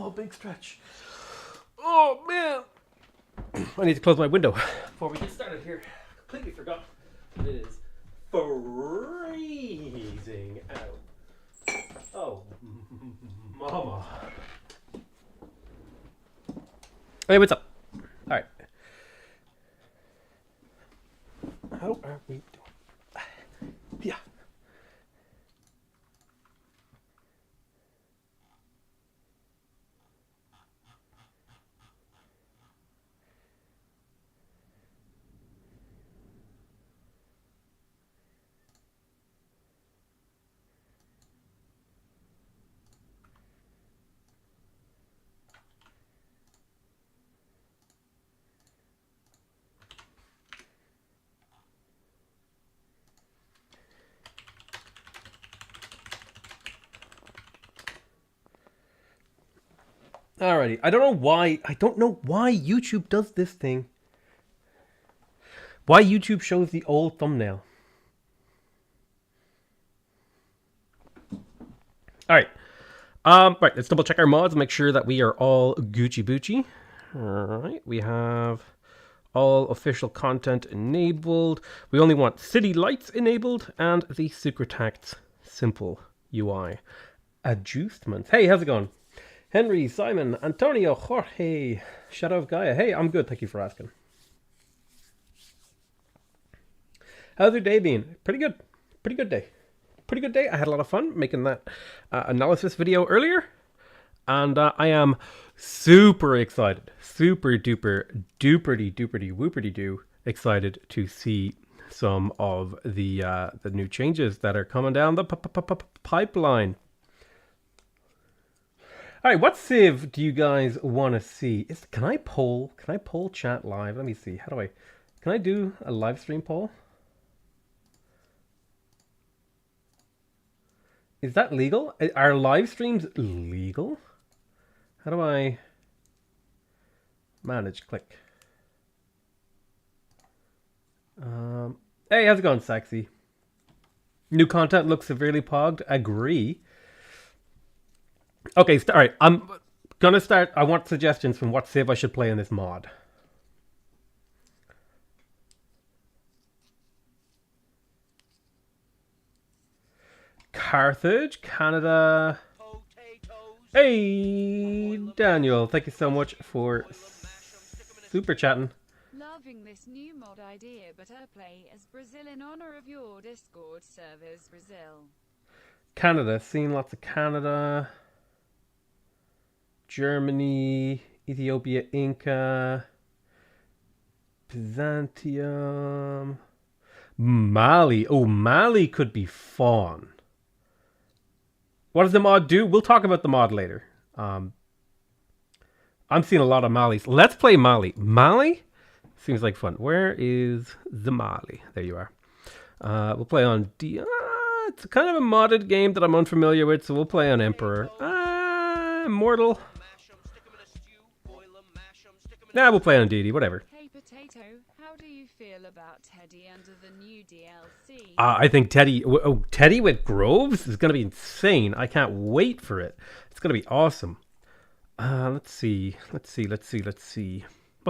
Oh, big stretch. Oh, man. I need to close my window before we get started here. Completely forgot that it is freezing out. Oh, mama. Hey, what's up? All right. How are we doing? Yeah. Alrighty. I don't know why YouTube does this thing. Why YouTube shows the old thumbnail. Alright. Right, let's double check our mods, make sure that we are all Gucci Boochie. Alright, we have all official content enabled. We only want city lights enabled and the Secretacts simple UI adjustments. Hey, how's it going? Henry, Simon, Antonio, Jorge, Shadow of Gaia. Hey, I'm good, thank you for asking. How's your day been? Pretty good. Pretty good day. Pretty good day. I had a lot of fun making that analysis video earlier. And I am super excited. Super duper duperty duperty whooperty doo excited to see some of the new changes that are coming down the pipeline. All right, what civ do you guys want to see? Can I poll chat live? Let me see. Can I do a live stream poll? Is that legal? Are live streams legal? How do I manage? Click. Hey, how's it going, Sexy? New content looks severely pogged. Agree. Okay, all right. I'm gonna start. I want suggestions from what civ I should play in this mod. Carthage, Canada. Hey, Daniel, thank you so much for super chatting. Loving this new mod idea, but play as Brazil in honor of your Discord servers, Brazil. Canada, seen lots of Canada. Germany, Ethiopia, Inca, Byzantium, Mali. Oh, Mali could be fun. What does the mod do? We'll talk about the mod later. I'm seeing a lot of Malis. Let's play Mali. Mali seems like fun. Where is the Mali? There you are. We'll play on D. It's kind of a modded game that I'm unfamiliar with, so we'll play on Emperor. Immortal. Nah, we'll play on DD, whatever. Hey Potato, how do you feel about Teddy under the new DLC? I think Teddy with Groves is going to be insane. I can't wait for it. It's going to be awesome. Let's see. What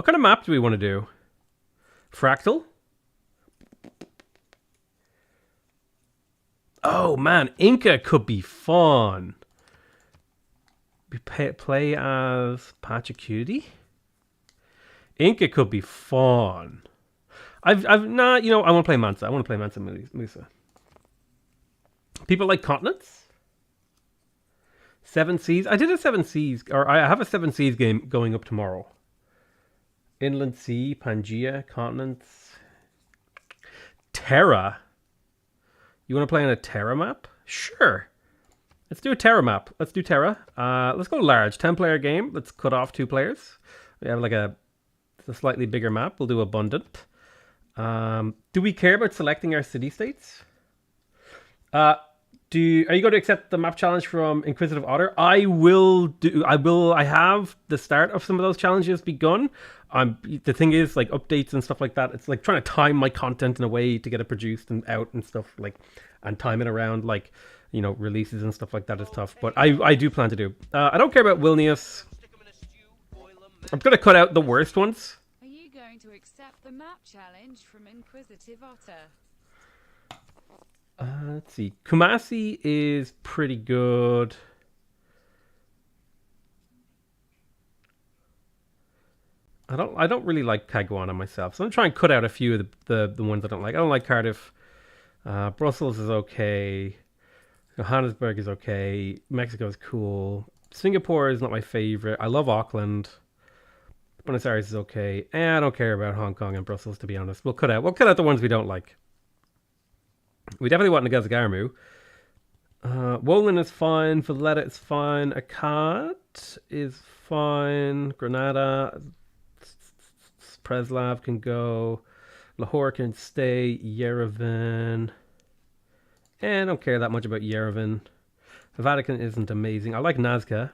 kind of map do we want to do? Fractal? Oh man, Inca could be fun. Play as Pachacuti? Inca could be fun. I've not, I want to play Mansa. I want to play Mansa Musa. People like continents? 7 Seas. I did a 7 Seas, or I have a 7 Seas game going up tomorrow. Inland Sea, Pangea, continents. Terra. You want to play on a Terra map? Sure. Let's do a Terra map. Let's do Terra. Let's go large. 10-player game. Let's cut off 2 players. We have like a slightly bigger map. We'll do abundant. Do we care about selecting our city-states? Are you going to accept the map challenge from Inquisitive Otter? I have the start of some of those challenges begun. The thing is, like updates and stuff like that, it's like trying to time my content in a way to get it produced and out and stuff, like, and time it around like you know, releases and stuff like that is tough. But I do plan to do. I don't care about Vilnius. I'm gonna cut out the worst ones. Are you going to accept the map challenge from Inquisitive Otter? Let's see. Kumasi is pretty good. I don't really like Caguana myself, so I'm trying to cut out a few of the ones I don't like. I don't like Cardiff. Brussels is okay. Johannesburg is okay. Mexico is cool. Singapore is not my favorite. I love Auckland. Buenos Aires is okay. And I don't care about Hong Kong and Brussels, to be honest. We'll cut out the ones we don't like. We definitely want Nagazgarmu. Wolin is fine. Valletta is fine. Akkad is fine. Granada. Preslav can go. Lahore can stay. Yerevan. I don't care that much about Yerevan. The Vatican isn't amazing. I like Nazca.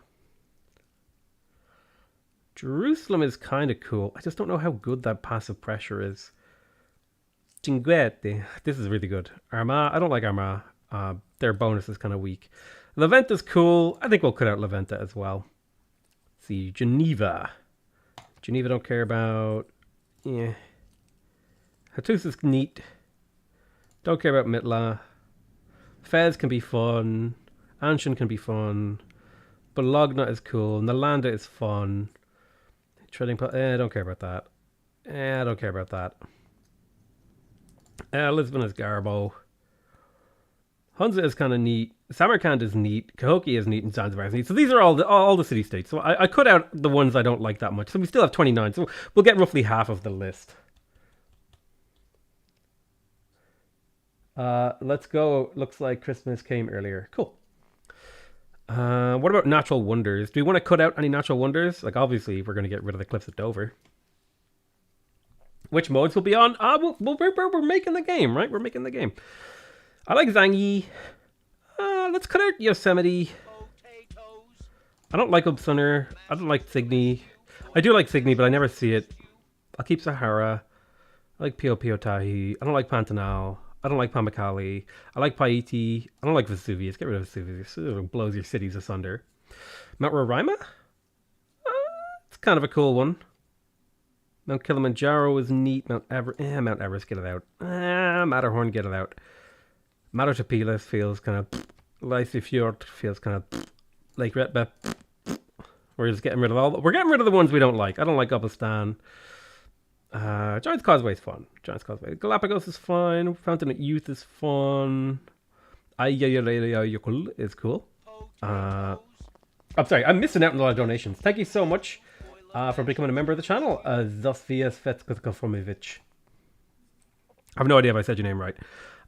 Jerusalem is kind of cool. I just don't know how good that passive pressure is. Cinguete. This is really good. Armagh. I don't like Armagh. Their bonus is kind of weak. Levent is cool. I think we'll cut out Leventa as well. Let's see. Geneva. Geneva don't care about. Yeah. Hattus is neat. Don't care about Mitla. Fez can be fun. Anshan can be fun. Bologna is cool. Nalanda is fun. Trading. I don't care about that. I don't care about that. Lisbon is Garbo. Hunza is kind of neat. Samarkand is neat. Cahokia is neat, and Zanzibar is neat. So these are all the city states. So I cut out the ones I don't like that much. So we still have 29. So we'll get roughly half of the list. Let's go. Looks like Christmas came earlier. Cool. What about natural wonders? Do we want to cut out any natural wonders? Like, obviously, we're going to get rid of the cliffs at Dover. Which modes will be on? We're making the game, right? We're making the game. I like Zangi. Let's cut out Yosemite. I don't like Upsunner. I don't like Signy. I do like Signy, but I never see it. I'll keep Sahara. I like Pio Pio Tahi. I don't like Pantanal. I don't like Pamukkale. I like Paiti. I don't like Vesuvius. Get rid of Vesuvius. It blows your cities asunder. Mount Roraima? It's kind of a cool one. Mount Kilimanjaro is neat. Mount Everest, get it out. Matterhorn, get it out. Matotopilas feels kind of... Lysi feels kind of... Lake Retbe. We're just getting rid of all... We're getting rid of the ones we don't like. I don't like Upastan. Giant's Causeway is fun. Giant's Causeway. Galapagos is fine. Fountain of Youth is fun. Ayayayayayakul is cool. I'm sorry, I'm missing out on a lot of donations. Thank you so much for becoming a member of the channel. Zosvias Fetskofomovich. I have no idea if I said your name right.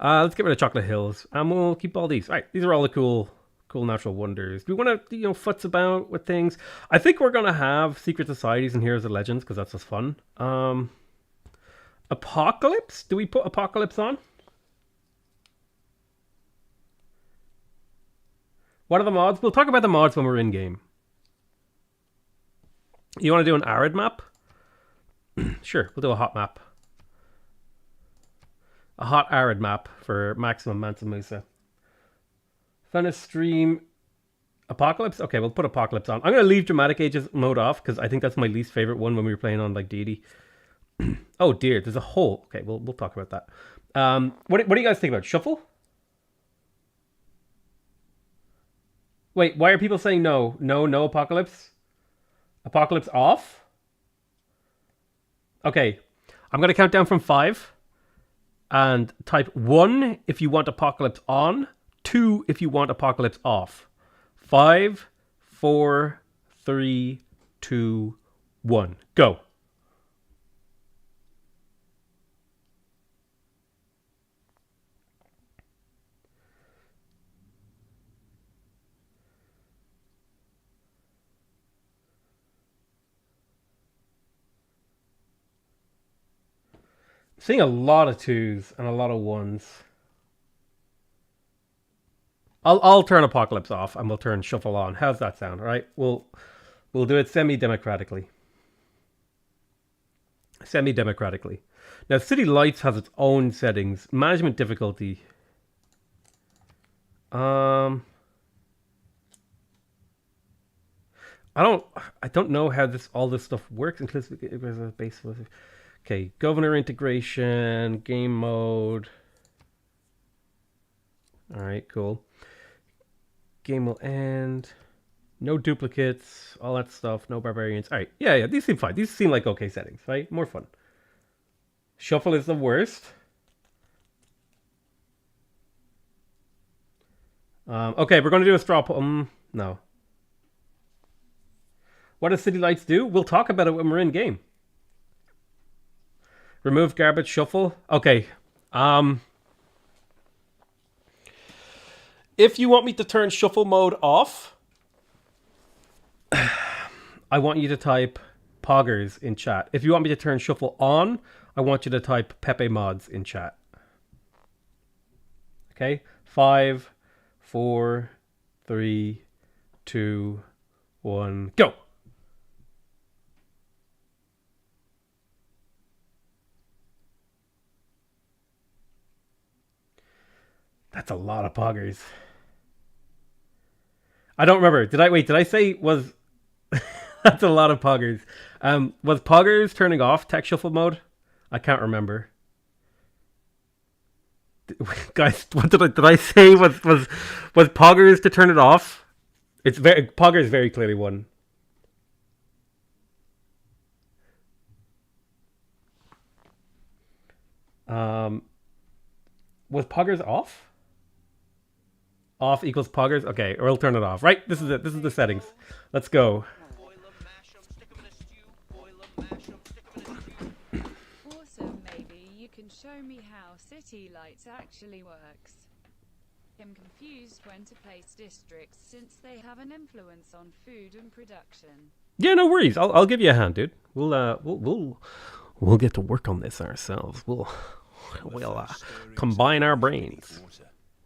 Let's get rid of Chocolate Hills, and we'll keep all these. All right, these are all the cool natural wonders. Do we want to, futz about with things? I think we're gonna have Secret Societies and Heroes of Legends because that's just fun. Apocalypse? Do we put Apocalypse on? What are the mods? We'll talk about the mods when we're in game. You want to do an arid map? Sure, we'll do a hot map. A hot arid map for maximum Mansa Musa. Finistream Apocalypse? Okay, we'll put Apocalypse on. I'm going to leave Dramatic Ages mode off because I think that's my least favorite one when we were playing on like Deity. Oh dear, there's a hole. Okay, we'll talk about that. What do you guys think about Shuffle? Wait, why are people saying no? No Apocalypse? Apocalypse off? Okay, I'm going to count down from 5. And type 1 if you want Apocalypse on. 2 if you want Apocalypse off. 5, 4, 3, 2, 1. Go. Seeing a lot of 2s and a lot of 1s. I'll turn Apocalypse off and we'll turn Shuffle on. How's that sound? All right, we'll do it semi-democratically. Semi-democratically. Now, City Lights has its own settings. Management difficulty. Um, I don't know how all this stuff works. Inclusive base. Okay, governor integration, game mode. All right, cool. Game will end. No duplicates, all that stuff. No barbarians. All right, yeah. These seem fine. These seem like okay settings, right? More fun. Shuffle is the worst. Okay, we're going to do a straw poll. No. What does City Lights do? We'll talk about it when we're in game. Remove garbage, shuffle. Okay. If you want me to turn shuffle mode off, I want you to type poggers in chat. If you want me to turn shuffle on, I want you to type Pepe mods in chat. Okay? 5, 4, 3, 2, 1, go! That's a lot of poggers. I don't remember. Did I say was... That's a lot of poggers. Was poggers turning off tech shuffle mode? I can't remember. Guys, what did I say? Was poggers to turn it off? Poggers very clearly one. Was poggers off? Off equals poggers. Okay, or we'll turn it off. Right, this is it. This is the settings. Let's go. Also, maybe you can show me how City Lights actually works. I'm confused when to place districts since they have an influence on food and production. Yeah, no worries. I'll give you a hand, dude. We'll get to work on this ourselves. We'll combine our brains.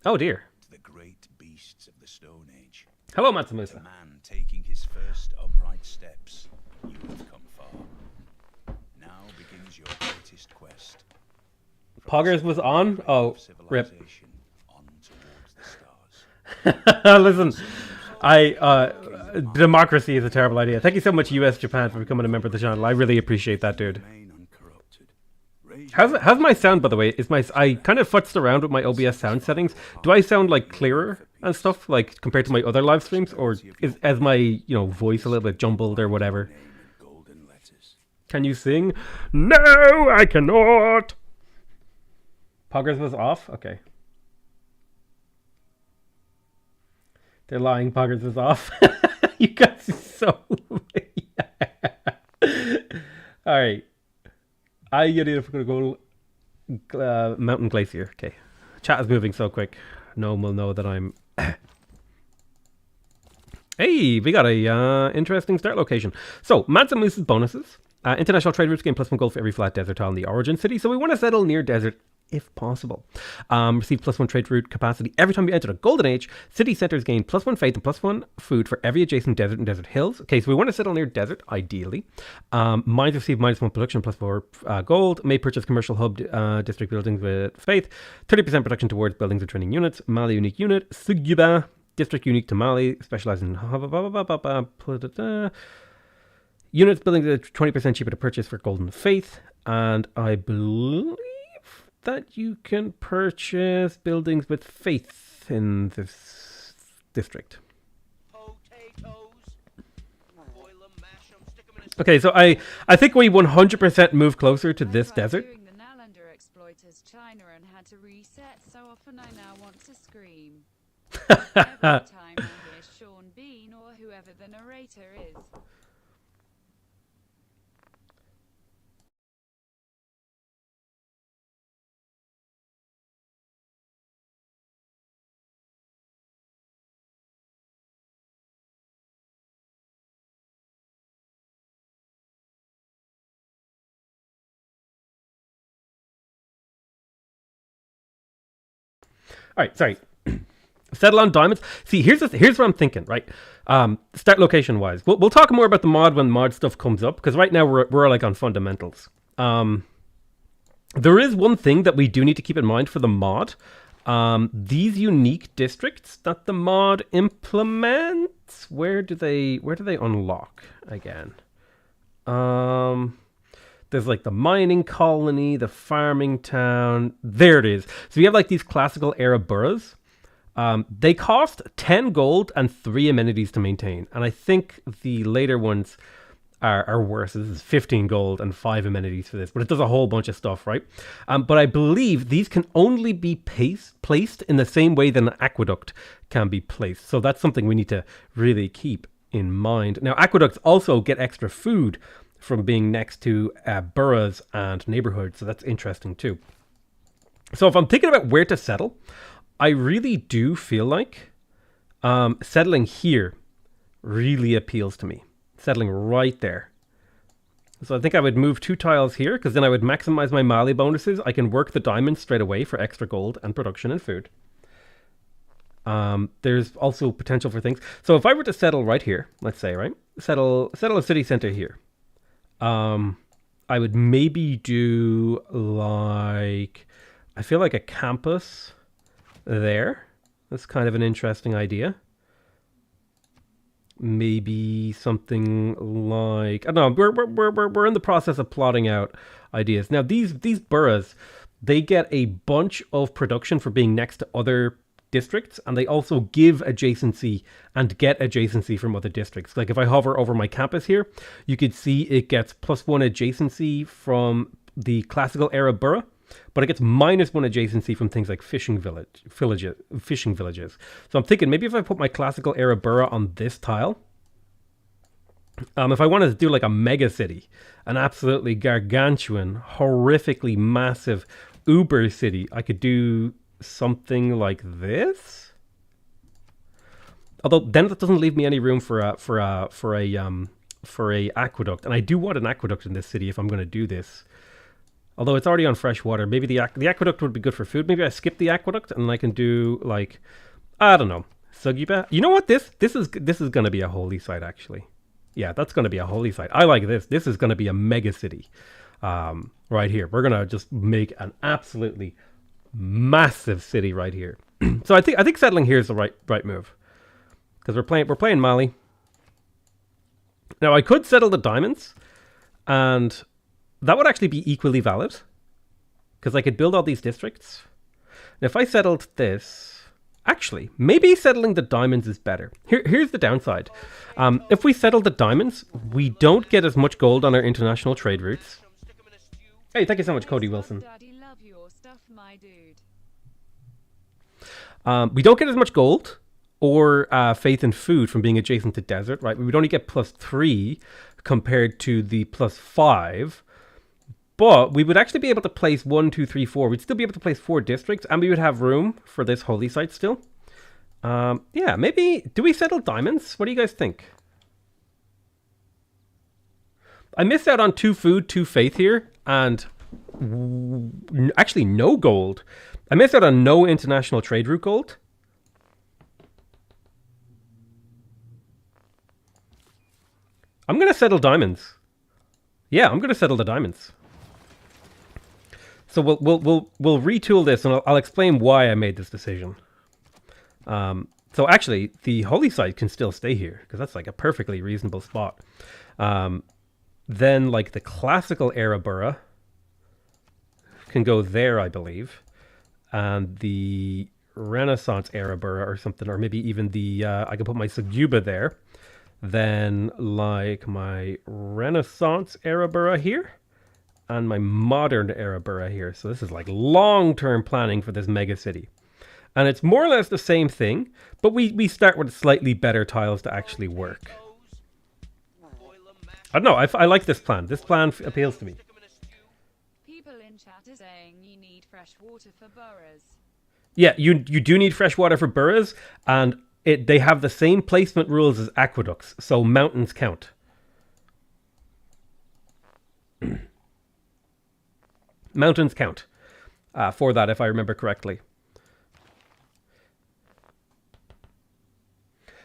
Oh dear. The great beasts of the Stone Age. Hello, Matsumosa. A man taking his first upright steps. You have come far. Now begins your greatest quest. Poggers was on? Oh, rip. On towards the stars. Listen, democracy is a terrible idea. Thank you so much, US Japan, for becoming a member of the channel. I really appreciate that, dude. How's my sound, by the way? I kind of futzed around with my OBS sound settings. Do I sound like clearer and stuff, like compared to my other live streams, or is my voice a little bit jumbled or whatever? Can you sing? No, I cannot. Poggers was off. Okay. They're lying. Poggers was off. You guys are so. All right. I get it if we're going to go Mountain Glacier. Okay. Chat is moving so quick. No one will know that I'm... Hey, we got a interesting start location. So, Mads and Moose's bonuses. International trade routes gain +1 gold for every flat desert tile in the origin city. So we want to settle near desert if possible. Receive +1 trade route capacity every time you enter a golden age. City centers gain +1 faith and +1 food for every adjacent desert and desert hills. Okay, so we want to settle near desert, ideally. Mines receive -1 production +4 gold. May purchase commercial hub district buildings with faith. 30% production towards buildings and training units. Mali unique unit. Sugyuba district unique to Mali. Specializing in units buildings at 20% cheaper to purchase for golden faith. And I believe that you can purchase buildings with faith in this district. Okay, so I think we 100% move closer to this desert. Doing the Nalander exploiters China and had to reset so often I now want to scream. Every time I hear Sean Bean or whoever the narrator is. All right, sorry. Settle on diamonds. See, here's what I'm thinking, right? Start location wise. We'll talk more about the mod when mod stuff comes up, because right now we're like on fundamentals. There is one thing that we do need to keep in mind for the mod. These unique districts that the mod implements, where do they unlock again? There's like the mining colony, the farming town. There it is. So you have like these classical era boroughs. They cost 10 gold and 3 amenities to maintain. And I think the later ones are worse. This is 15 gold and 5 amenities for this, but it does a whole bunch of stuff, right? But I believe these can only be placed in the same way that an aqueduct can be placed. So that's something we need to really keep in mind. Now, aqueducts also get extra food from being next to boroughs and neighborhoods, so that's interesting too. So if I'm thinking about where to settle, I really do feel like settling here really appeals to me. Settling right there. So I think I would move 2 tiles here, because then I would maximize my Mali bonuses. I can work the diamonds straight away for extra gold and production and food. There's also potential for things. So if I were to settle right here, let's say, right? Settle a city center here. I would maybe do like, I feel like a campus there. That's kind of an interesting idea. Maybe something like, I don't know, we're in the process of plotting out ideas. Now these boroughs, they get a bunch of production for being next to other districts, and they also give adjacency and get adjacency from other districts. Like if I hover over my campus here, you could see it gets +1 adjacency from the classical era borough, but it gets -1 adjacency from things like fishing villages. So I'm thinking maybe if I put my classical era borough on this tile, if I wanted to do like a mega city, an absolutely gargantuan, horrifically massive uber city, I could do something like this. Although then that doesn't leave me any room for a aqueduct, and I do want an aqueduct in this city if I'm going to do this. Although it's already on fresh water, maybe the aqueduct would be good for food. Maybe I skip the aqueduct and I can do like, I don't know, Sugiba. You know what? This is going to be a holy site actually. Yeah, that's going to be a holy site. I like this. This is going to be a mega city, right here. We're going to just make an absolutely massive city right here. So I think settling here is the right move, because we're playing Mali. Now I could settle the diamonds, and that would actually be equally valid, because I could build all these districts. And if I settled this, actually, maybe settling the diamonds is better. Here's the downside. If we settle the diamonds, we don't get as much gold on our international trade routes. Hey, thank you so much, Cody Wilson. Daddy, love your stuff, my dude. We don't get as much gold or faith and food from being adjacent to desert, right? We would only get +3 compared to the +5. But we would actually be able to place 1, 2, 3, 4. We'd still be able to place 4 districts, and we would have room for this holy site still. Yeah, maybe, do we settle diamonds? What do you guys think? I missed out on 2 food, 2 faith here, and actually no gold. I missed out on no international trade route gold. I'm going to settle diamonds. Yeah, I'm going to settle the diamonds. So we'll retool this, and I'll explain why I made this decision. So actually, the holy site can still stay here, because that's like a perfectly reasonable spot. Then like the classical era borough can go there, I believe, and the Renaissance era borough or something, or maybe even the I can put my Sugyuba there. Then like my Renaissance era borough here, and my modern era borough here. So this is like long-term planning for this mega city. And it's more or less the same thing, but we start with slightly better tiles to actually work. I don't know, I like this plan. This plan appeals to me. People in chat are saying you need fresh water for boroughs. Yeah, you do need fresh water for boroughs, and they have the same placement rules as aqueducts, so mountains count. Mountains count for that, if I remember correctly.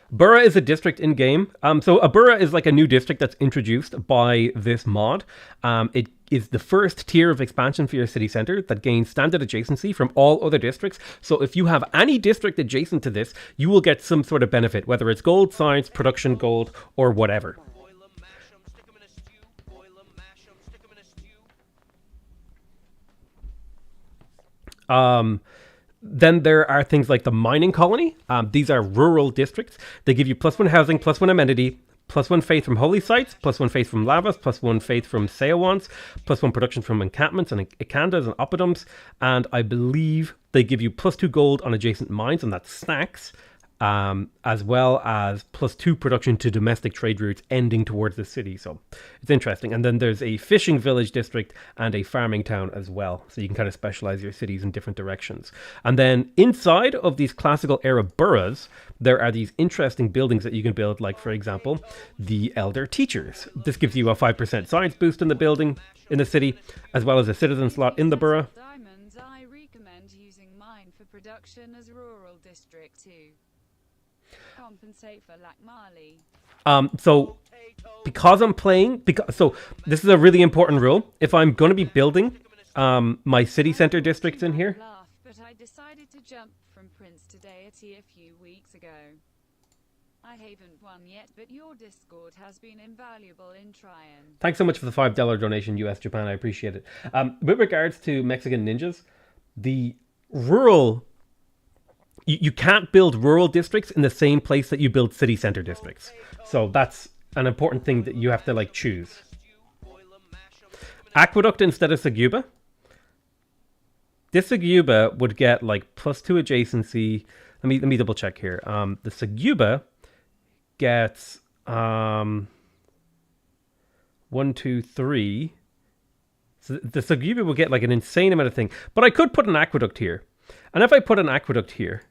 Borough is a district in game. So a borough is like a new district that's introduced by this mod. It is the first tier of expansion for your city center that gains standard adjacency from all other districts. So if you have any district adjacent to this, you will get some sort of benefit, whether it's gold, science, production gold, or whatever. Boil 'em, mash 'em, stick 'em in a stew. Boil 'em, mash 'em, stick 'em in a stew. Then there are things like the mining colony. These are rural districts. They give you +1 housing, +1 amenity, +1 faith from holy sites, +1 faith from lavas, +1 faith from Seowans, +1 production from encampments and ikandas and oppidums. And I believe they give you +2 gold on adjacent mines, and that's stacks, as well as +2 production to domestic trade routes ending towards the city. So it's interesting. And then there's a fishing village district and a farming town as well. So you can kind of specialize your cities in different directions. And then inside of these classical era boroughs, there are these interesting buildings that you can build, like, for example, the Elder Teachers. This gives you a 5% science boost in the building, in the city, as well as a citizen slot in the borough. Diamonds, I recommend using mine for production as rural district too. Compensate for lack Mali. So because I'm playing, so this is a really important rule. If I'm going to be building my city center districts in here, Laugh, but I decided to jump from Prince to deity a few weeks ago. I haven't won yet, but your Discord has been invaluable in trying. thanks so much for the $5 donation, US Japan. I appreciate it. With regards to Mexican ninjas, the rural, you can't build rural districts in the same place that you build city center districts. So that's an important thing that you have to like choose. Aqueduct instead of Saguba. This Saguba would get like +2 adjacency. Let me double check here. The Saguba gets 1, 2, 3. So the Saguba will get like an insane amount of thing. But I could put an aqueduct here. And if I put an aqueduct here,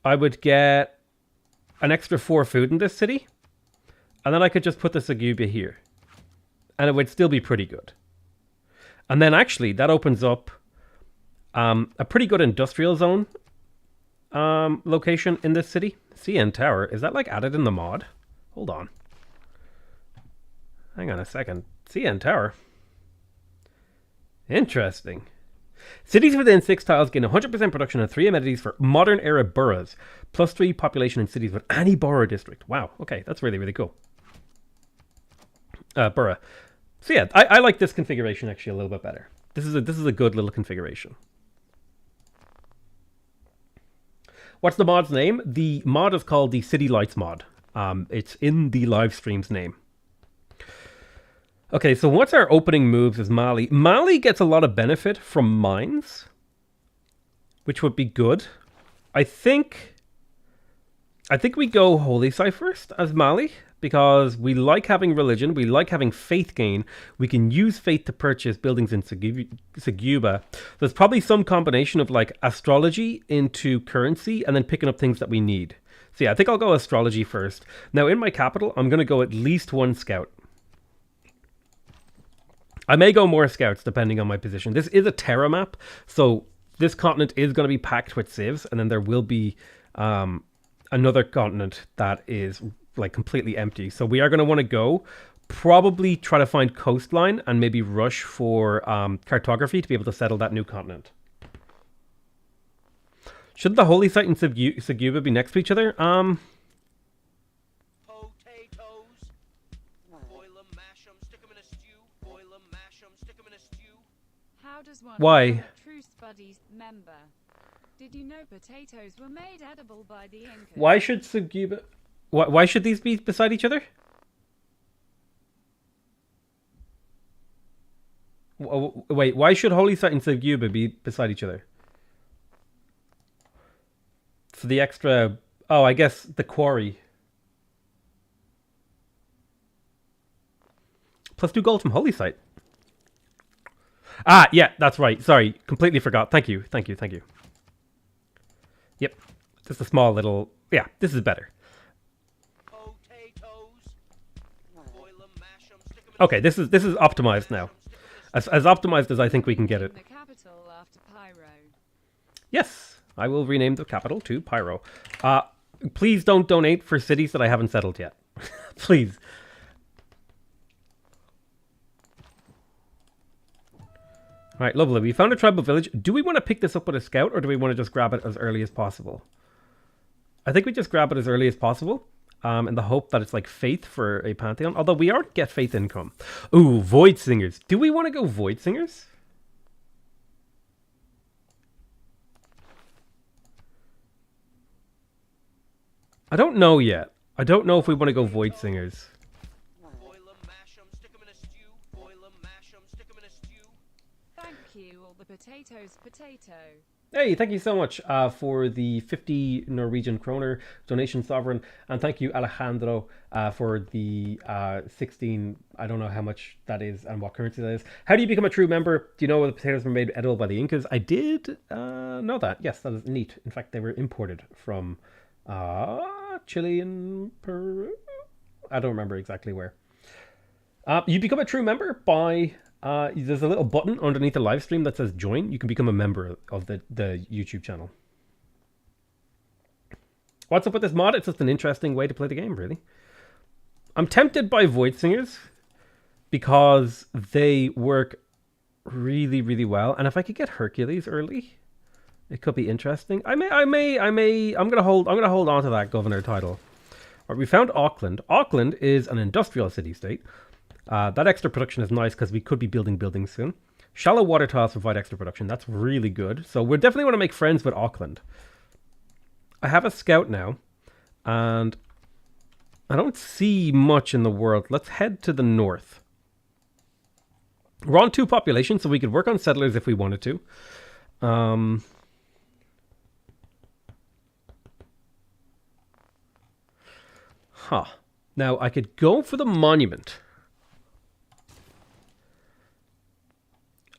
I would get an extra 4 food in this city. And then I could just put the Saguba here. And it would still be pretty good. And then actually that opens up a pretty good industrial zone location in this city. CN Tower. Is that like added in the mod? Hold on. Hang on a second. CN Tower. Interesting. Cities within 6 tiles gain 100% production and 3 amenities for modern era boroughs. +3 population in cities with any borough district. Wow. Okay, that's really, really cool. Borough. So yeah, I like this configuration actually a little bit better. This is a good little configuration. What's the mod's name? The mod is called the City Lights mod. It's in the live stream's name. Okay, so what's our opening moves is Mali. Mali gets a lot of benefit from mines, which would be good. I think we go Holy Site first as Mali, because we like having religion, we like having faith gain. We can use faith to purchase buildings in Saguba. There's probably some combination of like astrology into currency and then picking up things that we need. So yeah, I think I'll go astrology first. Now in my capital, I'm going to go at least 1 scout. I may go more scouts depending on my position. This is a Terra map, so this continent is going to be packed with civs, and then there will be another continent that is like completely empty. So we are going to want to go probably try to find coastline and maybe rush for cartography to be able to settle that new continent. Shouldn't the Holy Site and Saguba be next to each other? How does one Why? become a Truce Buddies member? Did you know potatoes were made edible by the Incas? Why should Saguba... Why should these be beside each other? Wait, why should Holy Site and Saguba be beside each other? For the extra... Oh, I guess the quarry. +2 gold from Holy Site. Ah, yeah, that's right. Sorry, completely forgot. Thank you. Yep, just a small little... Yeah, this is better. Okay, this is optimized now. As optimized as I think we can get it. The capital after Pyro. Yes, I will rename the capital to Pyro. Please don't donate for cities that I haven't settled yet. Please. All right, lovely. We found a tribal village. Do we want to pick this up with a scout, or do we want to just grab it as early as possible? I think we just grab it as early as possible, in the hope that it's like faith for a pantheon. Although we already get faith income. Ooh, void singers. Do we want to go void singers? I don't know yet. I don't know if we want to go void singers. Thank you, all the potatoes, potato. Hey, thank you so much for the 50 Norwegian kroner donation, Sovereign. And thank you, Alejandro, for the 16. I don't know how much that is and what currency that is. How do you become a true member? Do you know the potatoes were made edible by the Incas? I did know that. Yes, that is neat. In fact, they were imported from Chile and Peru. I don't remember exactly where. You become a true member by... there's a little button underneath the live stream that says join. You can become a member of the YouTube channel. What's up with this mod? It's just an interesting way to play the game, really. I'm tempted by Void Singers because they work really, really well. And if I could get Hercules early, it could be interesting. I'm gonna hold on to that governor title. All right, we found Auckland. Auckland is an industrial city-state. That extra production is nice because we could be building buildings soon. Shallow water tiles provide extra production. That's really good. So we definitely want to make friends with Auckland. I have a scout now, and I don't see much in the world. Let's head to the north. We're on 2 populations, so we could work on settlers if we wanted to. Now, I could go for the monument.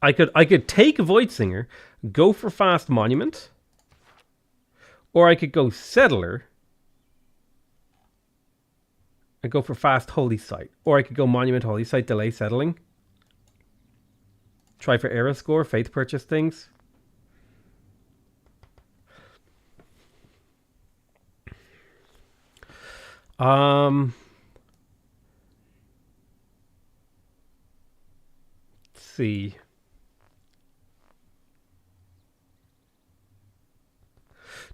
I could take Void Singer, go for fast monument, or I could go settler and go for fast holy site, or I could go monument holy site, delay settling, try for era score, faith purchase things. Let's see.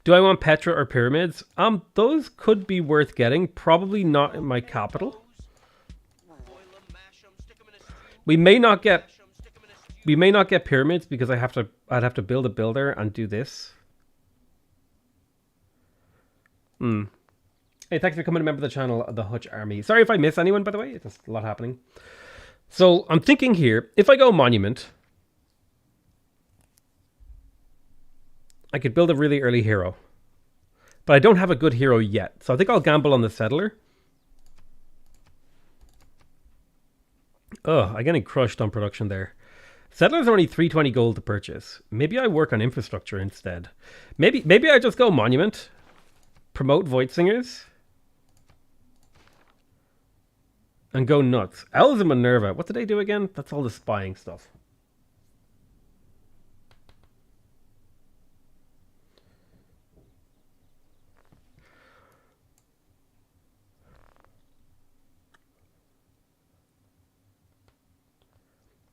Do I want Petra or pyramids? Those could be worth getting. Probably not in my capital. We may not get pyramids because I'd have to build a builder and do this. Hey, thanks for coming to member of the channel, the Hutch Army. Sorry if I miss anyone, by the way. It's just a lot happening. So I'm thinking here, if I go monument, I could build a really early hero. But I don't have a good hero yet. So I think I'll gamble on the settler. Ugh, I'm getting crushed on production there. Settlers are only 320 gold to purchase. Maybe I work on infrastructure instead. Maybe I just go monument. Promote Void Singers. And go nuts. Elves and Minerva. What do they do again? That's all the spying stuff.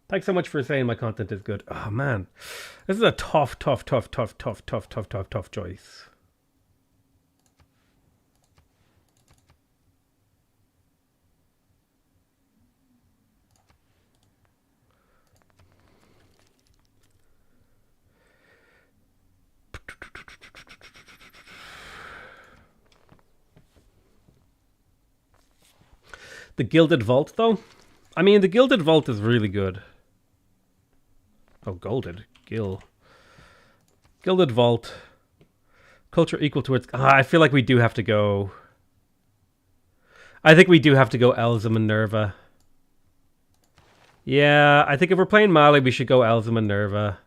Thanks so much for saying my content is good. Oh man, this is a tough choice. The Gilded Vault, though? I mean, the Gilded Vault is really good. Oh, Golded. Gilded Vault. Culture equal to its... I feel like we do have to go... I think we do have to go Elves and Minerva. Yeah, I think if we're playing Mali, we should go Elves and Minerva.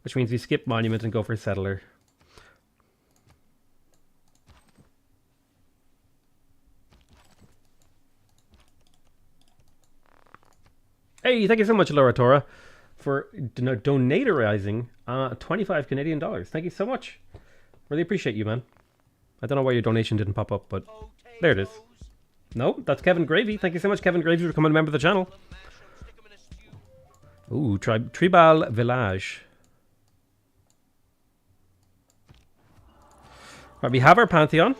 Which means we skip Monument and go for Settler. Hey, thank you so much, Laura Tora, for donatorizing 25 Canadian dollars. Thank you so much. Really appreciate you, man. I don't know why your donation didn't pop up, but there it is. No, that's Kevin Gravy. Thank you so much, Kevin Gravy, for becoming a member of the channel. Ooh, Tribal Village. Right, we have our Pantheon.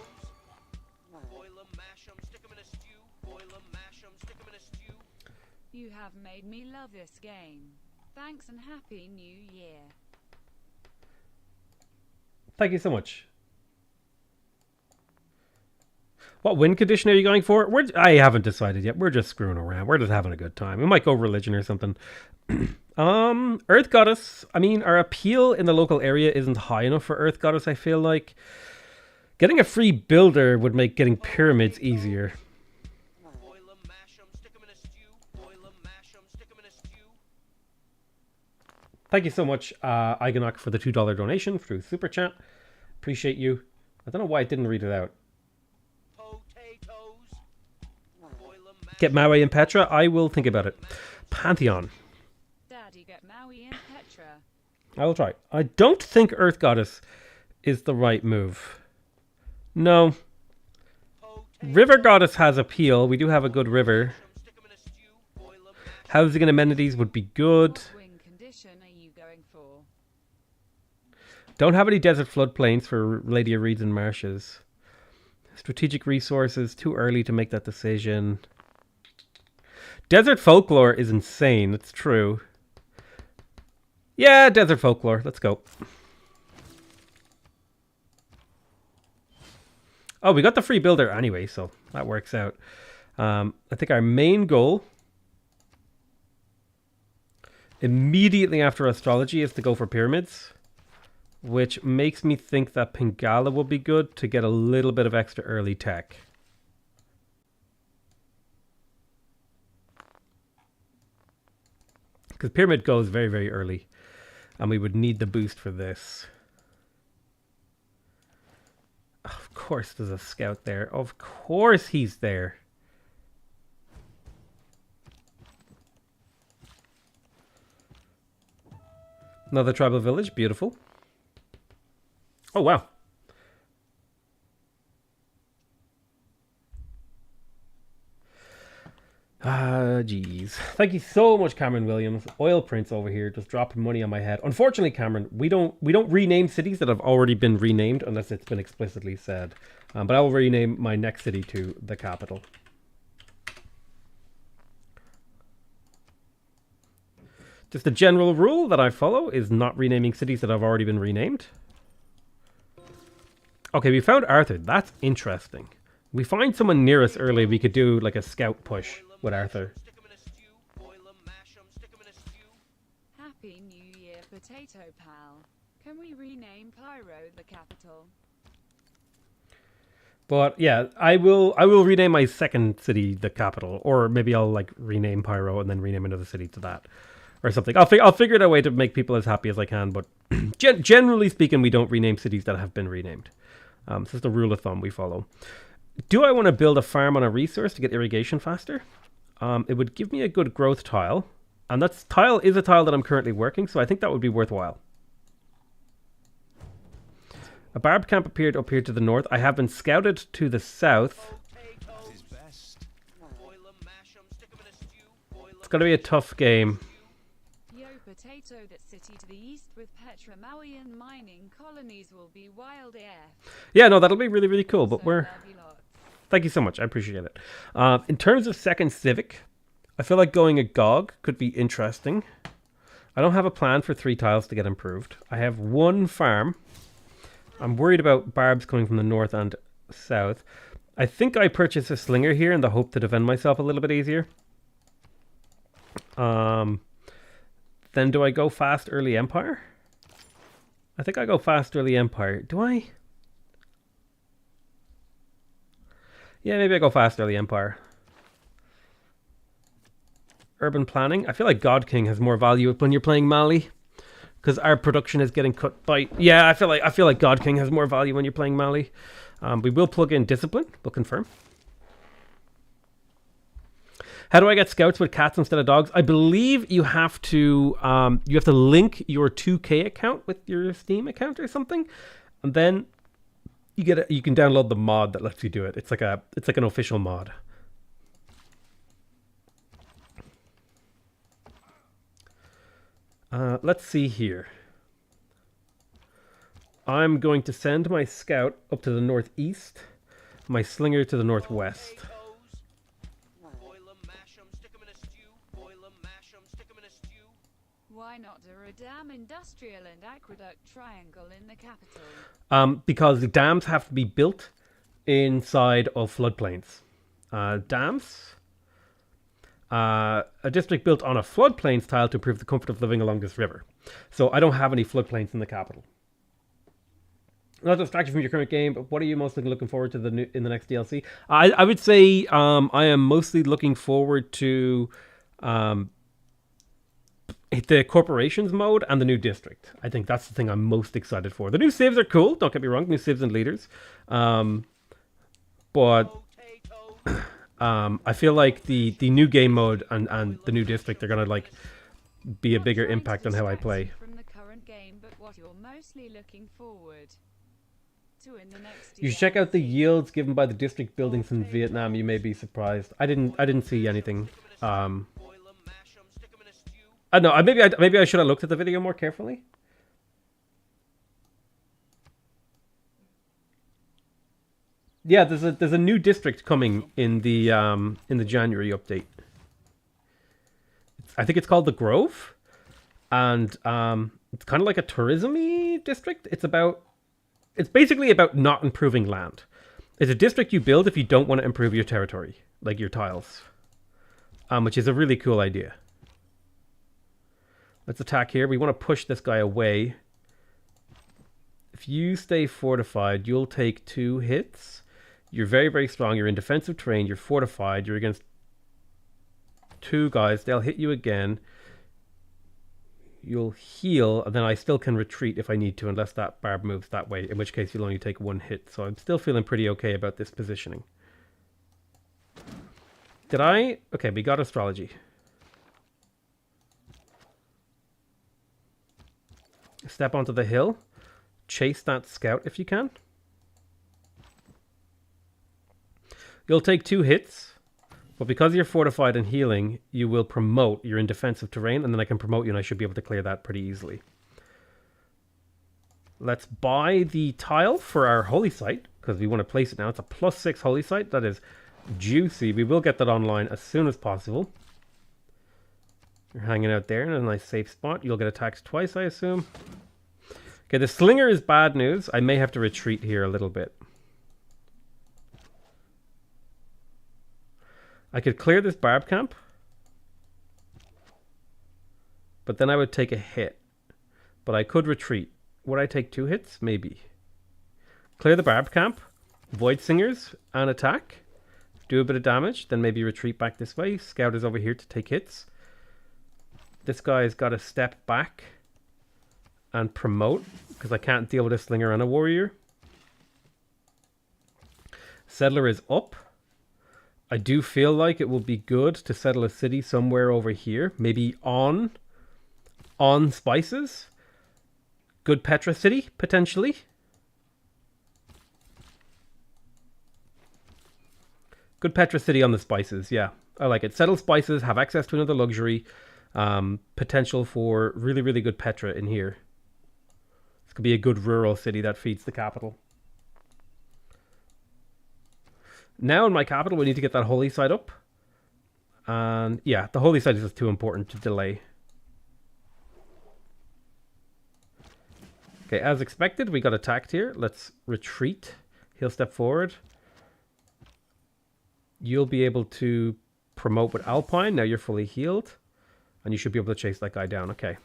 You have made me love this game. Thanks and happy new year. Thank you so much. What win condition are you going for? I haven't decided yet. We're just screwing around. We're just having a good time. We might go religion or something. Earth Goddess. I mean, our appeal in the local area isn't high enough for Earth Goddess, I feel like. Getting a free builder would make getting pyramids easier. Thank you so much, Igonok, for the $2 donation through Super Chat. Appreciate you. I don't know why I didn't read it out. Get Maui and Petra? I will think about it. Pantheon. Daddy, get Maui and Petra. I will try. I don't think Earth Goddess is the right move. No. River Goddess has appeal. We do have a good river. Housing and amenities would be good. What win condition are you going for? Don't have any desert floodplains for Lady of Reeds and Marshes. Strategic resources. Too early to make that decision. Desert folklore is insane. It's true. Yeah, desert folklore. Let's go. Oh, we got the free builder anyway, so that works out. I think our main goal immediately after astrology is to go for pyramids, which makes me think that Pingala will be good to get a little bit of extra early tech. Because pyramid goes very, very early, and we would need the boost for this. Of course there's a scout there. Of course he's there. Another tribal village. Beautiful. Oh, wow. Geez. Thank you so much, Cameron Williams. Oil Prince over here, just dropping money on my head. Unfortunately, Cameron, we don't rename cities that have already been renamed unless it's been explicitly said. But I will rename my next city to the capital. Just a general rule that I follow is not renaming cities that have already been renamed. Okay, we found Arthur. That's interesting. We find someone near us early, we could do like a scout push with Arthur. Happy New Year, Potato Pal. Can we rename Pyro the capital? But yeah, I will rename my second city the capital, or maybe I'll like rename Pyro and then rename another city to that, or something. I'll figure out a way to make people as happy as I can. But generally speaking, we don't rename cities that have been renamed. This is the rule of thumb we follow. Do I want to build a farm on a resource to get irrigation faster? It would give me a good growth tile. And that tile is a tile that I'm currently working, so I think that would be worthwhile. A barb camp appeared up here to the north. I have been scouted to the south. It's going to be a tough game. Yo, Potato, that city to the east with Petra, Maui and mining colonies will be wild air. Yeah, no, that'll be really, really cool. But So we're... love you lots. Thank you so much. I appreciate it. In terms of second civic, I feel like going Agog could be interesting. I don't have a plan for 3 tiles to get improved. I have 1 farm. I'm worried about barbs coming from the north and south. I think I purchased a slinger here in the hope to defend myself a little bit easier. Then do I go fast early empire? I think I go fast early empire. Do I? Yeah, maybe I go fast early empire. Urban planning. I feel like God King has more value when you're playing Mali, because our production is getting cut by. Yeah, I feel like God King has more value when you're playing Mali. We will plug in discipline. We'll confirm. How do I get scouts with cats instead of dogs? I believe you have to link your 2K account with your Steam account or something, and then you can download the mod that lets you do it. It's like an official mod. Let's see here. I'm going to send my scout up to the northeast, my slinger to the northwest. Why not a dam, industrial and aqueduct triangle in the capital? Because the dams have to be built inside of floodplains. Dams? A district built on a floodplain style to improve the comfort of living along this river. So I don't have any floodplains in the capital. Not to distract you from your current game, but what are you mostly looking forward to in the next DLC? I would say I am mostly looking forward to the corporations mode and the new district. I think that's the thing I'm most excited for. The new civs are cool, don't get me wrong, new civs and leaders. But I feel like the new game mode and the new district are going to like be a bigger impact on how I play. From the current game, but what you're mostly looking forward to in the next You should check out the yields given by the district buildings in Vietnam. You may be surprised. I didn't see anything. I don't know. Maybe I should have looked at the video more carefully. Yeah, there's a new district coming in the January update. I think it's called the Grove, and it's kind of like a tourism-y district. It's basically about not improving land. It's a district you build if you don't want to improve your territory, like your tiles, which is a really cool idea. Let's attack here. We want to push this guy away. If you stay fortified, you'll take 2 hits. You're very, very strong. You're in defensive terrain. You're fortified. You're against 2 guys. They'll hit you again. You'll heal, and then I still can retreat if I need to, unless that barb moves that way, in which case you'll only take 1 hit. So I'm still feeling pretty okay about this positioning. Did I? Okay, we got astrology. Step onto the hill. Chase that scout if you can. You'll take 2 hits. But because you're fortified and healing, you will promote. You're in defensive terrain, and then I can promote you, and I should be able to clear that pretty easily. Let's buy the tile for our holy site, because we want to place it now. It's a +6 holy site. That is juicy. We will get that online as soon as possible. You're hanging out there in a nice safe spot. You'll get attacked twice, I assume. Okay, the slinger is bad news. I may have to retreat here a little bit. I could clear this barb camp, but then I would take a hit. But I could retreat. Would I take 2 hits? Maybe. Clear the barb camp, void singers, and attack. Do a bit of damage, then maybe retreat back this way. Scout is over here to take hits. This guy's got to step back and promote, because I can't deal with a slinger and a warrior. Settler is up. I do feel like it will be good to settle a city somewhere over here. Maybe on spices. Good Petra city, potentially. Good Petra city on the spices, yeah. I like it. Settle spices, have access to another luxury. Potential for really, really good Petra in here. This could be a good rural city that feeds the capital. Now in my capital, we need to get that holy site up. And yeah, the holy site is just too important to delay. Okay, as expected, we got attacked here. Let's retreat. He'll step forward. You'll be able to promote with Alpine. Now you're fully healed. And you should be able to chase that guy down. Okay.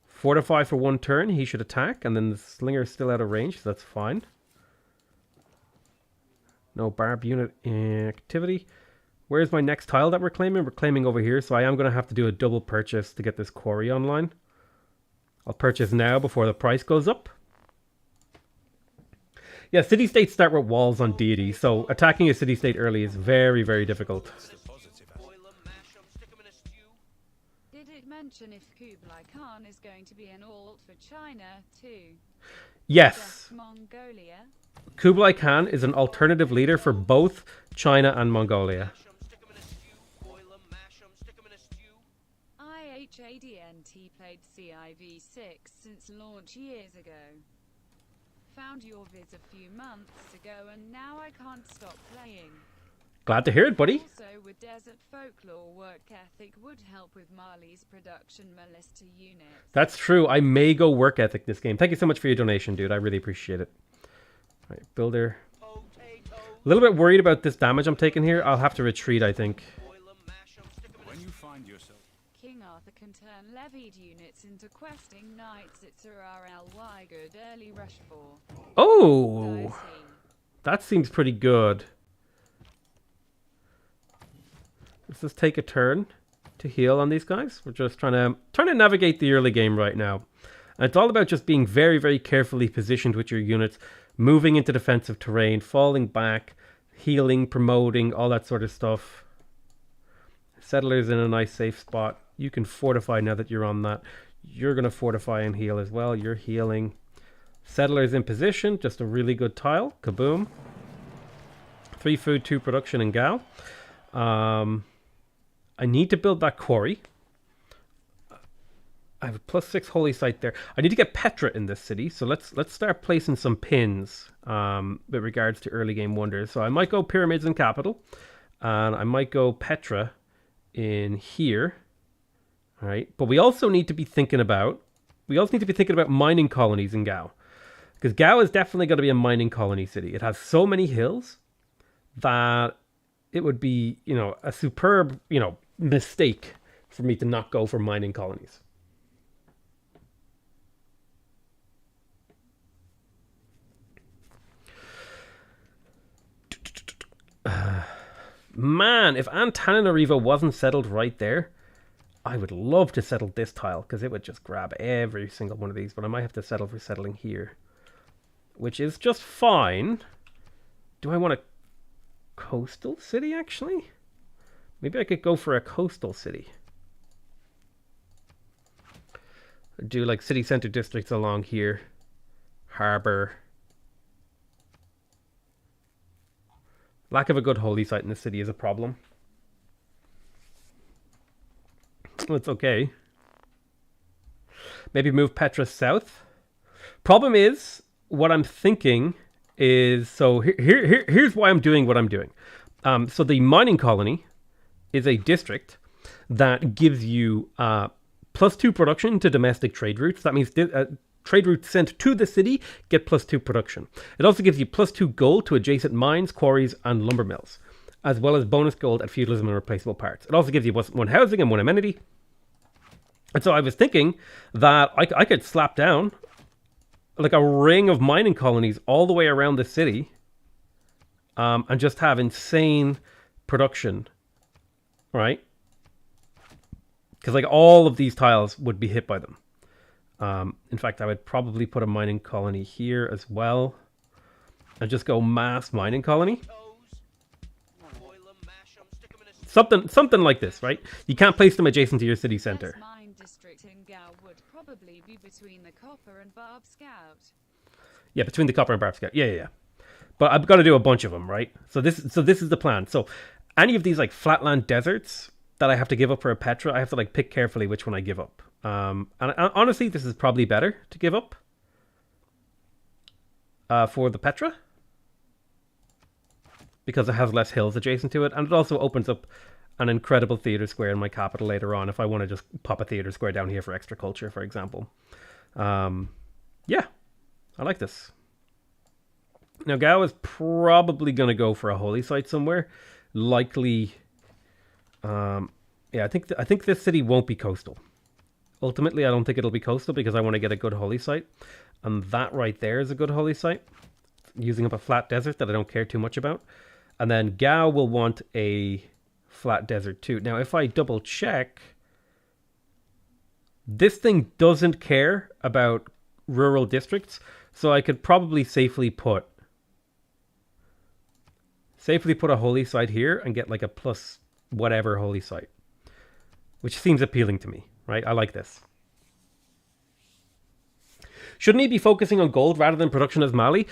Fortify for 1 turn. He should attack. And then the slinger is still out of range, so that's fine. No barb unit activity. Where's my next tile that we're claiming? We're claiming over here, so I am going to have to do a double purchase to get this quarry online. I'll purchase now before the price goes up. Yeah, city-states start with walls on deity, so attacking a city-state early is very, very difficult. Did it mention if Kublai Khan is going to be an alt for China too? Yes. Just Mongolia? Kublai Khan is an alternative leader for both I China and Mongolia. HADNT played CIV 6 since launch years ago. Found your vids a few months ago and now I can't stop playing. Glad to hear it, buddy. Also, with Desert Folklore, work ethic would help with Marley's production Melista units. That's true. I may go work ethic this game. Thank you so much for your donation, dude. I really appreciate it. All right, builder. A little bit worried about this damage I'm taking here. I'll have to retreat, I think. When you find yourself... King Arthur can turn levied units into questing knights. It's a RLY good early rush for. Oh! That seems pretty good. Let's just take a turn to heal on these guys. We're just trying to navigate the early game right now. And it's all about just being very, very carefully positioned with your units, moving into defensive terrain, falling back, healing, promoting, all that sort of stuff. Settlers in a nice safe spot. You can fortify now that you're on that. You're going to fortify and heal as well. You're healing. Settlers in position. Just a really good tile. Kaboom. 3 food, 2 production and gal. I need to build that quarry. I have a +6 holy site there. I need to get Petra in this city, so let's start placing some pins with regards to early game wonders. So I might go pyramids and capital, and I might go Petra in here. All right, but we also need to be thinking about mining colonies in Gao, because Gao is definitely going to be a mining colony city. It has so many hills that it would be, a superb, mistake for me to not go for mining colonies. Man, if Antananarivo wasn't settled right there, I would love to settle this tile, because it would just grab every single one of these, but I might have to settle for settling here, which is just fine. Do I want a coastal city, actually? Maybe I could go for a coastal city. Do like city center districts along here. Harbor. Lack of a good holy site in the city is a problem. It's okay. Maybe move Petra south. Problem is, what I'm thinking is, so here's why I'm doing what I'm doing. So the mining colony is a district that gives you +2 production to domestic trade routes. That means trade routes sent to the city get +2 production. It also gives you +2 gold to adjacent mines, quarries, and lumber mills, as well as bonus gold at feudalism and replaceable parts. It also gives you 1 housing and 1 amenity. And so I was thinking that I could slap down like a ring of mining colonies all the way around the city, and just have insane production, right? Because like all of these tiles would be hit by them. In fact, I would probably put a mining colony here as well, and just go mass mining colony. Something like this, right? You can't place them adjacent to your city center. Mine district in Gao would probably be between the Copper and Barb Scout. Yeah, between the Copper and Barb Scout. Yeah. But I've got to do a bunch of them, right? So this is the plan. So any of these like flatland deserts that I have to give up for a Petra, I have to like pick carefully which one I give up. And honestly, this is probably better to give up for the Petra, because it has less hills adjacent to it, and it also opens up an incredible theater square in my capital later on if I want to just pop a theater square down here for extra culture, for example. Yeah, I like this. Now Gao is probably going to go for a holy site somewhere, likely. Yeah, I think this city won't be coastal. Ultimately, I don't think it'll be coastal because I want to get a good holy site, and that right there is a good holy site, using up a flat desert that I don't care too much about. And then Gao will want a flat desert too. Now, if I double check, this thing doesn't care about rural districts, so I could probably safely put a holy site here and get like a plus whatever holy site, which seems appealing to me, right? I like this. Shouldn't he be focusing on gold rather than production as Mali?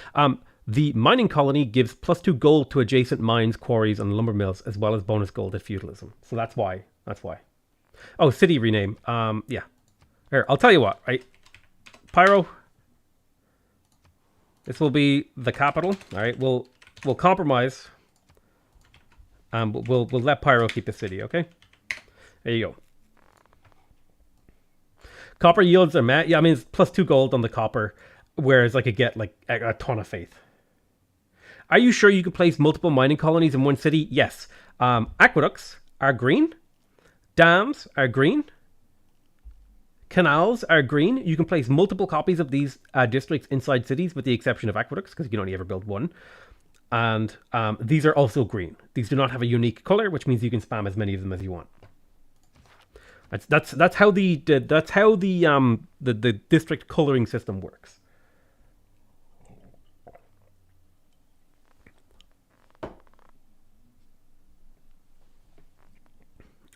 The mining colony gives +2 gold to adjacent mines, quarries, and lumber mills, as well as bonus gold at feudalism. So that's why. Oh, city rename. Yeah. Here, I'll tell you what, right? Pyro. This will be the capital. All right, we'll compromise. We'll let Pyro keep the city. Okay. There you go. Copper yields are met. Yeah, I mean it's +2 gold on the copper, whereas I could get like a ton of faith. Are you sure you can place multiple mining colonies in one city? Yes. Aqueducts are green. Dams are green. Canals are green. You can place multiple copies of these districts inside cities, with the exception of aqueducts, because you can only ever build one. And these are also green. These do not have a unique color, which means you can spam as many of them as you want. That's how the district coloring system works.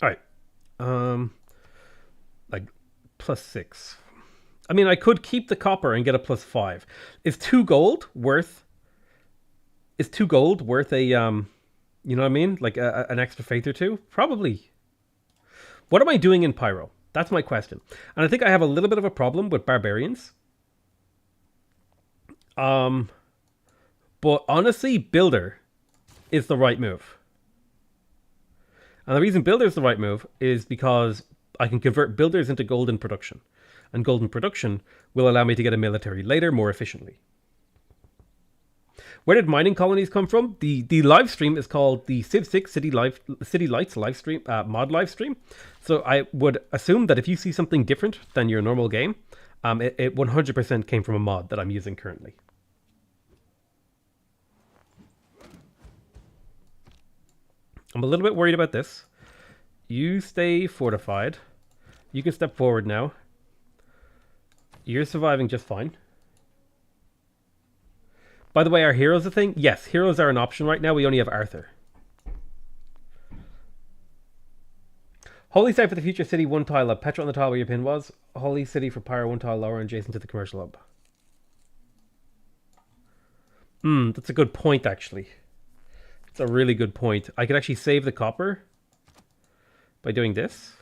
All right, like +6. I mean, I could keep the copper and get a +5. Is 2 gold worth? Is 2 gold worth a you know what I mean? Like an extra faith or two? Probably. What am I doing in Pyro? That's my question. And I think I have a little bit of a problem with barbarians. But honestly, builder is the right move. And the reason builder is the right move is because I can convert builders into golden production. And golden production will allow me to get a military later more efficiently. Where did mining colonies come from? The live stream is called the Civ 6 City Lights live stream, mod live stream. So I would assume that if you see something different than your normal game, it 100% came from a mod that I'm using currently. I'm a little bit worried about this. You stay fortified. You can step forward now. You're surviving just fine. By the way, are heroes a thing? Yes, heroes are an option right now. We only have Arthur. Holy Site for the future city, 1 tile up. Petra on the tile where your pin was. Holy City for Pyro, 1 tile lower and adjacent to the commercial hub. That's a good point, actually. It's a really good point. I could actually save the copper by doing this.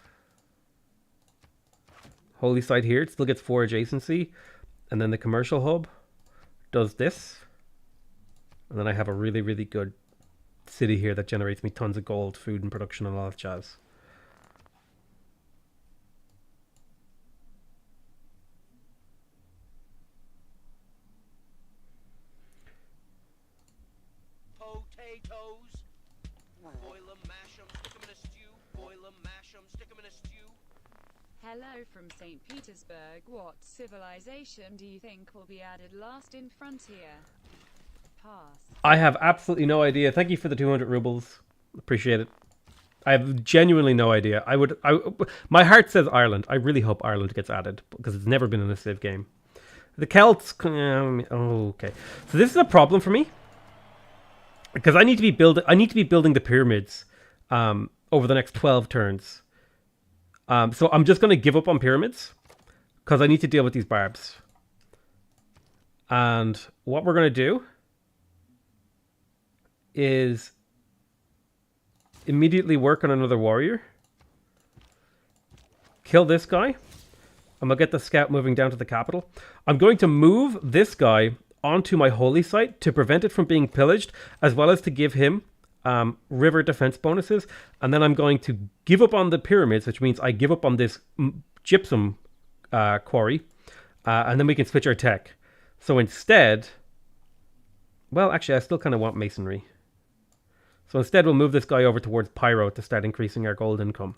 Holy Site here. It still gets 4 adjacency. And then the commercial hub does this. And then I have a really, really good city here that generates me tons of gold, food, and production, and all that jazz. Potatoes. Boil 'em, mash 'em, stick 'em in a stew. Boil 'em, mash 'em, stick 'em in a stew. Hello from St. Petersburg. What civilization do you think will be added last in Frontier? Pass. I have absolutely no idea. Thank you for the 200 rubles. Appreciate it. I have genuinely no idea. My heart says Ireland. I really hope Ireland gets added because it's never been in a Civ game. The Celts. Okay, so this is a problem for me because I need to be building the pyramids over the next 12 turns. So I'm just going to give up on pyramids because I need to deal with these barbs. And what we're going to do is immediately work on another warrior. Kill this guy. I'm going to get the scout moving down to the capital. I'm going to move this guy onto my holy site to prevent it from being pillaged, as well as to give him river defense bonuses. And then I'm going to give up on the pyramids, which means I give up on this gypsum quarry. And then we can switch our tech. So instead, well, actually, I still kind of want masonry. So instead, we'll move this guy over towards Pyro to start increasing our gold income.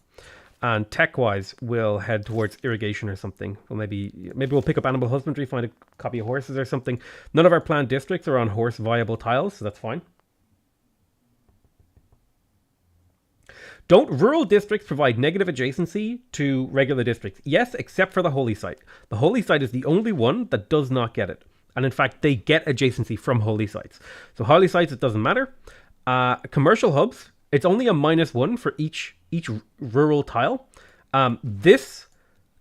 And tech-wise, we'll head towards irrigation or something. Well, maybe we'll pick up animal husbandry, find a copy of horses or something. None of our planned districts are on horse-viable tiles, so that's fine. Don't rural districts provide negative adjacency to regular districts? Yes, except for the holy site. The holy site is the only one that does not get it. And in fact, they get adjacency from holy sites. So holy sites, it doesn't matter. Commercial hubs, it's only a -1 for each rural tile. This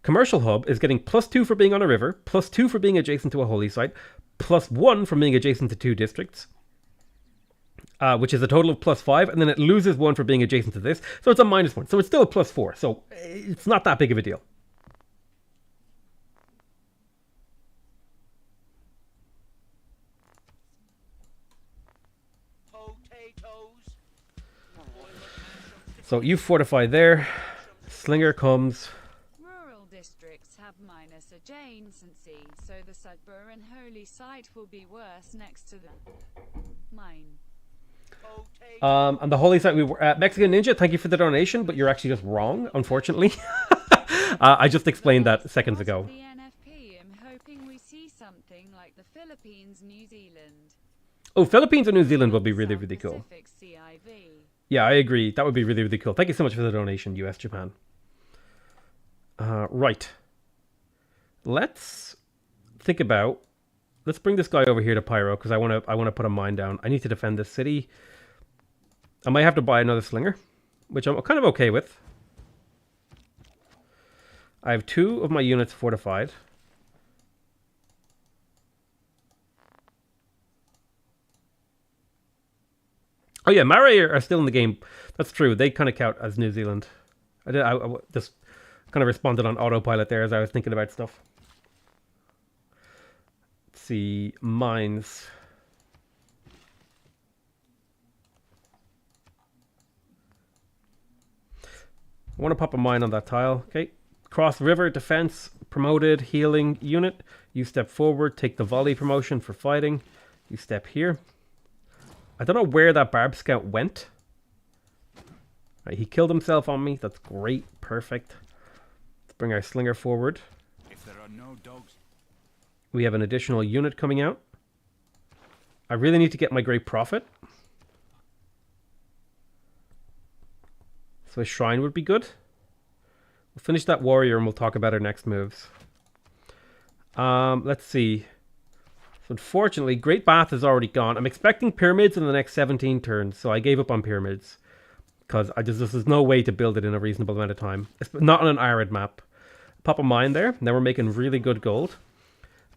commercial hub is getting +2 for being on a river, +2 for being adjacent to a holy site, +1 from being adjacent to 2 districts. which is a total of +5, and then it loses 1 for being adjacent to this, so it's a -1. So it's still a +4, so it's not that big of a deal. Potatoes. Boil 'em, mash 'em, stick So you fortify there. Slinger comes. Rural districts have minus adjacency, so the Sudbur and Holy Site will be worse next to the mine. potatoes. And the Holy Site, we were Mexican Ninja, thank you for the donation, but you're actually just wrong, unfortunately. I just explained that seconds Part ago. of the NFP, I'm hoping we see something like the Philippines, New Zealand. Oh, Philippines and New Zealand would be really, South really cool. Pacific CIV. Yeah, I agree. That would be really, really cool. Thank you so much for the donation, US, Japan. Right. Let's think about... Let's bring this guy over here to Pyro, because I want to put a mine down. I need to defend this city. I might have to buy another Slinger, which I'm kind of okay with. I have 2 of my units fortified. Oh yeah, Maori are still in the game. That's true. They kind of count as New Zealand. I just kind of responded on autopilot there as I was thinking about stuff. Let's see, mines. I want to pop a mine on that tile. Okay. Cross river, defense, promoted, healing unit. You step forward, take the volley promotion for fighting. You step here. I don't know where that Barb Scout went. Right, he killed himself on me. That's great. Perfect. Let's bring our Slinger forward. If there are no dogs, We have an additional unit coming out. I really need to get my Great Prophet. So a shrine would be good. We'll finish that warrior and we'll talk about our next moves. Let's see. So unfortunately, Great Bath is already gone. I'm expecting pyramids in the next 17 turns, so I gave up on pyramids. Because there's no way to build it in a reasonable amount of time. It's not on an arid map. Pop a mine there. Now we're making really good gold.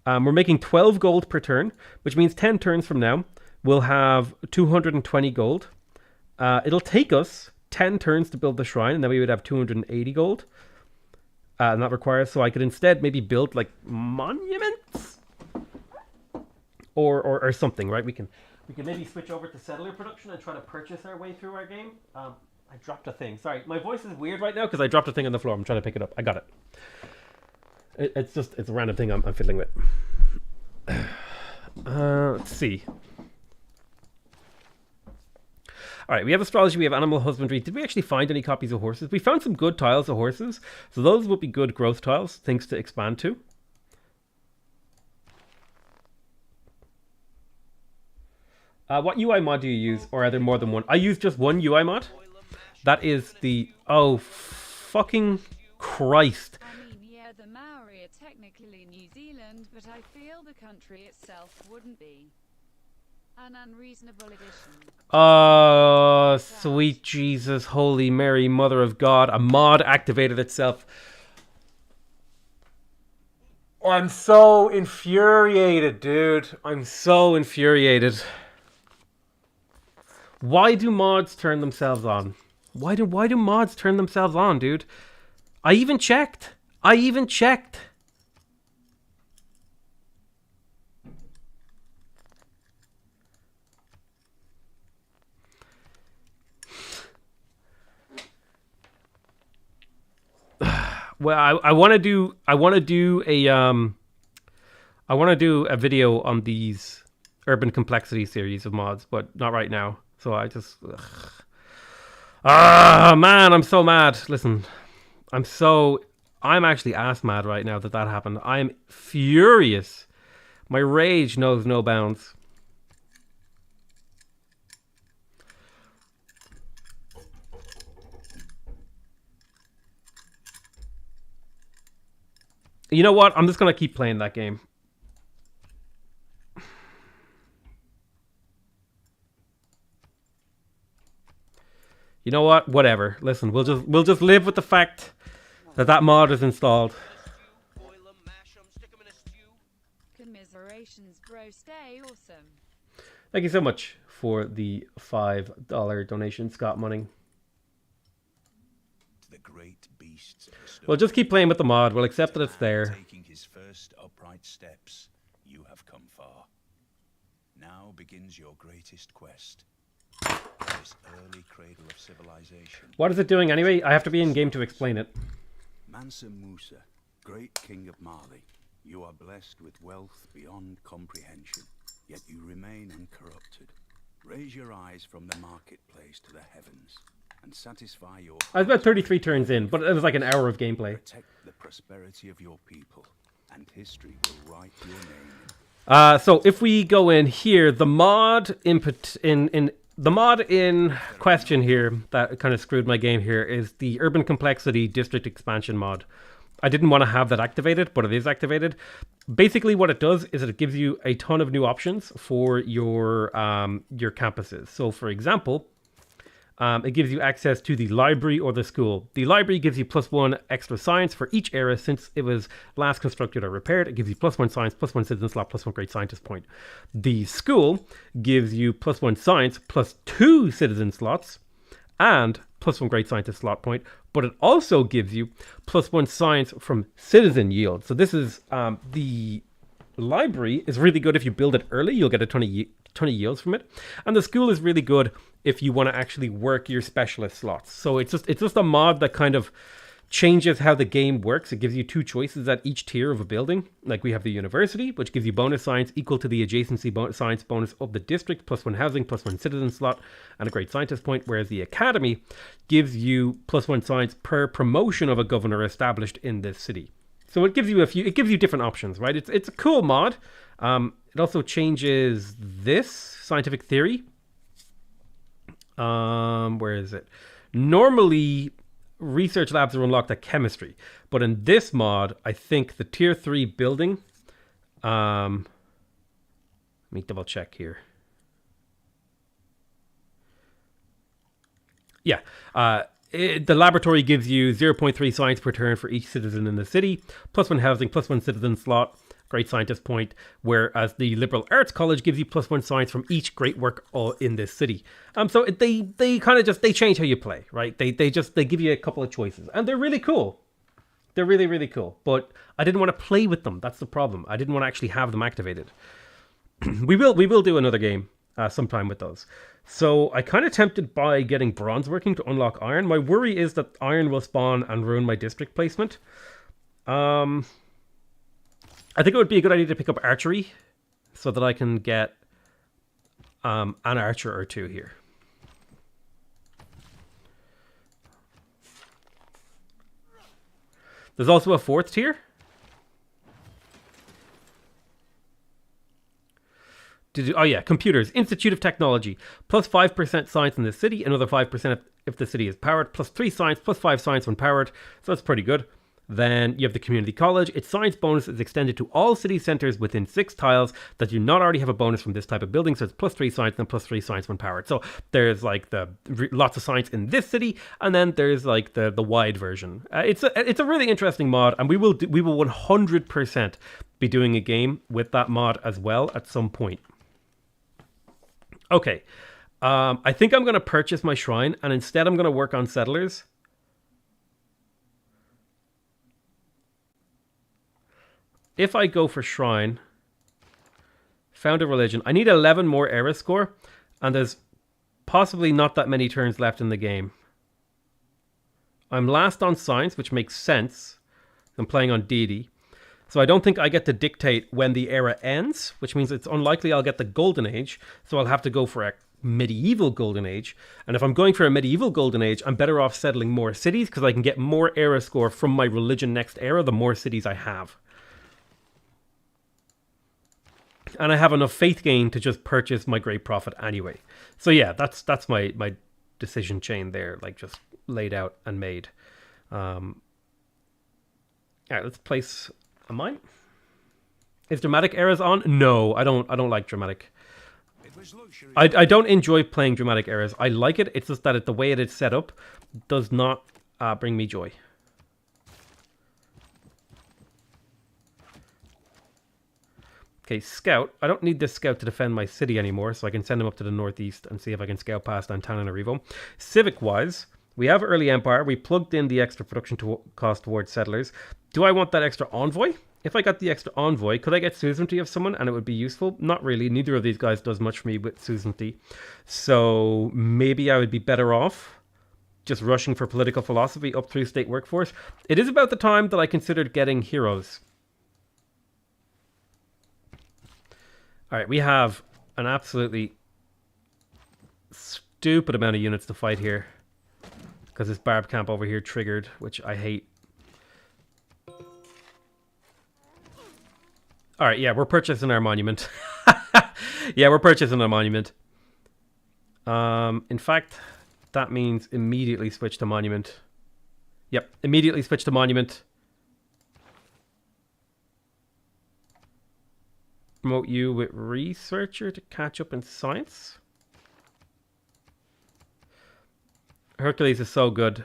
We're making 12 gold per turn, which means 10 turns from now, we'll have 220 gold. It'll take us 10 turns to build the shrine, and then we would have 280 gold. And that requires, so I could instead maybe build like monuments or something, right? We can maybe switch over to settler production and try to purchase our way through our game. I dropped a thing. Sorry, my voice is weird right now because I dropped a thing on the floor. I'm trying to pick it up. I got it. It's a random thing I'm fiddling with. Let's see. All right, we have astrology, we have animal husbandry. Did we actually find any copies of horses? We found some good tiles of horses. So those would be good growth tiles, things to expand to. What UI mod do you use? Or are there more than one? I use just one UI mod. That is the... Oh, fucking Christ. I mean, yeah, the Maori are technically New Zealand, but I feel the country itself wouldn't be. An unreasonable addition. Oh, sweet Jesus, Holy Mary, Mother of God. A mod activated itself. I'm so infuriated, dude. I'm so infuriated. Why do mods turn themselves on? Why do mods turn themselves on, dude? I even checked. Well, I want to do a video on these urban complexity series of mods, but not right now. So I just man, I'm so mad. Listen, I'm actually ass mad right now that happened. I'm furious. My rage knows no bounds. You know what? I'm just going to keep playing that game. You know what? Whatever. Listen, we'll just live with the fact that mod is installed. Boil 'em, mash 'em, stick 'em in a stew. Commiserations, bro. Stay awesome. Thank you so much for the $5 donation, Scott Munning. The great beasts of the stone. We'll just keep playing with the mod. We'll accept that it's there. Taking his first upright steps, you have come far. Now begins your greatest quest. This early cradle of civilization. What is it doing anyway? I have to be in game to explain it. Mansa Musa, great king of Mali, you are blessed with wealth beyond comprehension, yet you remain uncorrupted. Raise your eyes from the marketplace to the heavens and satisfy your... I was about 33 turns in, but it was like an hour of gameplay. Protect the prosperity of your people, and history will write your name. So if we go in here, the mod the mod in question here that kind of screwed my game here is the Urban Complexity District Expansion mod. I didn't want to have that activated, but it is activated. Basically, what it does is it gives you a ton of new options for your campuses. So, for example, it gives you access to the library or the school. The library gives you +1 extra science for each era since it was last constructed or repaired. It gives you +1 science, +1 citizen slot, +1 great scientist point. The school gives you +1 science, +2 citizen slots, and +1 great scientist slot point. But it also gives you +1 science from citizen yield. So this is the library is really good if you build it early. You'll get a ton of yields from it. And the school is really good if you want to actually work your specialist slots. So it's just a mod that kind of changes how the game works. It gives you 2 choices at each tier of a building. Like we have the university, which gives you bonus science equal to the adjacency science bonus of the district, +1 housing, +1 citizen slot, and a great scientist point. Whereas the academy gives you +1 science per promotion of a governor established in this city. So it gives you different options, right? It's a cool mod. It also changes this scientific theory. Where is it? Normally, research labs are unlocked at chemistry, but in this mod, I think the tier 3 building. Let me double check here. Yeah. The laboratory gives you 0.3 science per turn for each citizen in the city, +1 housing, +1 citizen slot, great scientist point, whereas the liberal arts college gives you +1 science from each great work in this city. So they kind of just change how you play, right? They give you a couple of choices, and they're really cool. They're really, really cool. But I didn't want to play with them. That's the problem. I didn't want to actually have them activated. we will do another game sometime with those. So I kind of tempted by getting bronze working to unlock iron. My worry is that iron will spawn and ruin my district placement. I think it would be a good idea to pick up archery so that I can get an archer or 2 here. There's also a 4th tier. Oh yeah, computers. Institute of Technology. +5% science in the city, another 5% if the city is powered, +3 science, +5 science when powered. So that's pretty good. Then you have the community college. Its science bonus is extended to all city centers within 6 tiles that do not already have a bonus from this type of building. So it's +3 science and +3 science when powered. So there's like lots of science in this city, and then there's like the wide version. It's a really interesting mod, and we will 100% be doing a game with that mod as well at some point. Okay, I think I'm going to purchase my shrine, and instead I'm going to work on settlers. If I go for shrine, found a religion, I need 11 more era score, and there's possibly not that many turns left in the game. I'm last on science, which makes sense. I'm playing on deity. So I don't think I get to dictate when the era ends, which means it's unlikely I'll get the golden age. So I'll have to go for a medieval golden age. And if I'm going for a medieval golden age, I'm better off settling more cities because I can get more era score from my religion next era, the more cities I have. And I have enough faith gain to just purchase my great prophet anyway. So yeah, that's my decision chain there, like just laid out and made. All right, let's place a mine. Is dramatic eras on? No, I don't like dramatic. I don't enjoy playing dramatic eras. I like it. It's just that the way it is set up does not bring me joy. Okay, scout. I don't need this scout to defend my city anymore, so I can send him up to the northeast and see if I can scout past Antananarivo. Civic-wise, we have early empire. We plugged in the extra production cost towards settlers. Do I want that extra envoy? If I got the extra envoy, could I get suzerainty of someone and it would be useful? Not really. Neither of these guys does much for me with suzerainty. So maybe I would be better off just rushing for political philosophy up through state workforce. It is about the time that I considered getting heroes. All right, we have an absolutely stupid amount of units to fight here because this barb camp over here triggered, which I hate. All right, yeah, we're purchasing our monument. Yeah, we're purchasing a monument. In fact, that means immediately switch to monument. Yep, immediately switch to monument. Promote you with researcher to catch up in science. Hercules is so good.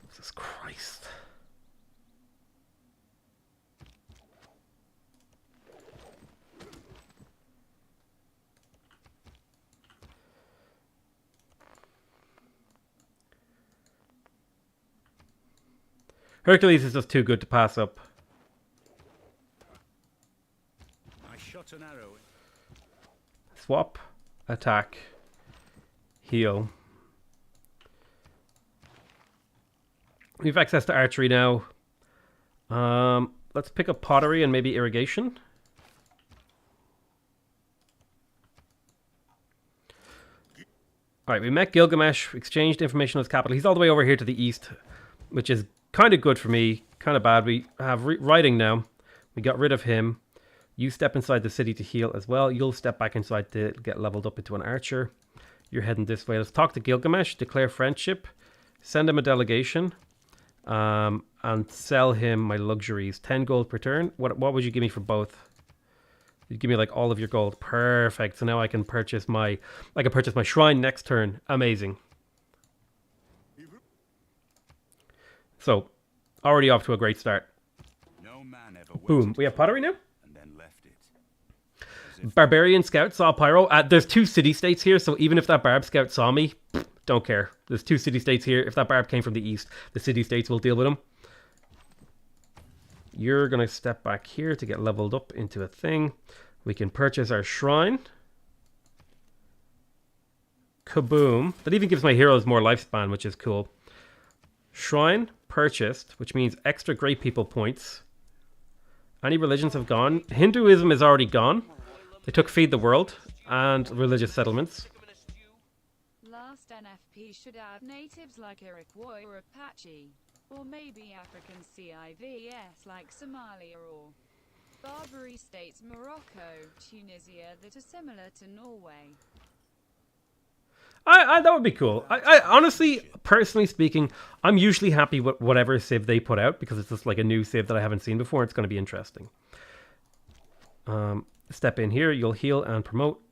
Jesus Christ. Hercules is just too good to pass up. I shot an arrow. Swap, attack, heal. We have access to archery now. Let's pick up pottery and maybe irrigation. Alright, we met Gilgamesh, exchanged information on his capital. He's all the way over here to the east, which is kind of good for me, kind of bad. We have writing now. We got rid of him. You step inside the city to heal as well. You'll step back inside to get leveled up into an archer. You're heading this way. Let's talk to Gilgamesh, declare friendship, send him a delegation, and sell him my luxuries. 10 gold per turn. What would you give me for both? You give me like all of your gold. Perfect. So now I can purchase my shrine next turn. Amazing. So, already off to a great start. No man ever Boom. We have pottery now? and then left it. Barbarian scout saw pyro. There's 2 city-states here, so even if that barb scout saw me, don't care. There's 2 city-states here. If that barb came from the east, the city-states will deal with him. You're going to step back here to get leveled up into a thing. We can purchase our shrine. Kaboom. That even gives my heroes more lifespan, which is cool. Shrine purchased, which means extra great people points. Any religions have gone. Hinduism is already gone. They took Feed the World and religious settlements. Last NFP should add natives like Iroquois or Apache, or maybe African CIVs like Somalia or Barbary states Morocco, Tunisia that are similar to Norway. That would be cool. I honestly, personally speaking, I'm usually happy with whatever civ they put out because it's just like a new civ that I haven't seen before. It's going to be interesting. Step in here. You'll heal and promote.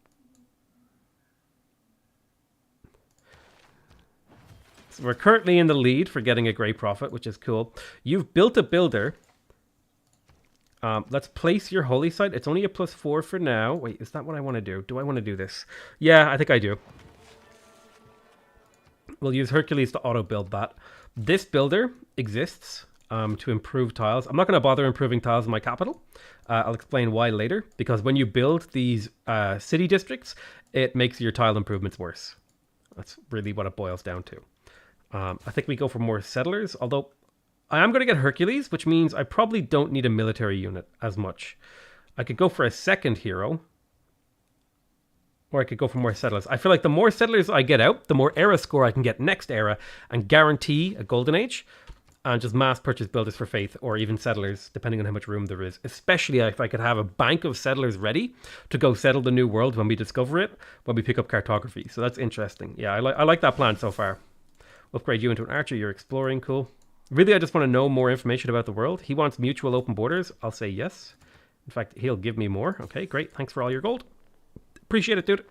So we're currently in the lead for getting a great profit, which is cool. You've built a builder. Let's place your holy site. It's only a +4 for now. Wait, is that what I want to do? Do I want to do this? Yeah, I think I do. We'll use Hercules to auto-build that. This builder exists to improve tiles. I'm not going to bother improving tiles in my capital. I'll explain why later. Because when you build these city districts, it makes your tile improvements worse. That's really what it boils down to. I think we go for more settlers, although I am going to get Hercules, which means I probably don't need a military unit as much. I could go for a second hero. Or I could go for more settlers. I feel like the more settlers I get out, the more era score I can get next era and guarantee a golden age and just mass purchase builders for faith or even settlers, depending on how much room there is. Especially if I could have a bank of settlers ready to go settle the new world when we discover it, when we pick up cartography. So that's interesting. Yeah, I like that plan so far. Upgrade you into an archer. You're exploring. Cool. Really, I just want to know more information about the world. He wants mutual open borders. I'll say yes. In fact, he'll give me more. Okay, great. Thanks for all your gold. Appreciate it, dude.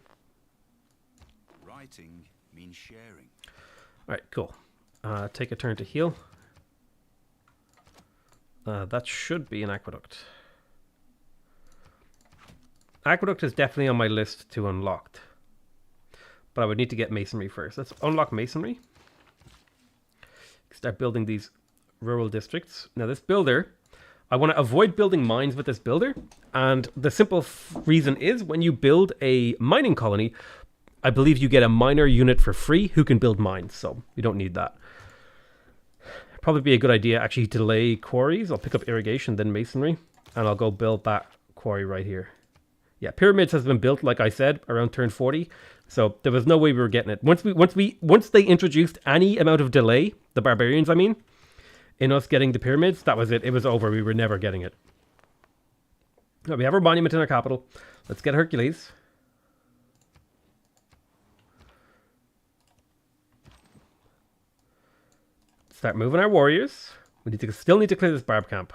Writing means sharing. All right, cool. Take a turn to heal. That should be an aqueduct. Aqueduct is definitely on my list to unlock. But I would need to get masonry first. Let's unlock masonry. Start building these rural districts. Now this builder, I want to avoid building mines with this builder. And the simple reason is when you build a mining colony, I believe you get a miner unit for free who can build mines. So you don't need that. Probably be a good idea actually to delay quarries. I'll pick up irrigation, then masonry. And I'll go build that quarry right here. Yeah, pyramids has been built, like I said, around turn 40. So there was no way we were getting it. Once they introduced any amount of delay, the barbarians, I mean, in us getting the pyramids, that was it. It was over. We were never getting it. Now, we have our monument in our capital. Let's get Hercules. Start moving our warriors. We still need to clear this barb camp.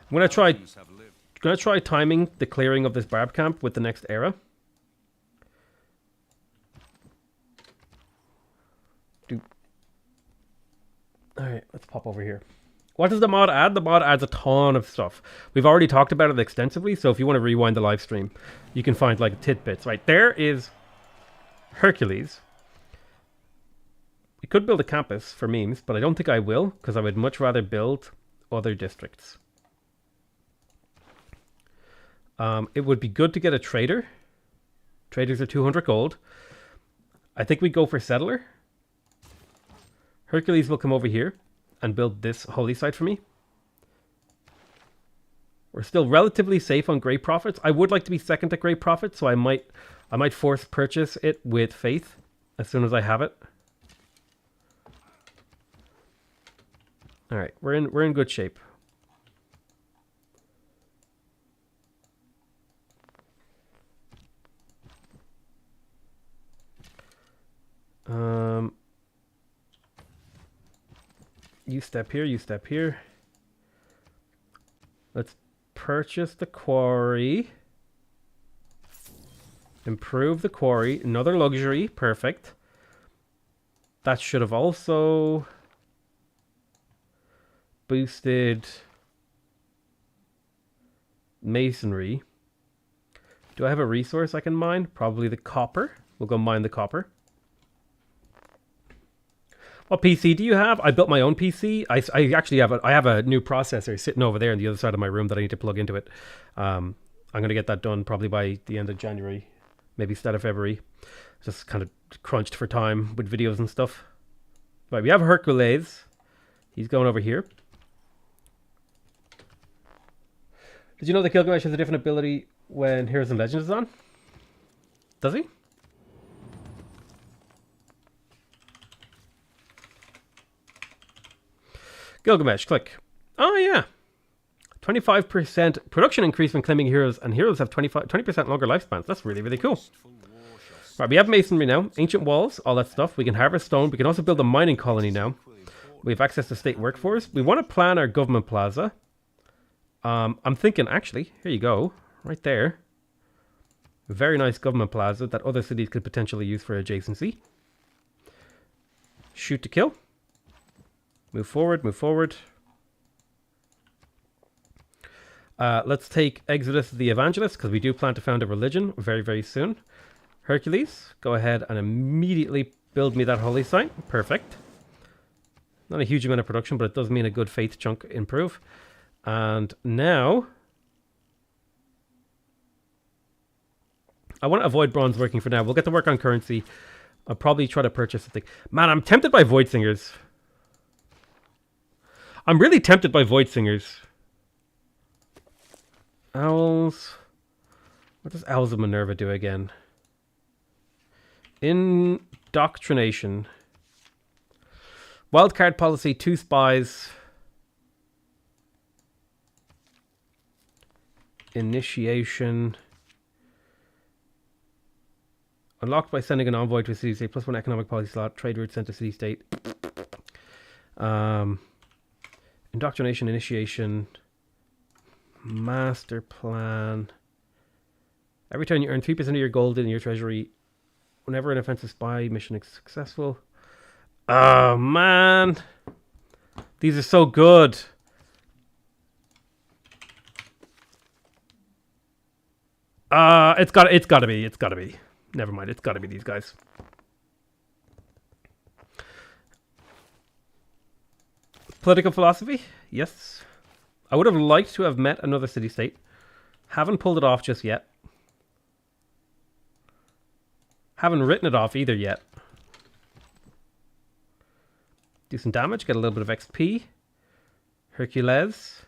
I'm gonna try timing the clearing of this barb camp with the next era. Alright, let's pop over here. What does the mod add? The mod adds a ton of stuff. We've already talked about it extensively, so if you want to rewind the live stream, you can find like tidbits. Right, there is Hercules. We could build a campus for memes, but I don't think I will, because I would much rather build other districts. It would be good to get a trader. Traders are 200 gold. I think we go for settler. Hercules will come over here and build this holy site for me. We're still relatively safe on great profits. I would like to be second to great profit, so I might force purchase it with faith as soon as I have it. All right, we're in good shape. You step here, you step here. Let's purchase the quarry. Improve the quarry. Another luxury. Perfect. That should have also boosted masonry. Do I have a resource I can mine? Probably the copper. We'll go mine the copper. What PC do you have? I built my own PC. I actually have a new processor sitting over there on the other side of my room that I need to plug into it. I'm going to get that done probably by the end of January, maybe start of February. Just kind of crunched for time with videos and stuff. Right, we have Hercules. He's going over here. Did you know that Gilgamesh has a different ability when Heroes and Legends is on? Does he? Gilgamesh, click. Oh, yeah. 25% production increase when claiming heroes, and heroes have 20% longer lifespans. That's really, really cool. Right, we have masonry now. Ancient walls, all that stuff. We can harvest stone. We can also build a mining colony now. We have access to state workforce. We want to plan our government plaza. I'm thinking, actually, here you go. Right there. A very nice government plaza that other cities could potentially use for adjacency. Shoot to kill. Move forward, move forward. Let's take Exodus the Evangelist, because we do plan to found a religion very, very soon. Hercules, go ahead and immediately build me that holy site. Perfect. Not a huge amount of production, but it does mean a good faith chunk improve. And now, I want to avoid bronze working for now. We'll get to work on currency. I'll probably try to purchase something. Man, I'm tempted by Void Singers. I'm really tempted by Void Singers. Owls. What does Owls of Minerva do again? Indoctrination. Wildcard policy, 2 spies. Initiation. Unlocked by sending an envoy to a city state. +1 economic policy slot. Trade route sent to city state. Indoctrination, initiation, master plan. Every time you earn 3% of your gold in your treasury, Whenever an offensive spy mission is successful. Oh, man. These are so good. It's gotta be. Never mind, it's gotta be these guys. Political philosophy? Yes. I would have liked to have met another city-state. Haven't pulled it off just yet. Haven't written it off either yet. Do some damage, get a little bit of XP. Hercules.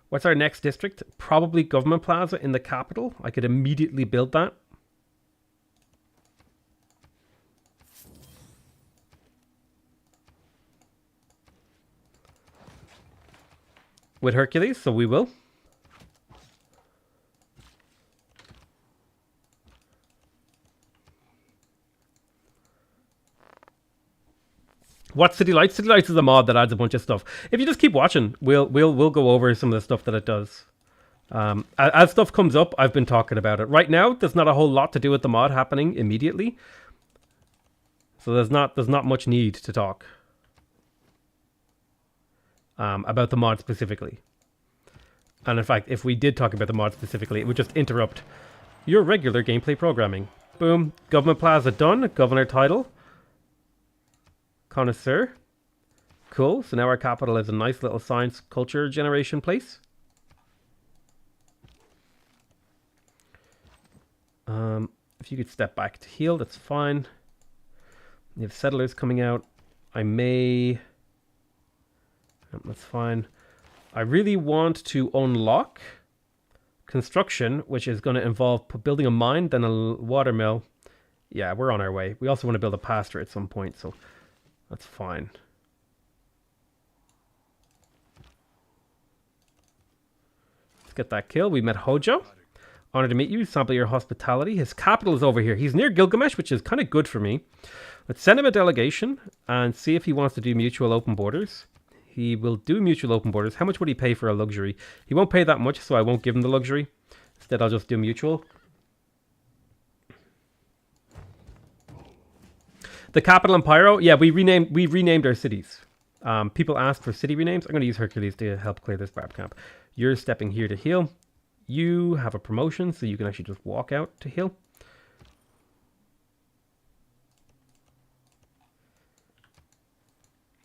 What's our next district? Probably Government Plaza in the capital. I could immediately build that. With Hercules, so we will. What City Lights? City Lights is a mod that adds a bunch of stuff. If you just keep watching, we'll go over some of the stuff that it does. As stuff comes up, I've been talking about it. Right now, there's not a whole lot to do with the mod happening immediately, so there's not much need to talk about the mod specifically. And in fact, if we did talk about the mod specifically, it would just interrupt your regular gameplay programming. Boom, Government Plaza done. Governor title. Connoisseur. Cool. So now our capital is a nice little science culture generation place. If you could step back to heal, that's fine. You have settlers coming out. I may... That's fine. I really want to unlock construction, which is going to involve building a mine, then a water mill. Yeah, we're on our way. We also want to build a pasture at some point, so... That's fine. Let's get that kill. We met Hojo. Honored to meet you. Sample your hospitality. His capital is over here. He's near Gilgamesh, which is kind of good for me. Let's send him a delegation and see if he wants to do mutual open borders. He will do mutual open borders. How much would he pay for a luxury? He won't pay that much, so I won't give him the luxury. Instead, I'll just do mutual. The capital and Pyro, yeah, we renamed our cities. People asked for city renames. I'm going to use Hercules to help clear this barb camp. You're stepping here to heal. You have a promotion, so you can actually just walk out to heal.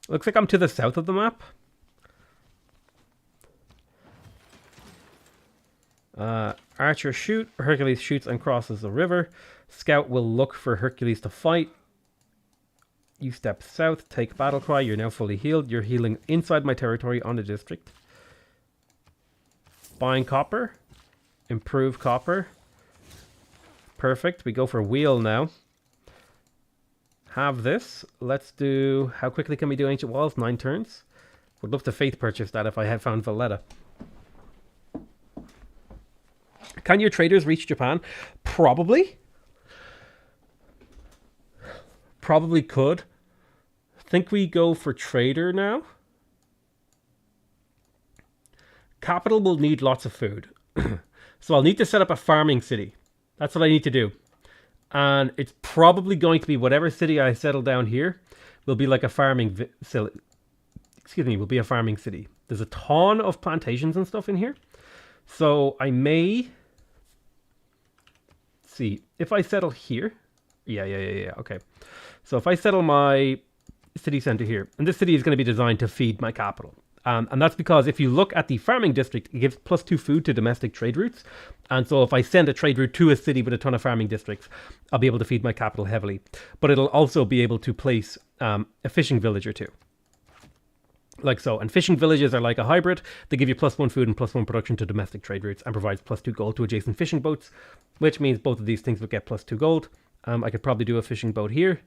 Looks like I'm to the south of the map. Archer shoot. Hercules shoots and crosses the river. Scout will look for Hercules to fight. You step south, take battle cry. You're now fully healed. You're healing inside my territory on the district. Buying copper. Improve copper. Perfect. We go for wheel now. Have this. Let's do... How quickly can we do Ancient Walls? 9 turns. Would love to faith purchase that if I had found Valletta. Can your traders reach Japan? Probably. Probably could. Think we go for trader now. Capital will need lots of food. So I'll need to set up a farming city. That's what I need to do. And it's probably going to be whatever city I settle down here will be like a farming will be a farming city. There's a ton of plantations and stuff in here. So I may see if I settle here. Yeah. Okay. So if I settle my city center here, and this city is going to be designed to feed my capital. And that's because if you look at the farming district, it gives +2 food to domestic trade routes. And so if I send a trade route to a city with a ton of farming districts, I'll be able to feed my capital heavily. But it'll also be able to place a fishing village or two. Like so. And fishing villages are like a hybrid. They give you +1 food and +1 production to domestic trade routes and provides +2 gold to adjacent fishing boats, which means both of these things would get +2 gold. I could probably do a fishing boat here.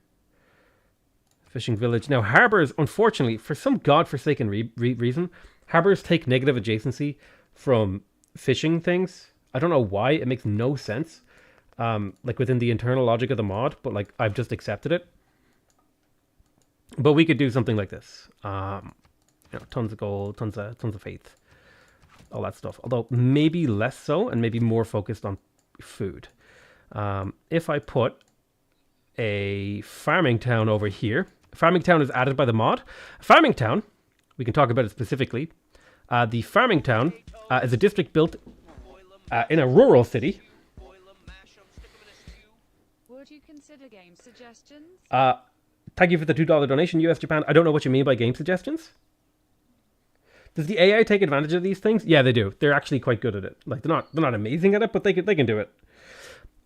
Fishing village. Now, harbors, unfortunately, for some godforsaken reason, harbors take negative adjacency from fishing things. I don't know why. It makes no sense. Like within the internal logic of the mod, but like I've just accepted it. But we could do something like this. Tons of gold, tons of faith, all that stuff. Although maybe less so, and maybe more focused on food. If I put a farming town over here. Farming town is added by the mod. Farming town, we can talk about it specifically. The farming town is a district built in a rural city. Boil 'em, mash 'em, stick 'em in a stew. Would you consider game suggestions? Thank you for the $2 donation, US Japan. I don't know what you mean by game suggestions. Does the AI take advantage of these things? Yeah, they do. They're actually quite good at it. Like they're not amazing at it, but they can do it.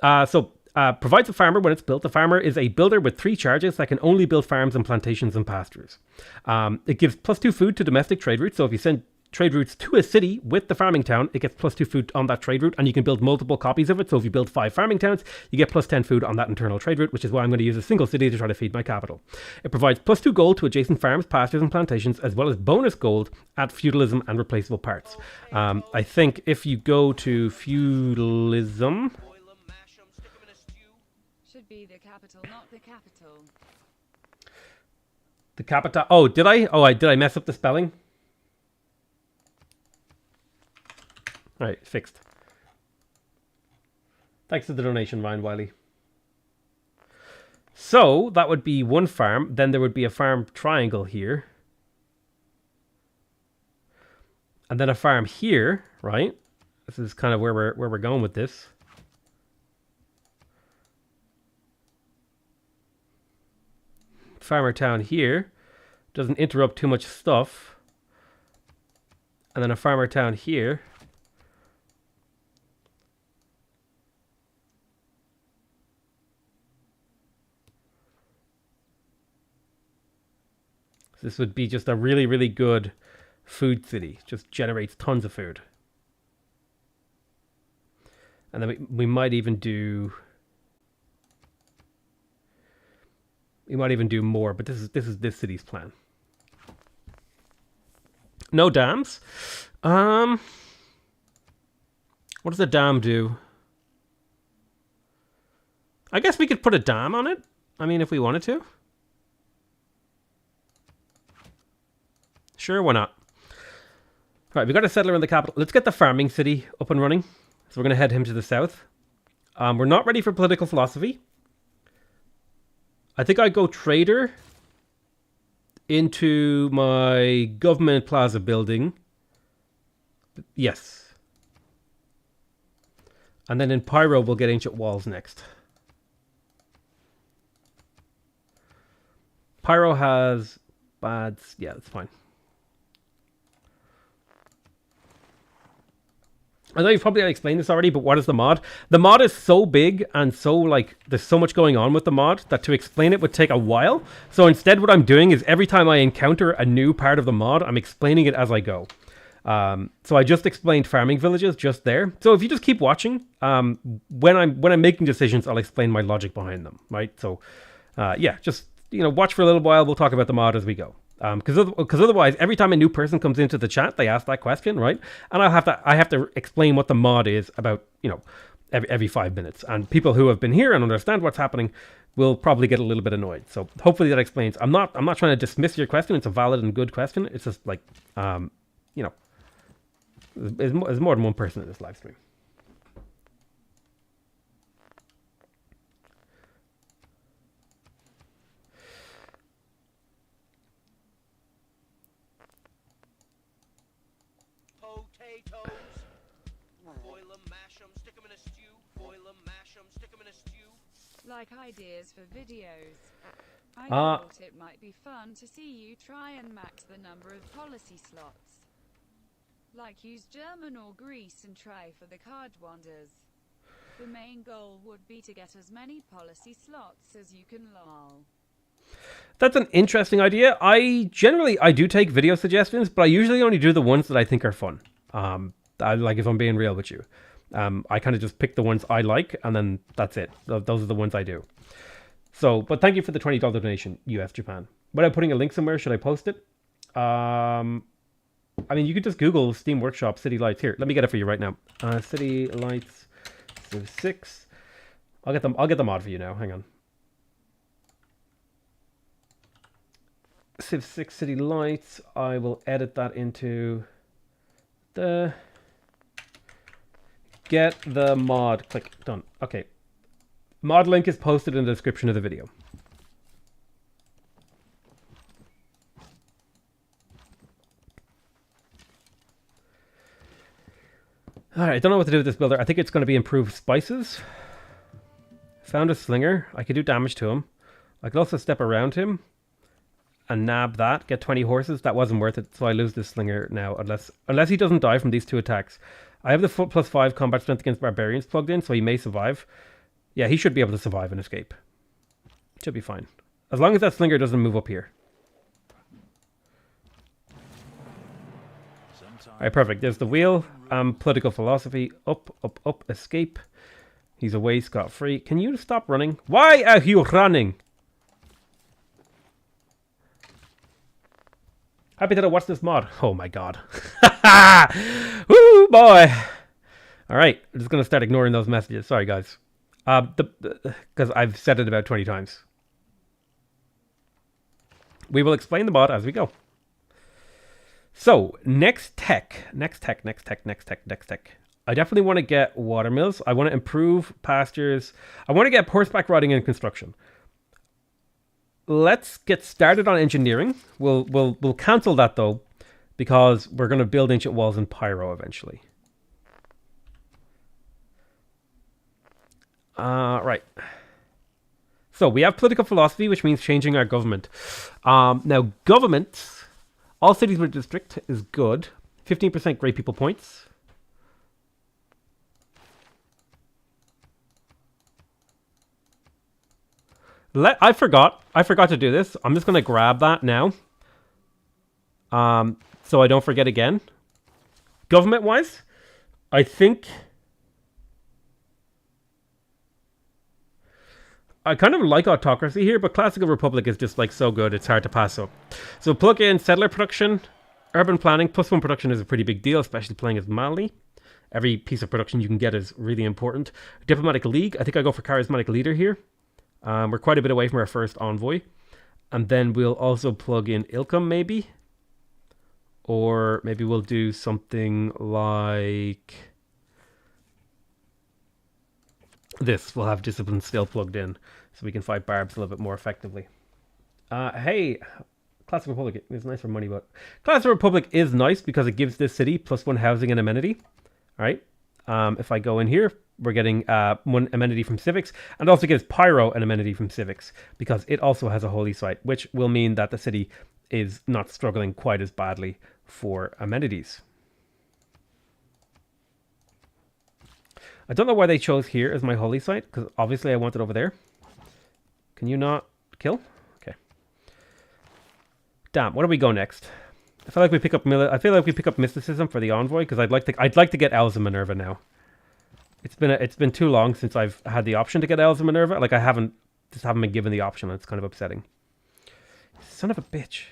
Provides a farmer when it's built. The farmer is a builder with 3 charges that can only build farms and plantations and pastures. It gives +2 food to domestic trade routes. So if you send trade routes to a city with the farming town, it gets +2 food on that trade route, and you can build multiple copies of it. So if you build 5 farming towns, you get +10 food on that internal trade route, which is why I'm going to use a single city to try to feed my capital. It provides +2 gold to adjacent farms, pastures, and plantations, as well as bonus gold at feudalism and replaceable parts. I think if you go to feudalism, Boil 'em, mash 'em, stick 'em in a stew. Should be the capital, not the capital. the capital. Oh, did I? Oh, did I mess up the spelling? All right, fixed. Thanks for the donation, Ryan Wiley. So that would be one farm. Then there would be a farm triangle here. And then a farm here, right? This is kind of where we're going with this. Farmer town here. Doesn't interrupt too much stuff. And then a farmer town here. This would be just a really, really good food city. Just generates tons of food. And then we might even do... We might even do more, but this is this city's plan. No dams. What does a dam do? I guess we could put a dam on it. I mean, if we wanted to. Sure, why not? Right, we got a settler in the capital. Let's get the farming city up and running. So we're going to head him to the south. We're not ready for political philosophy. I think I go trader into my government plaza building. Yes. And then in Pyro, we'll get ancient walls next. Pyro has bad... Yeah, that's fine. I know you've probably explained this already, but what is the mod? The mod is so big and so, like, there's so much going on with the mod that to explain it would take a while. So instead what I'm doing is every time I encounter a new part of the mod, I'm explaining it as I go. So I just explained farming villages just there. So if you just keep watching, when I'm making decisions, I'll explain my logic behind them, right? So, yeah, just, watch for a little while. We'll talk about the mod as we go. Because otherwise, every time a new person comes into the chat, they ask that question, right? And I have to explain what the mod is about, every 5 minutes. And people who have been here and understand what's happening will probably get a little bit annoyed. So hopefully that explains. I'm not trying to dismiss your question. It's a valid and good question. It's just like, there's more than one person in this live stream. Potatoes. Boil 'em, mash 'em, stick 'em in a stew. Boil 'em, mash 'em, stick 'em in a stew. Like ideas for videos. I Ah. thought it might be fun to see you try and max the number of policy slots. Like use German or Greece and try for the card wonders. The main goal would be to get as many policy slots as you can lol. That's an interesting idea. I do take video suggestions, but I usually only do the ones that I think are fun. Like if I'm being real with you. I kind of just pick the ones I like, and then that's it. Those are the ones I do. So, but thank you for the $20 donation, US Japan. But I'm putting a link somewhere. Should I post it? I mean, you could just Google Steam Workshop City Lights. Here, let me get it for you right now. City Lights Civ 6. I'll get the mod for you now. Hang on. Civ 6 City Lights. I will edit that into the get the mod. Click. Done. Okay. Mod link is posted in the description of the video. Alright, I don't know what to do with this builder. I think it's going to be improved spices. Found a slinger. I could do damage to him. I could also step around him and nab that. Get 20 horses. That wasn't worth it, so I lose this slinger now. Unless he doesn't die from these 2 attacks. I have the +5 combat strength against barbarians plugged in, so he may survive. Yeah, he should be able to survive and escape. Should be fine. As long as that slinger doesn't move up here. Alright, perfect. There's the wheel. Political philosophy. Up, up, up. Escape. He's away scot-free. Can you stop running? Why are you running? Happy that I watched this mod. Oh my god. Woo, boy. Alright, I'm just going to start ignoring those messages. Sorry, guys. Because I've said it about 20 times. We will explain the mod as we go. So, next tech. I definitely want to get watermills. I want to improve pastures. I want to get horseback riding and construction. Let's get started on engineering. We'll cancel that though, because we're going to build ancient walls in Pyro eventually. Right. So we have political philosophy, which means changing our government. Now, government, all cities with a district is good. 15% great people points. I forgot to do this. I'm just going to grab that now. So I don't forget again. Government-wise, I think I kind of like autocracy here, but Classical Republic is just like so good, it's hard to pass up. So plug in settler production, urban planning, +1 production is a pretty big deal, especially playing as Mali. Every piece of production you can get is really important. Diplomatic League, I think I go for Charismatic Leader here. We're quite a bit away from our first envoy. And then we'll also plug in Ilkham, maybe. Or maybe we'll do something like this. We'll have Discipline still plugged in, so we can fight Barbs a little bit more effectively. Hey, Classic Republic is nice for money, but Classic Republic is nice because it gives this city +1 housing and amenity. All right. If I go in here, we're getting 1 amenity from civics, and also gives Pyro an amenity from civics because it also has a holy site, which will mean that the city is not struggling quite as badly for amenities. I don't know why they chose here as my holy site, because obviously I want it over there. Can you not kill? Okay. Damn, where do we go next? I feel like we pick up mysticism for the envoy, because I'd like to get Elves of Minerva now. It's been too long since I've had the option to get Elves of Minerva. Like I haven't been given the option, and it's kind of upsetting. Son of a bitch.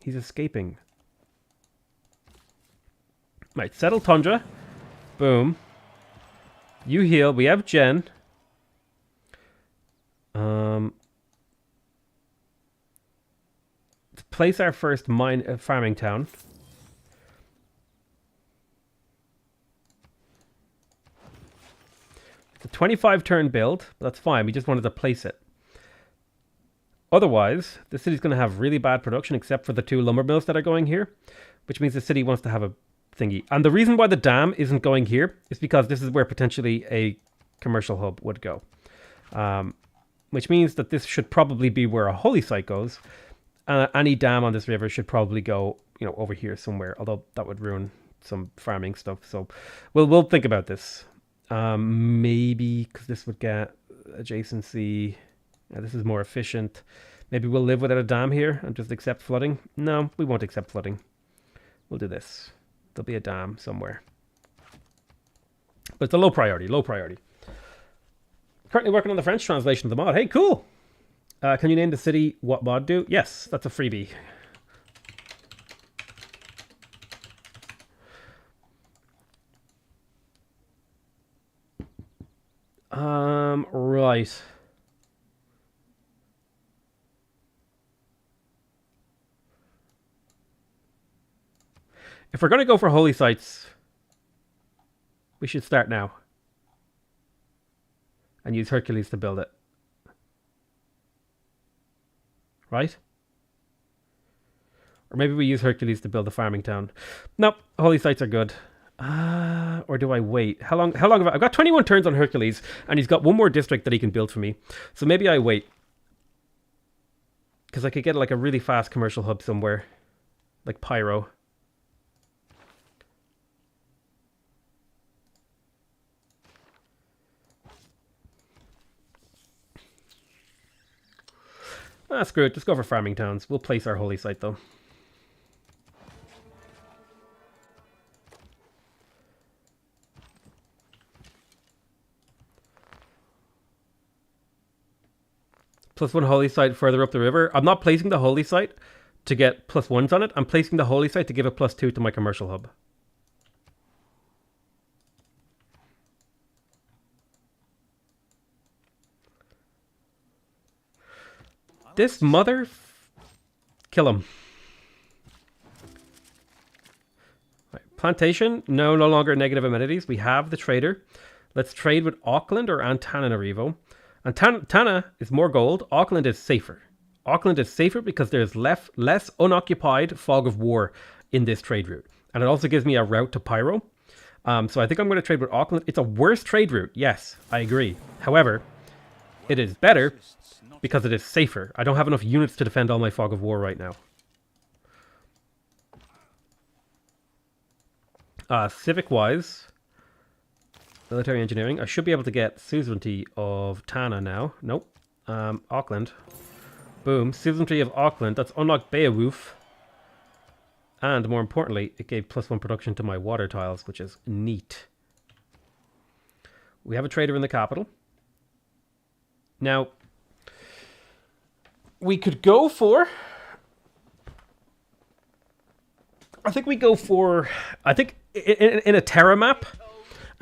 He's escaping. Right, settle Tundra. Boom. You heal. We have Jen. To place our first farming town. It's a 25 turn build, but that's fine. We just wanted to place it. Otherwise, the city's going to have really bad production except for the 2 lumber mills that are going here, which means the city wants to have a thingy. And the reason why the dam isn't going here is because this is where potentially a commercial hub would go. Which means that this should probably be where a holy site goes. Any dam on this river should probably go, over here somewhere, although that would ruin some farming stuff. So we'll think about this. Maybe because this would get adjacency. This is more efficient. Maybe we'll live without a dam here and just accept flooding. No, we won't accept flooding. We'll do this. There'll be a dam somewhere. But it's a low priority. Currently working on the French translation of the mod. Hey, cool! Can you name the city what mod do? Yes, that's a freebie. Right. If we're going to go for holy sites, we should start now. and use Hercules to build it. Right? Or maybe we use Hercules to build the farming town. Nope, holy sites are good. Or do I wait? How long have I've got 21 turns on Hercules, and he's got one more district that he can build for me. So maybe I wait. Because I could get like a really fast commercial hub somewhere. Like Pyro. Ah, screw it. Just go for farming towns. We'll place our holy site though. +1 holy site further up the river. I'm not placing the holy site to get +1s on it. I'm placing the holy site to give a +2 to my commercial hub. This mother... Kill him. Right. Plantation. No longer negative amenities. We have the trader. Let's trade with Auckland or Antananarivo. Tana is more gold. Auckland is safer. Auckland is safer because there's less unoccupied fog of war in this trade route. And it also gives me a route to Pyro. So I think I'm going to trade with Auckland. It's a worse trade route. Yes, I agree. However, it is better because it is safer. I don't have enough units to defend all my fog of war right now. Civic-wise... Military engineering. I should be able to get suzerainty of Tana now. Nope. Auckland. Boom. Suzerainty of Auckland. That's unlocked Beowulf. And more importantly, it gave +1 production to my water tiles, which is neat. We have a trader in the capital. Now, we could go for... I think in a Terra map...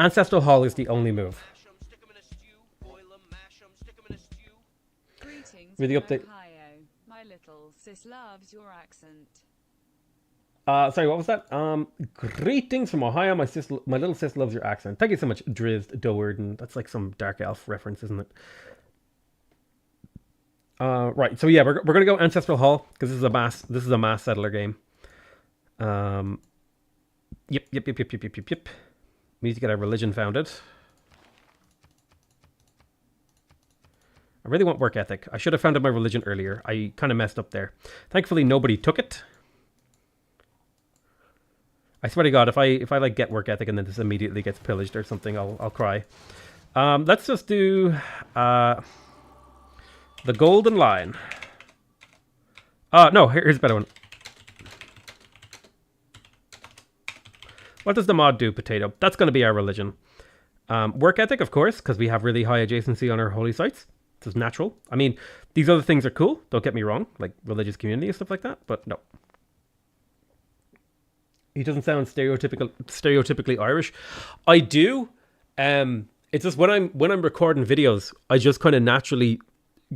Ancestral Hall is the only move. Greetings With the from update. Ohio. My little sis loves your accent. Sorry, what was that? Greetings from Ohio. My little sis loves your accent. Thank you so much, Drizzt Doerden. That's like some Dark Elf reference, isn't it? Right. So yeah, we're gonna go Ancestral Hall because this is a mass settler game. Yep. We need to get our religion founded. I really want work ethic. I should have founded my religion earlier. I kind of messed up there. Thankfully, nobody took it. I swear to God, if I like get work ethic and then this immediately gets pillaged or something, I'll cry. Let's just do the golden line. No, here's a better one. What does the mod do, Potato? That's going to be our religion. Work ethic, of course, because we have really high adjacency on our holy sites. This is natural. I mean, these other things are cool. Don't get me wrong, like religious community and stuff like that. But no, he doesn't sound stereotypically Irish. I do. It's just when I'm recording videos, I just kind of naturally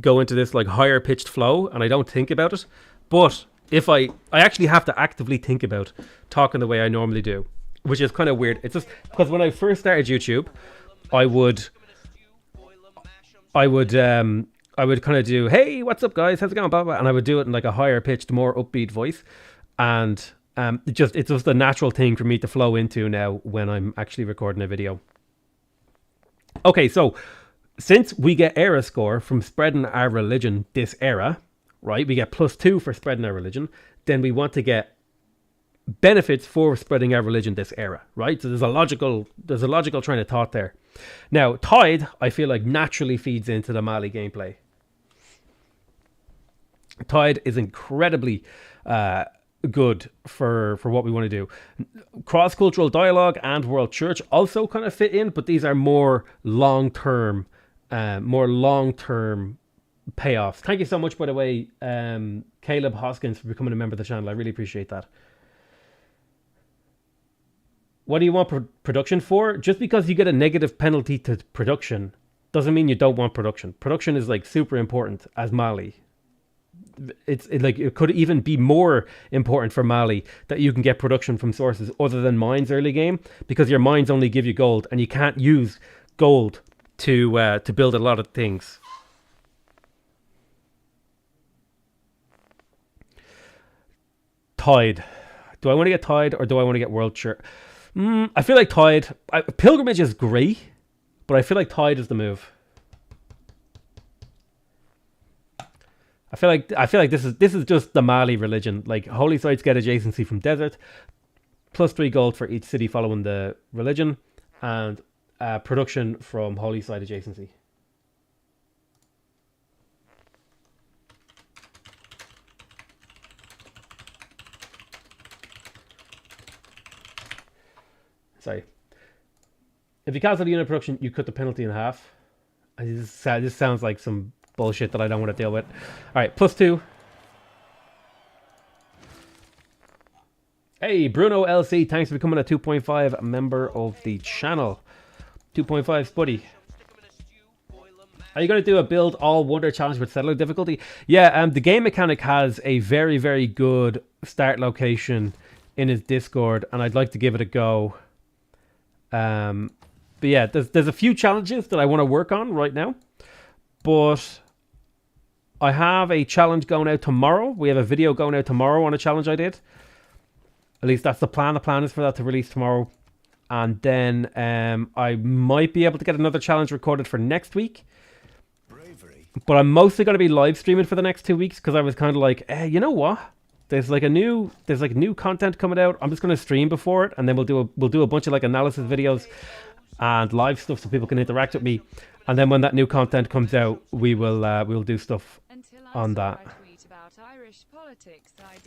go into this like higher pitched flow, and I don't think about it. But if I actually have to actively think about talking the way I normally do. Which is kind of weird. It's just because when I first started YouTube, I would kind of do, hey, what's up, guys? How's it going? Blah, blah. And I would do it in like a higher pitched, more upbeat voice. And it's just a natural thing for me to flow into now when I'm actually recording a video. Okay, so since we get era score from spreading our religion this era, right? We get +2 for spreading our religion. Then we want to get benefits for spreading our religion this era, right? So there's a logical train of thought there. Now, Tide, I feel like naturally feeds into the Mali gameplay. Tide is incredibly good for what we want to do. Cross-cultural dialogue and World Church also kind of fit in, but these are more long-term payoffs. Thank you so much, by the way, Caleb Hoskins, for becoming a member of the channel. I really appreciate that. What do you want production for? Just because you get a negative penalty to production doesn't mean you don't want production. Production is like super important as Mali. It could even be more important for Mali that you can get production from sources other than mines early game, because your mines only give you gold and you can't use gold to build a lot of things. Tide. Do I want to get Tide or do I want to get World Shirt? I feel like Tide. Pilgrimage is great, but I feel like Tide is the move. I feel like this is just the Mali religion. Like holy sites get adjacency from desert, +3 gold for each city following the religion, and production from holy site adjacency. Sorry. If you cancel the unit production, you cut the penalty in half. This sounds like some bullshit that I don't want to deal with. All right, +2. Hey, Bruno LC, thanks for becoming a 2.5 member of the channel. 2.5 Spuddy. Are you going to do a build all wonder challenge with settler difficulty? Yeah, the game mechanic has a very, very good start location in his Discord, and I'd like to give it a go. But yeah, there's a few challenges that I want to work on right now. But I have a challenge going out tomorrow. We have a video going out tomorrow on a challenge I did. At least that's the plan. The plan is for that to release tomorrow. And then I might be able to get another challenge recorded for next week. Bravery. But I'm mostly going to be live streaming for the next 2 weeks because I was kind of like, you know what? There's new content coming out. I'm just going to stream before it, and then we'll do a bunch of like analysis videos and live stuff so people can interact with me. And then when that new content comes out, we'll do stuff on that. Until I saw a tweet about Irish politics, I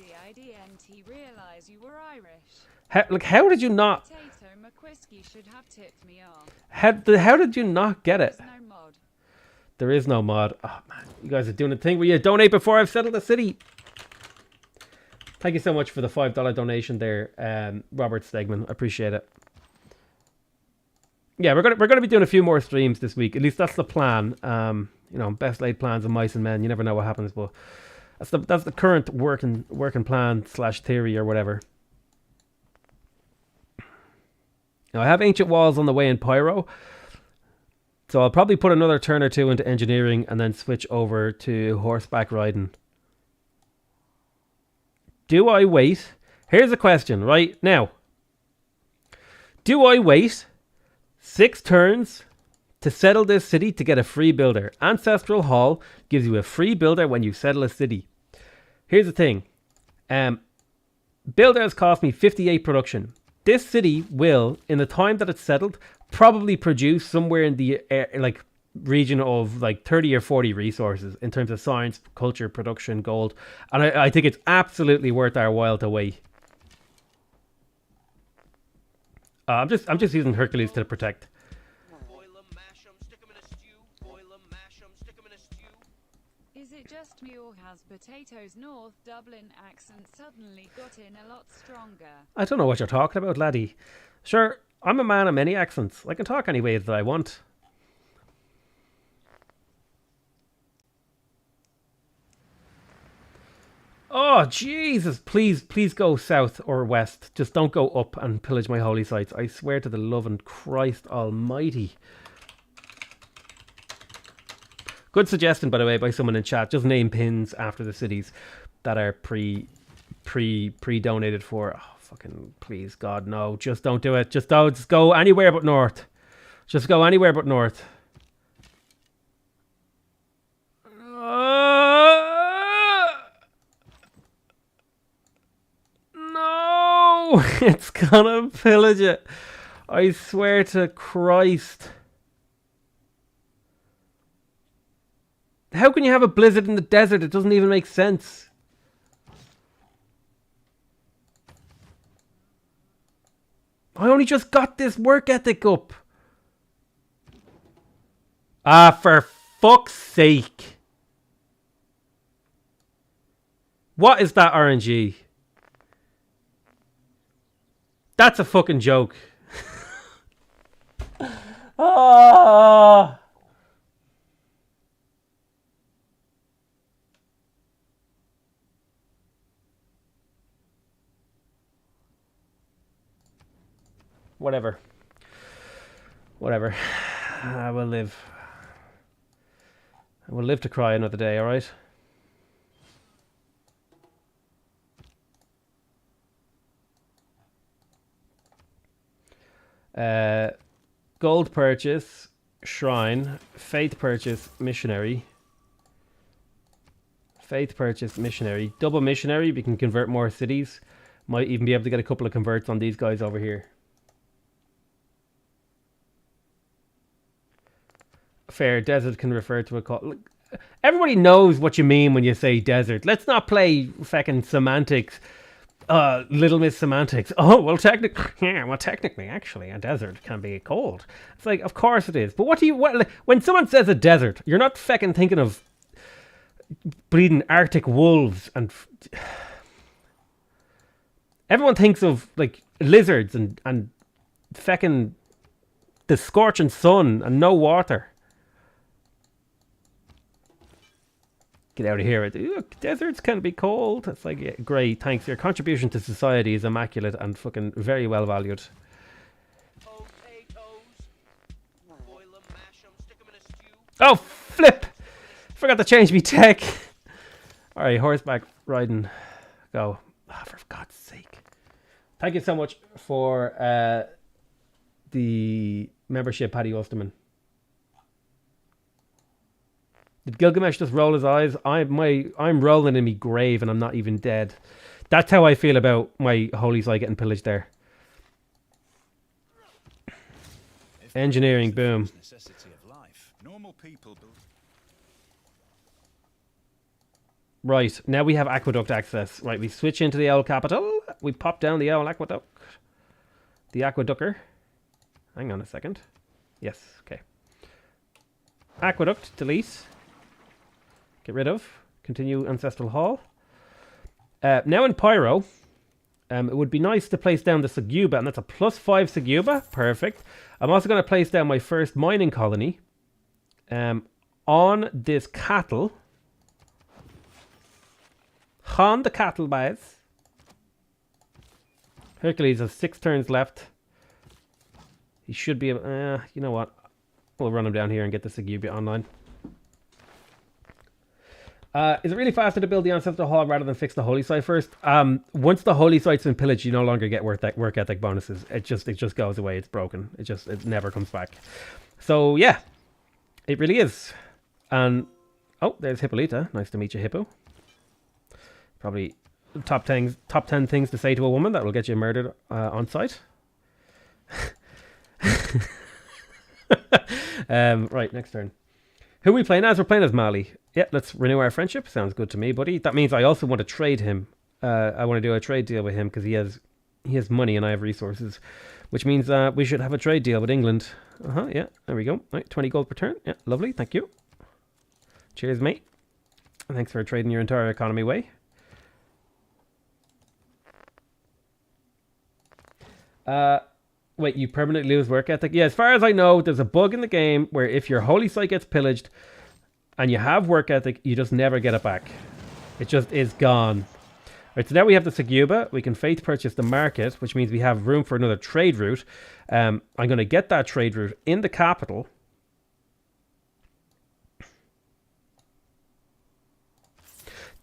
realize you were Irish. How did you not? Potato McQuisky should have tipped me off. How did you not get it? There's no mod. There is no mod. Oh man, you guys are doing a thing where you donate before I've settled the city. Thank you so much for the $5 donation there, Robert Stegman. I appreciate it. Yeah, we're gonna be doing a few more streams this week. At least that's the plan. You know, best laid plans of mice and men. You never know what happens, but that's the current working plan / theory or whatever. Now I have ancient walls on the way in Pyro, so I'll probably put another turn or two into engineering and then switch over to horseback riding. Do I wait? Here's a question right now. Do I wait 6 turns to settle this city to get a free builder? Ancestral Hall gives you a free builder when you settle a city. Here's the thing. Builders cost me 58 production. This city will, in the time that it's settled, probably produce somewhere in the region of like 30 or 40 resources in terms of science, culture, production, gold. And I think it's absolutely worth our while to wait. I'm just using Hercules to protect. Boil 'em, mash 'em, stick 'em in a stew. Boil 'em, mash 'em, stick 'em in a stew. Is it just me or has Potatoes North Dublin accent suddenly got in a lot stronger? I don't know what you're talking about, laddie. Sure, I'm a man of many accents. I can talk any way that I want. Oh, Jesus, please go south or west. Just don't go up and pillage my holy sites. I swear to the loving Christ almighty. Good suggestion, by the way, by someone in chat. Just name pins after the cities that are pre-donated for. Oh, fucking please, God, no. Just don't do it. Just go anywhere but north. Just go anywhere but north. No! It's gonna pillage it. I swear to Christ. How can you have a blizzard in the desert? It doesn't even make sense. I only just got this work ethic up. Ah, for fuck's sake. What is that RNG? That's a fucking joke. Ah. Whatever. I will live. I will live to cry another day, alright? Gold purchase, shrine, faith purchase, missionary. Faith purchase, missionary. Double missionary, we can convert more cities. Might even be able to get a couple of converts on these guys over here. Fair, desert can refer to a call. Everybody knows what you mean when you say desert. Let's not play fucking semantics. Little Miss Semantics. Oh, well, technically, actually, a desert can be cold. It's like, of course it is. But when someone says a desert, you're not fucking thinking of breeding Arctic wolves and everyone thinks of like lizards and fucking the scorching sun and no water. Get out of here. Look, deserts can be cold. It's like, yeah, great, thanks. Your contribution to society is immaculate and fucking very well valued. Oh, flip! Forgot to change me tech. Alright, horseback riding. Go. Oh, for God's sake. Thank you so much for the membership, Paddy Osterman. Did Gilgamesh just roll his eyes? I'm rolling in me grave and I'm not even dead. That's how I feel about my holy site getting pillaged there. Engineering, boom. Right, now we have aqueduct access. Right, we switch into the owl capital. We pop down the owl aqueduct. The aqueductor. Hang on a second. Yes, okay. Aqueduct, delete. Get rid of. Continue Ancestral Hall. Now in Pyro, it would be nice to place down the Seguba, and that's a +5 Seguba. Perfect. I'm also going to place down my first mining colony on this cattle. On the cattle buys. Hercules has 6 turns left. He should be able... you know what? We'll run him down here and get the Seguba online. Is it really faster to build the Ancestral Hall rather than fix the Holy Site first? Once the Holy Site's been pillaged, you no longer get work ethic bonuses. It just goes away. It's broken. It never comes back. So yeah, it really is. And oh, there's Hippolyta. Nice to meet you, Hippo. Probably top 10 things to say to a woman that will get you murdered on site. Right, next turn. Who are we playing as? We're playing as Mali. Yeah, let's renew our friendship. Sounds good to me, buddy. That means I also want to trade him. I want to do a trade deal with him because he has money and I have resources, which means we should have a trade deal with England. Yeah, there we go. Right, 20 gold per turn. Yeah, lovely. Thank you. Cheers, mate. Thanks for trading your entire economy away. Wait, you permanently lose work ethic? Yeah, as far as I know, there's a bug in the game where if your holy site gets pillaged and you have work ethic, you just never get it back. It just is gone. Right, so now we have the Seguba. We can faith purchase the market, which means we have room for another trade route. I'm going to get that trade route in the capital.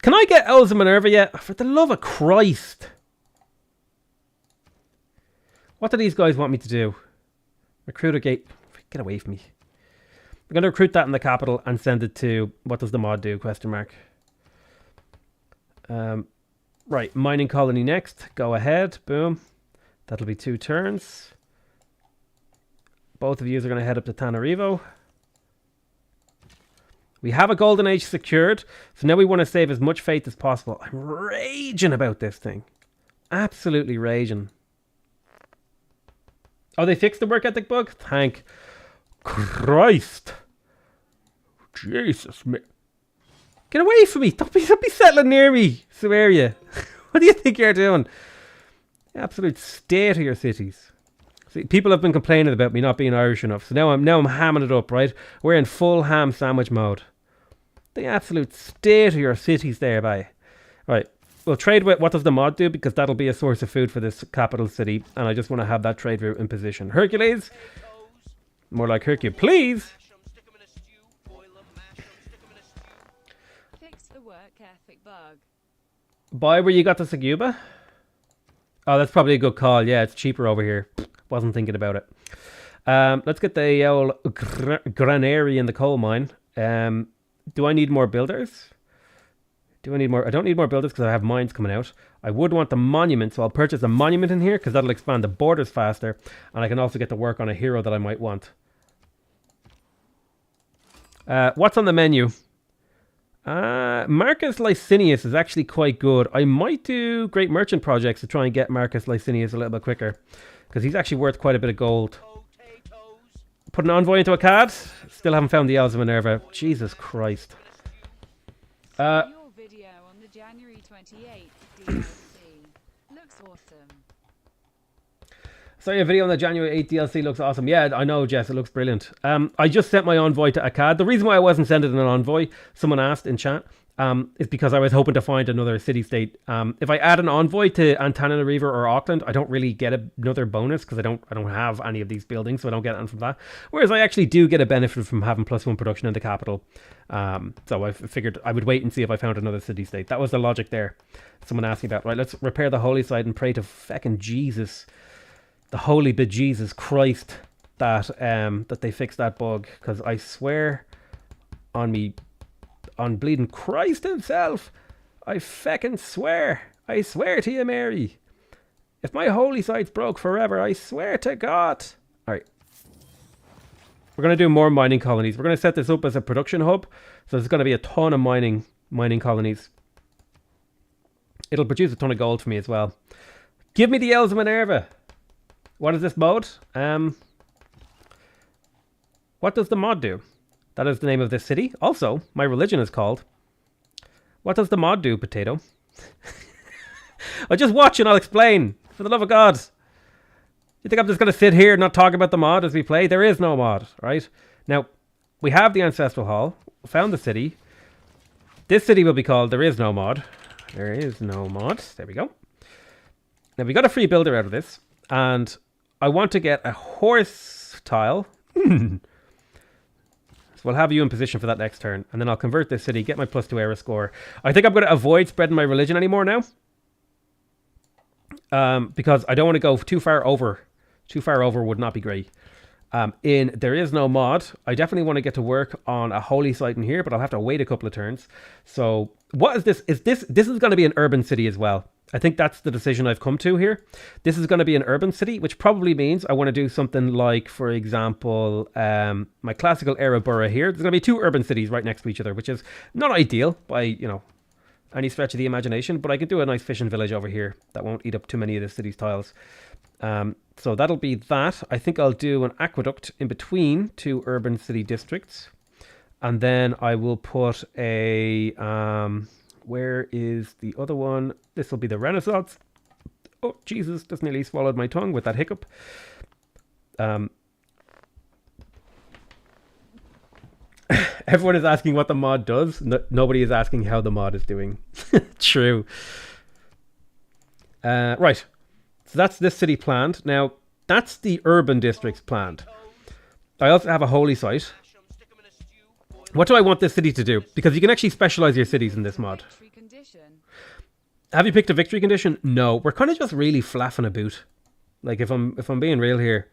Can I get Elves of Minerva yet? For the love of Christ. What do these guys want me to do? Recruit a gate. Get away from me. We're going to recruit that in the capital and send it to... What does the mod do? Question mark. Right. Mining colony next. Go ahead. Boom. That'll be 2 turns. Both of you are going to head up to Tanarivo. We have a golden age secured. So now we want to save as much faith as possible. I'm raging about this thing. Absolutely raging. Oh, they fixed the work ethic bug? Thank Christ. Jesus. Get away from me. Don't be settling near me, Sumeria. What do you think you're doing? Absolute state of your cities. See, people have been complaining about me not being Irish enough. So now I'm hamming it up, right? We're in full ham sandwich mode. The absolute state of your cities there, bye. Right. We'll trade with what does the mod do, because that'll be a source of food for this capital city, and I just want to have that trade route in position. Hercules, More like Hercule. Please! Mash 'em, stick 'em in a stew. Boil 'em, mash 'em, stick 'em in a stew. Fix the work ethic bug. Buy where you got the Saguba? Oh, that's probably a good call. Yeah, it's cheaper over here. Wasn't thinking about it. Let's get the old granary in the coal mine. Do I need more builders? Do I need more? I don't need more builders because I have mines coming out. I would want the monument, so I'll purchase a monument in here because that'll expand the borders faster. And I can also get to work on a hero that I might want. What's on the menu? Marcus Licinius is actually quite good. I might do Great Merchant projects to try and get Marcus Licinius a little bit quicker. Because he's actually worth quite a bit of gold. Potatoes. Put an envoy into a CAD. Still haven't found the Elves of Minerva. Jesus Christ. Your video on the January 28th DLC looks awesome. So your video on the January 8th DLC looks awesome. Yeah, I know, Jess. It looks brilliant. I just sent my envoy to Akkad. The reason why I wasn't sending an envoy, someone asked in chat, is because I was hoping to find another city-state. If I add an envoy to Antananarivo or Auckland, I don't really get another bonus because I don't have any of these buildings, so I don't get anything from that. Whereas I actually do get a benefit from having +1 production in the capital. So I figured I would wait and see if I found another city-state. That was the logic there. Someone asked me about, right, let's repair the holy site and pray to feckin' Jesus. The holy bejesus Christ that that they fixed that bug, because I swear on bleeding Christ himself, I feckin' swear, I swear to you, Mary, if my holy site's broke forever, I swear to God. Alright, we're going to do more mining colonies. We're going to set this up as a production hub, so there's going to be a ton of mining colonies. It'll produce a ton of gold for me as well. Give me the Elves of Minerva. What is this mod? What does the mod do? That is the name of this city. Also, my religion is called. What does the mod do, Potato? I'll just watch and I'll explain. For the love of God. You think I'm just going to sit here and not talk about the mod as we play? There is no mod, right? Now, we have the Ancestral Hall. We found the city. This city will be called There Is No Mod. There is no mod. There we go. Now, we got a free builder out of this. And I want to get a horse tile. So we'll have you in position for that next turn. And then I'll convert this city, get my +2 era score. I think I'm going to avoid spreading my religion anymore now. Because I don't want to go too far over. Too far over would not be great. There is no mod. I definitely want to get to work on a holy site in here, but I'll have to wait a couple of turns. So what is this? This is going to be an urban city as well. I think that's the decision I've come to here. This is going to be an urban city, which probably means I want to do something like, for example, my classical era borough here. There's going to be 2 urban cities right next to each other, which is not ideal by, any stretch of the imagination, but I can do a nice fishing village over here that won't eat up too many of the city's tiles. So that'll be that. I think I'll do an aqueduct in between 2 urban city districts. And then I will put a... where is the other one? This will be the Renaissance. Oh, Jesus, just nearly swallowed my tongue with that hiccup. Everyone is asking what the mod does. Nobody is asking how the mod is doing. True. Right. So that's this city planned. Now, that's the urban districts planned. I also have a holy site. What do I want this city to do? Because you can actually specialize your cities in this mod. Have you picked a victory condition? No, we're kind of just really flapping about. Like if I'm being real here,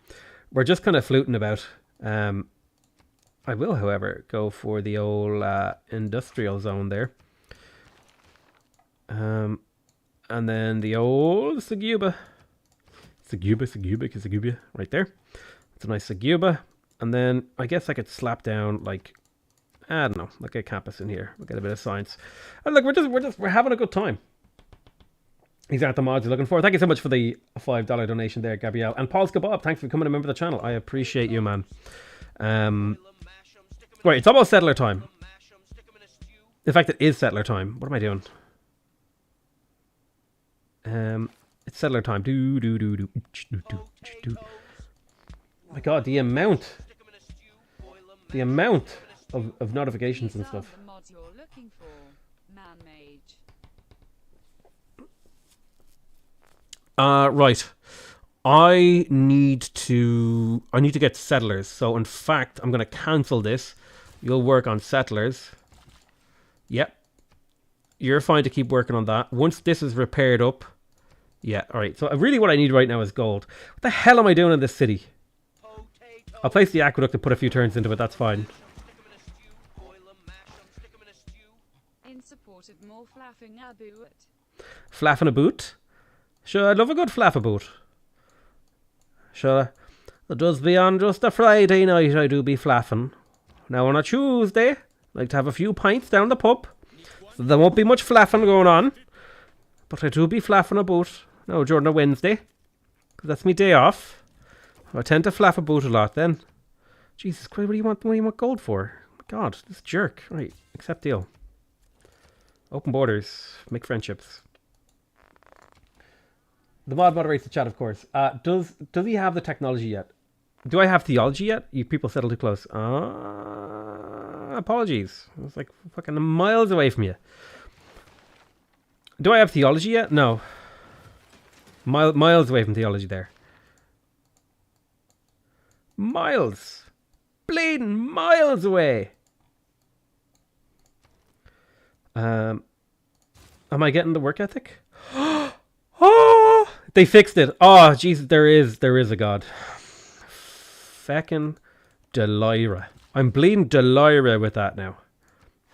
we're just kind of fluting about. I will, however, go for the old industrial zone there. And then the old Saguba. Saguba, right there. It's a nice Saguba. And then I guess I could slap down like, I don't know, like a campus in here. We'll get a bit of science. And look, we're having a good time. These aren't the mods you're looking for. Thank you so much for the $5 donation there, Gabrielle. And Paul's Kebab, thanks for becoming a member of the channel. I appreciate you, man. Right, it's almost settler time. In fact, it is settler time. What am I doing? It's settler time. Oh my God, the amount of notifications and stuff. Right. I need to get settlers. So in fact, I'm going to cancel this. You'll work on settlers. Yep. You're fine to keep working on that. Once this is repaired up. Yeah, all right. So really what I need right now is gold. What the hell am I doing in this city? I'll place the aqueduct and put a few turns into it. That's fine. In support of more flapping about. Flaffing a boot? Sure, I'd love a good flaff a boot. Sure, it does be on just a Friday night I do be flaffing. Now on a Tuesday, I like to have a few pints down the pub. So there won't be much flaffing going on. But I do be flaffing a boot. Now during a Wednesday. Because that's me day off. I tend to flaff a boot a lot then. Jesus Christ, what do you want gold for? Oh my God, this jerk. Right, accept deal. Open borders. Make friendships. The mod moderates the chat, of course. Does he have the technology yet? Do I have theology yet? You people settle too close. Apologies. I was like fucking miles away from you. Do I have theology yet? No. Miles away from theology there. Miles. Bleeding miles away. Am I getting the work ethic? Oh, they fixed it. Oh, Jesus, there is a God. Feckin' Delira. I'm bleeding Delira with that now.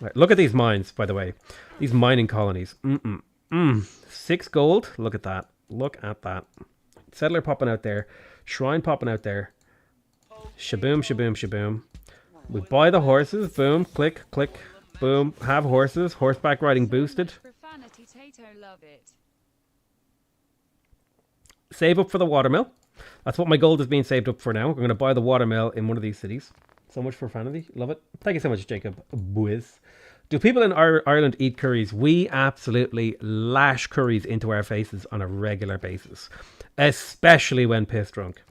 Right, look at these mines, by the way. These mining colonies. 6 gold. Look at that. Look at that. Settler popping out there. Shrine popping out there. Shaboom, shaboom, shaboom. We buy the horses. Boom, click, click. Boom. Have horses. Horseback riding boosted. Profanity Tato love it. Save up for the watermill. That's what my gold is being saved up for now. I'm going to buy the watermill in one of these cities. So much for profanity. Love it. Thank you so much, Jacob. Whiz. Do people in Ireland eat curries? We absolutely lash curries into our faces on a regular basis. Especially when pissed drunk.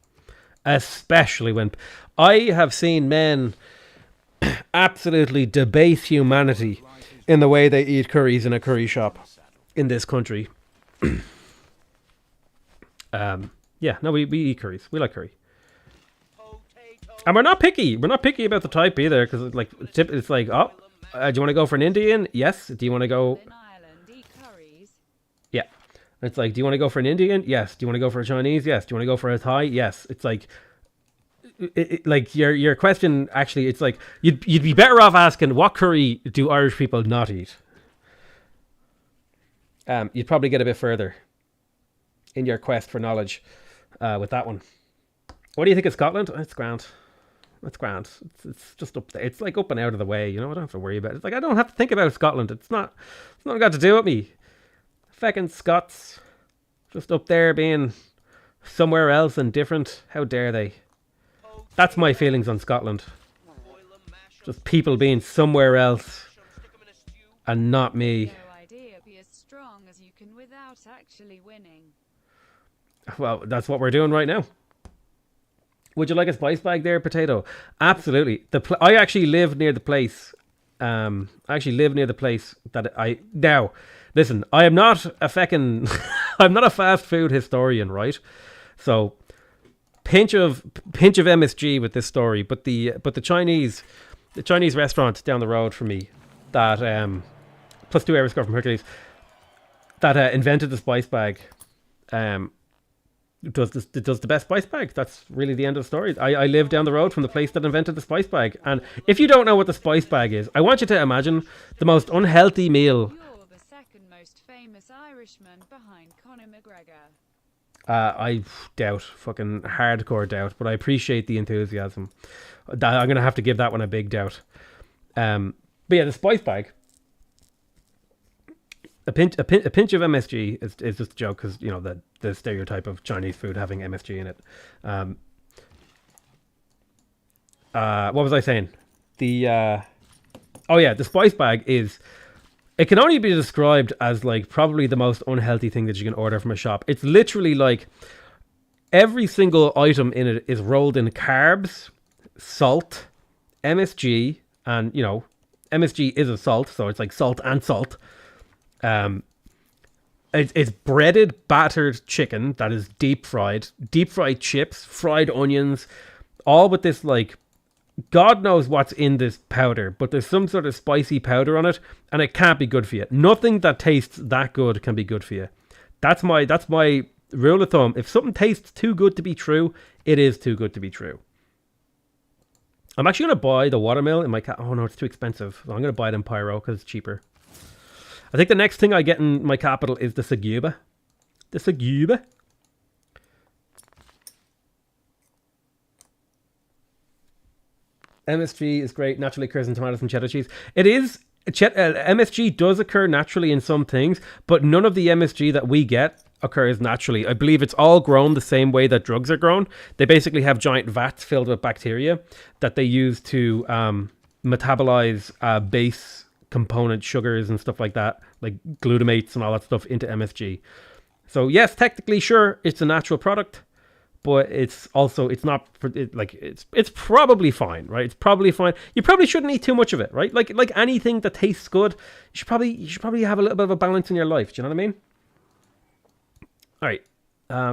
Especially when... I have seen men absolutely debase humanity in the way they eat curries in a curry shop in this country. Yeah, no, we eat curries. We like curry. And we're not picky. We're not picky about the type either, because it's like, oh, do you want to go for an Indian? Yes. Do you want to go... In Ireland, eat curries. Yeah. It's like, do you want to go for an Indian? Yes. Do you want to go for a Chinese? Yes. Do you want to go for a Thai? Yes. It's like... like your question, actually, it's like, you'd be better off asking, what curry do Irish people not eat? You'd probably get a bit further in your quest for knowledge with that one. What do you think of Scotland? It's grand. It's grand. It's just up there. It's like up and out of the way. You know, I don't have to worry about it. It's like I don't have to think about Scotland. It's not got to do with me. Feckin' Scots, just up there being somewhere else and different. How dare they? That's my feelings on Scotland. Just people being somewhere else and not me. No idea. Be as strong as you can without actually winning. Well, that's what we're doing right now. Would you like a spice bag there, Potato? Absolutely. I actually live near the place. That I... Now, listen, I am not a feckin... I'm not a fast food historian, right? So, pinch of MSG with this story. But the Chinese restaurant down the road from me, that plus 2 hours ago from Hercules, that invented the spice bag, does the best spice bag. That's really the end of the story. I live down the road from the place that invented the spice bag. And if you don't know what the spice bag is, I want you to imagine the most unhealthy meal. You're the second most famous Irishman behind Conor McGregor. I doubt, fucking hardcore doubt, but I appreciate the enthusiasm. I'm going to have to give that one a big doubt. But yeah, the spice bag. A pinch of MSG is just a joke, because you know the stereotype of Chinese food having MSG in it. What was I saying? The spice bag is... It can only be described as like probably the most unhealthy thing that you can order from a shop. It's literally like every single item in it is rolled in carbs, salt, MSG, and you know MSG is a salt, so it's like salt and salt. It's breaded, battered chicken that is deep fried chips, fried onions, all with this like God knows what's in this powder, but there's some sort of spicy powder on it, and it can't be good for you. Nothing that tastes that good can be good for you. That's my rule of thumb. If something tastes too good to be true, it is too good to be true. I'm actually going to buy the watermill in my oh no, it's too expensive. So I'm going to buy it in Pyro because it's cheaper. I think the next thing I get in my capital is the Saguba. The Saguba. MSG is great. Naturally occurs in tomatoes and cheddar cheese. It is. MSG does occur naturally in some things, but none of the MSG that we get occurs naturally. I believe it's all grown the same way that drugs are grown. They basically have giant vats filled with bacteria that they use to metabolize base component sugars and stuff like that, like glutamates and all that stuff into MSG. So yes, technically, sure, it's a natural product, but it's not it's probably fine, right? It's probably fine. You probably shouldn't eat too much of it, right? Like anything that tastes good, you should probably have a little bit of a balance in your life. Do you know what I mean? All right.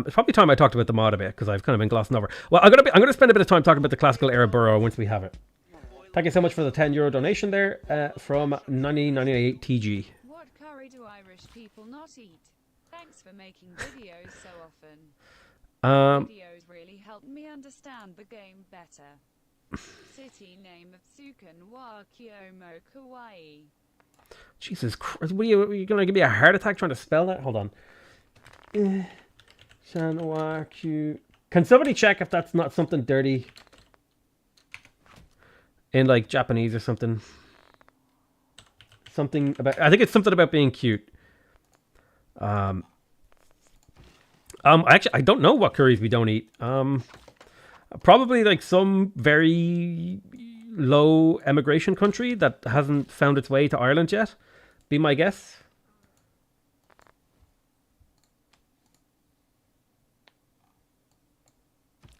It's probably time I talked about the mod a bit because I've kind of been glossing over. Well, I'm gonna spend a bit of time talking about the classical era borough once we have it. Thank you so much for the €10 donation there from 1998 TG. What curry do Irish people not eat? Thanks for making videos so often. Videos really helped me understand the game better. City name of Tsukan wa Kyomo Kawaii. Jesus Christ, are you going to give me a heart attack trying to spell that? Hold on. Can somebody check if that's not something dirty in like Japanese or something? Something about, I think it's something about being cute. Actually, I don't know what curries we don't eat. Probably like some very low emigration country that hasn't found its way to Ireland yet. Be my guess.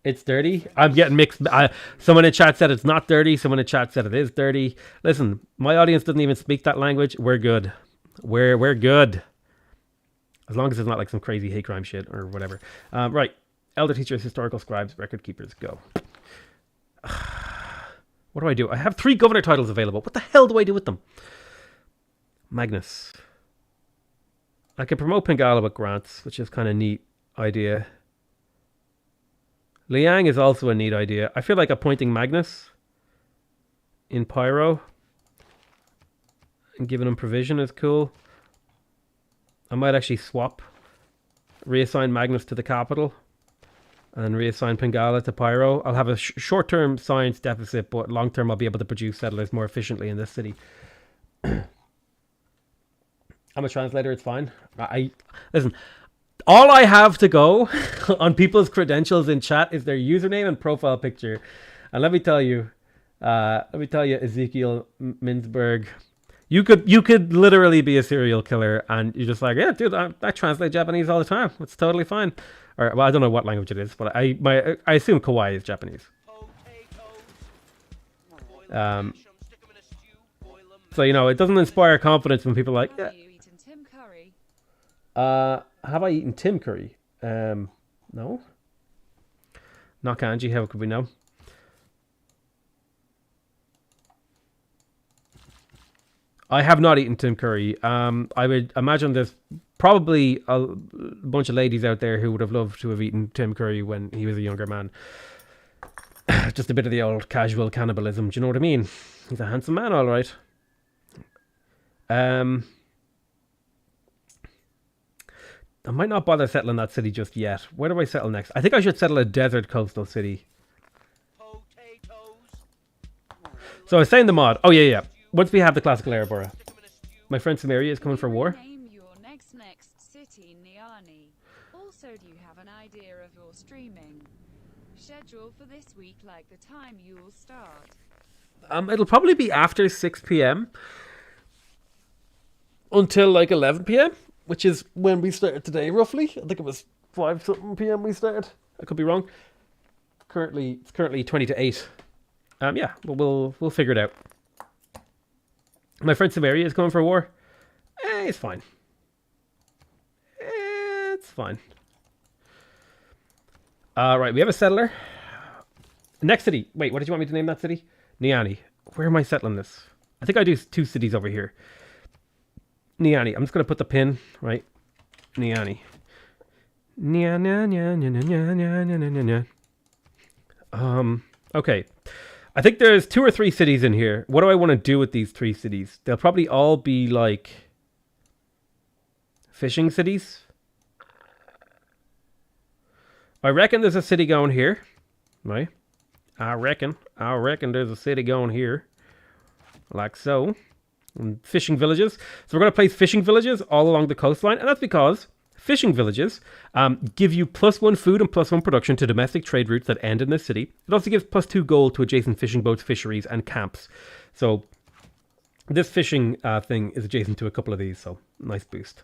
It's dirty. I'm getting mixed. Someone in chat said it's not dirty. Someone in chat said it is dirty. Listen, my audience doesn't even speak that language. We're good. We're good. As long as it's not like some crazy hate crime shit or whatever. Right. Elder teachers, historical scribes, record keepers, go. What do? I have 3 governor titles available. What the hell do I do with them? Magnus. I can promote Pingala with grants, which is kind of neat idea. Liang is also a neat idea. I feel like appointing Magnus in Pyro and giving him provision is cool. I might actually swap. Reassign Magnus to the capital and reassign Pingala to Pyro. I'll have a short-term science deficit, but long-term I'll be able to produce settlers more efficiently in this city. I'm a translator, it's fine. Listen, all I have to go on people's credentials in chat is their username and profile picture. And let me tell you, Ezekiel Minsberg, you could literally be a serial killer, and you're just like, yeah, dude, I translate Japanese all the time. It's totally fine. Or, well, I don't know what language it is, but I assume Kawaii is Japanese. So, you know, it doesn't inspire confidence when people are like, yeah. Have you eaten Tim Curry? Have I eaten Tim Curry? No. Not kanji, how could we know? I have not eaten Tim Curry. I would imagine there's probably a bunch of ladies out there who would have loved to have eaten Tim Curry when he was a younger man. Just a bit of the old casual cannibalism. Do you know what I mean? He's a handsome man, all right. I might not bother settling that city just yet. Where do I settle next? I think I should settle a desert coastal city. So I was saying the mod. Oh, yeah. Once we have the classical era borough. My friend Samaria is coming for war. Name your next city, Niani. Also, do you have an idea of your streaming schedule for this week, like the time you will start? It'll probably be after 6 p.m. until like 11 p.m., which is when we started today, roughly. I think it was 5 something p.m. we started. I could be wrong. It's currently 20 to 8. Yeah, we'll figure it out. My friend Samaria is going for war. It's fine. fine. Right, we have a settler. Next city. Wait, what did you want me to name that city? Niani. Where am I settling this? I think I do 2 cities over here. Niani. I'm just going to put the pin, right? Niani. Okay. I think there's 2 or 3 cities in here. What do I want to do with these 3 cities? They'll probably all be like fishing cities. I reckon there's a city going here, right? I reckon there's a city going here, like so. And fishing villages. So we're going to place fishing villages all along the coastline, and that's because fishing villages give you +1 food and +1 production to domestic trade routes that end in this city. It also gives +2 gold to adjacent fishing boats, fisheries, and camps. So this fishing thing is adjacent to a couple of these, so nice boost.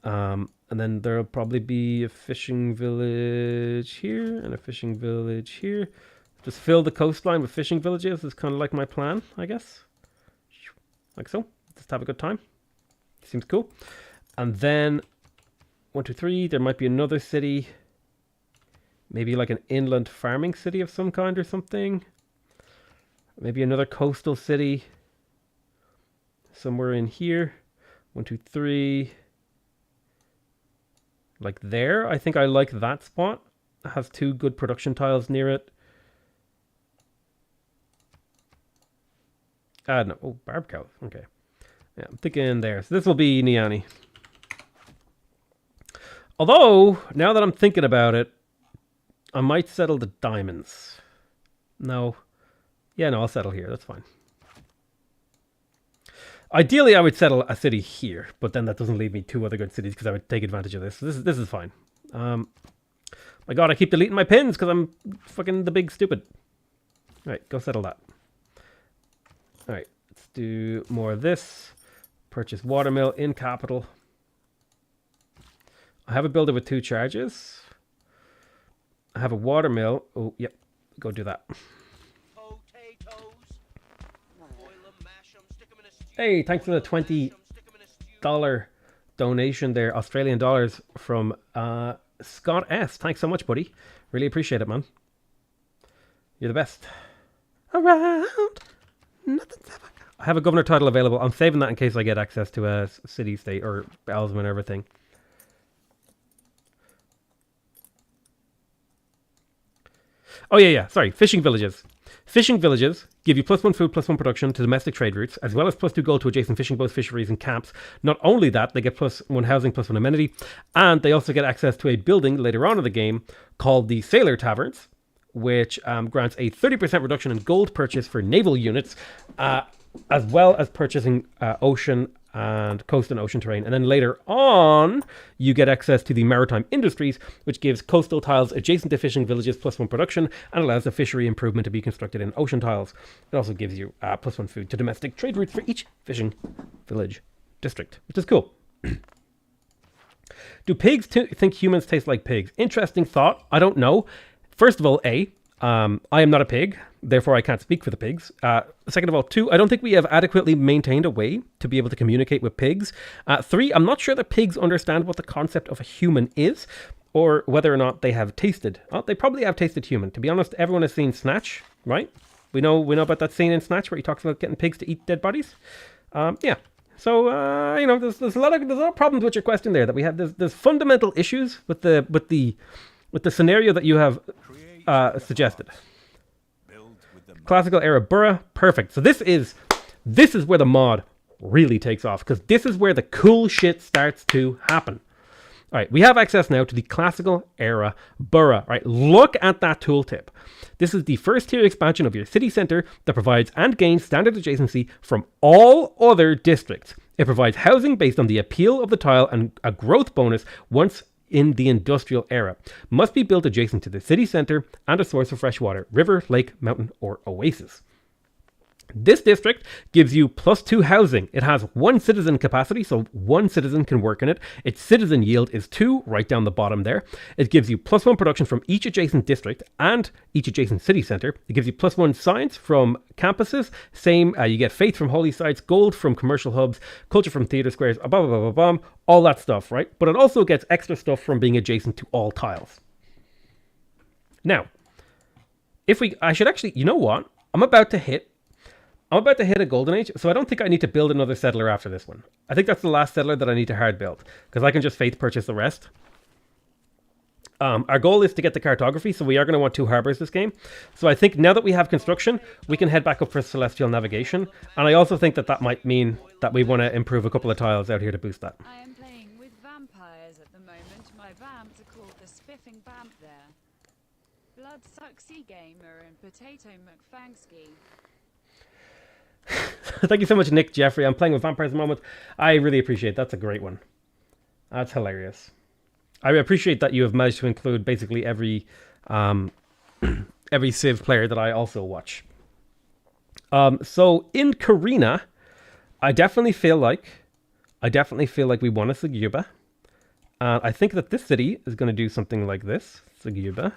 And then there'll probably be a fishing village here and a fishing village here. Just fill the coastline with fishing villages is kind of like my plan, I guess. Like so. Just have a good time. Seems cool. And then 1, 2, 3. There might be another city. Maybe like an inland farming city of some kind or something. Maybe another coastal city. Somewhere in here. 1, 2, 3. Like there. I think I like that spot. It has 2 good production tiles near it. No. Oh, barb cows. Okay. Yeah, I'm thinking there. So this will be Niani. Although, now that I'm thinking about it, I might settle the diamonds. No. Yeah, no, I'll settle here. That's fine. Ideally, I would settle a city here, but then that doesn't leave me 2 other good cities because I would take advantage of this. So this is fine. My God, I keep deleting my pins because I'm fucking the big stupid. All right, go settle that. All right, let's do more of this. Purchase watermill in capital. I have a builder with 2 charges. I have a watermill. Oh, yep. Go do that. Potatoes. Boil 'em, mash 'em, stick 'em in a stew. Hey, thanks for the $20 donation there, Australian dollars from Scott S. Thanks so much, buddy. Really appreciate it, man. You're the best. Around. Nothing's ever. I have a governor title available. I'm saving that in case I get access to a city, state, or Elsman and everything. Oh, yeah. Sorry. Fishing villages. Fishing villages give you +1 food, +1 production to domestic trade routes, as well as +2 gold to adjacent fishing boats, fisheries, and camps. Not only that, they get +1 housing, +1 amenity, and they also get access to a building later on in the game called the Sailor Taverns, which grants a 30% reduction in gold purchase for naval units, as well as purchasing ocean and coast and ocean terrain. And then later on, you get access to the maritime industries, which gives coastal tiles adjacent to fishing villages +1 production and allows a fishery improvement to be constructed in ocean tiles. It also gives you +1 food to domestic trade routes for each fishing village district, which is cool. Do pigs think humans taste like pigs? Interesting thought. I don't know. First of all, I am not a pig, therefore I can't speak for the pigs. Second of all, 2, I don't think we have adequately maintained a way to be able to communicate with pigs. 3, I'm not sure that pigs understand what the concept of a human is, or whether or not they have tasted. Oh, they probably have tasted human. To be honest, everyone has seen Snatch, right? We know about that scene in Snatch where he talks about getting pigs to eat dead bodies. Yeah. So there's a lot of problems with your question there. That we have there's fundamental issues with the scenario that you have suggested. Classical era Burra, perfect. So this is where the mod really takes off, because this is where the cool shit starts to happen. All right, we have access now to the classical era Burra. All right, look at that tooltip. This is the first tier expansion of your city center that provides and gains standard adjacency from all other districts. It provides housing based on the appeal of the tile and a growth bonus once in the industrial era. Must be built adjacent to the city center and a source of fresh water, river, lake, mountain, or oasis. This district gives you +2 housing. It has 1 citizen capacity, so 1 citizen can work in it. Its citizen yield is 2, right down the bottom there. It gives you +1 production from each adjacent district and each adjacent city center. It gives you +1 science from campuses. Same, you get faith from holy sites, gold from commercial hubs, culture from theater squares, blah, blah, blah, blah, blah, all that stuff, right? But it also gets extra stuff from being adjacent to all tiles. Now, I should actually, you know what? I'm about to hit a golden age, so I don't think I need to build another settler after this one. I think that's the last settler that I need to hard build, because I can just faith purchase the rest. Our goal is to get the cartography, so we are going to want 2 harbors this game. So I think now that we have construction, we can head back up for celestial navigation. And I also think that that might mean that we want to improve a couple of tiles out here to boost that. I am playing with vampires at the moment. My vamps are called the Spiffing Vamp there. Bloodsucksy Gamer and Potato McFangsky. Thank you so much, Nick Jeffrey. I'm playing with vampires at the moment. I really appreciate it. That's a great one. That's hilarious. I appreciate that you have managed to include basically every every Civ player that I also watch. So in Karina, I definitely feel like we want a Saguba. And I think that this city is going to do something like this, Saguba.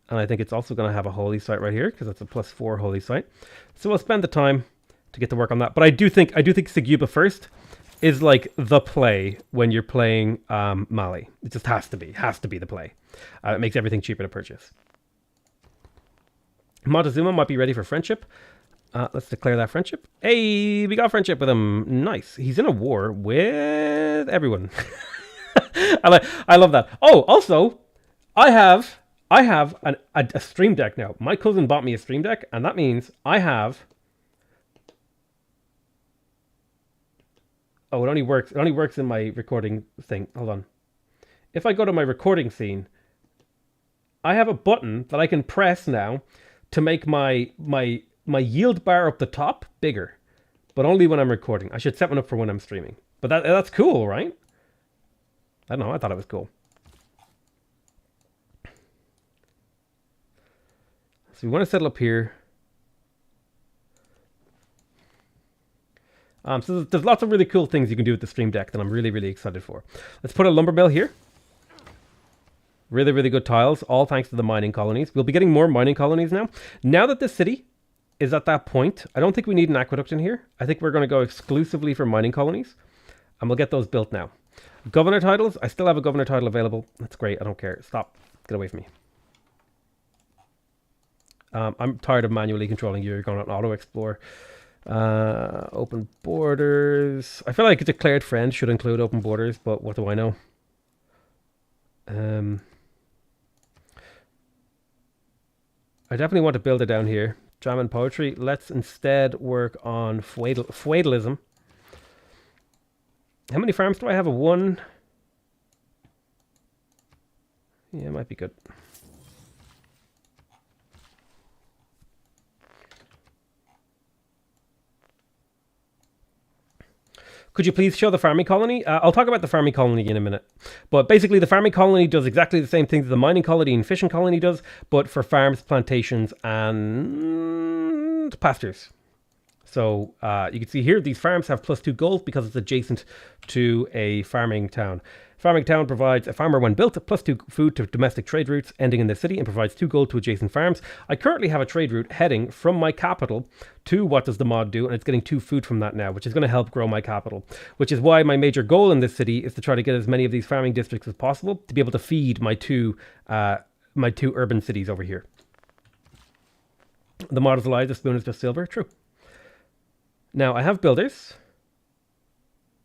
And I think it's also going to have a holy site right here because it's a +4 holy site. So we'll spend the time to get to work on that. But I do think Saguba first is like the play when you're playing Mali. It just has to be the play. It makes everything cheaper to purchase. Montezuma might be ready for friendship. Let's declare that friendship. Hey, we got friendship with him. Nice. He's in a war with everyone. I love that. Oh, also, I have a stream deck now. My cousin bought me a stream deck, and that means I have. Oh, it only works in my recording thing. Hold on. If I go to my recording scene, I have a button that I can press now to make my yield bar up the top bigger, but only when I'm recording. I should set one up for when I'm streaming. But that's cool, right? I don't know. I thought it was cool. So we want to settle up here. So there's lots of really cool things you can do with the stream deck that I'm really, really excited for. Let's put a lumber mill here. Really, really good tiles, all thanks to the mining colonies. We'll be getting more mining colonies now. Now that the city is at that point, I don't think we need an aqueduct in here. I think we're going to go exclusively for mining colonies. And we'll get those built now. Governor titles, I still have a governor title available. That's great, I don't care. Stop, get away from me. I'm tired of manually controlling you. You're going on auto-explore. Open borders. I feel like a declared friend should include open borders, but what do I know? I definitely want to build it down here. Drama and poetry. Let's instead work on feudalism. How many farms do I have? A 1? Yeah, it might be good. Could you please show the farming colony? I'll talk about the farming colony in a minute. But basically, the farming colony does exactly the same thing that the mining colony and fishing colony does, but for farms, plantations, and pastures. So you can see here, these farms have +2 gold because it's adjacent to a farming town. Farming town provides a farmer when built, +2 food to domestic trade routes ending in the city, and provides 2 gold to adjacent farms. I currently have a trade route heading from my capital to what does the mod do, and it's getting 2 food from that now, which is going to help grow my capital. Which is why my major goal in this city is to try to get as many of these farming districts as possible to be able to feed my two urban cities over here. The mod is alive, the spoon is just silver. True. Now I have builders.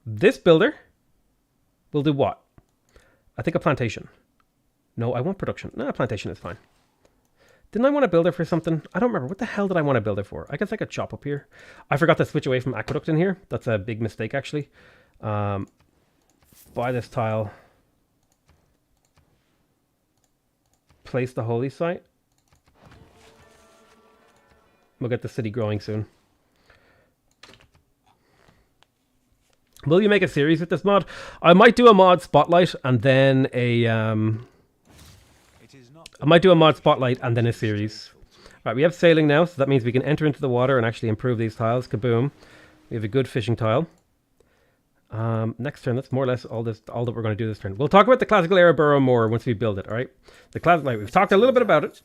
This builder will do what? I think a plantation. No, I want production. No, a plantation is fine. Didn't I want a builder for something? I don't remember. What the hell did I want a builder for? I guess I could chop up here. I forgot to switch away from aqueduct in here. That's a big mistake, actually. Buy this tile. Place the holy site. We'll get the city growing soon. Will you make a series with this mod? I might do a mod spotlight and then a I might do a mod spotlight and then a series. Right, we have sailing now, so that means we can enter into the water and actually improve these tiles. Kaboom. We have a good fishing tile. Next turn, that's more or less all that we're going to do this turn. We'll talk about the classical era borough more once we build it, all right? We've talked a little bit about it.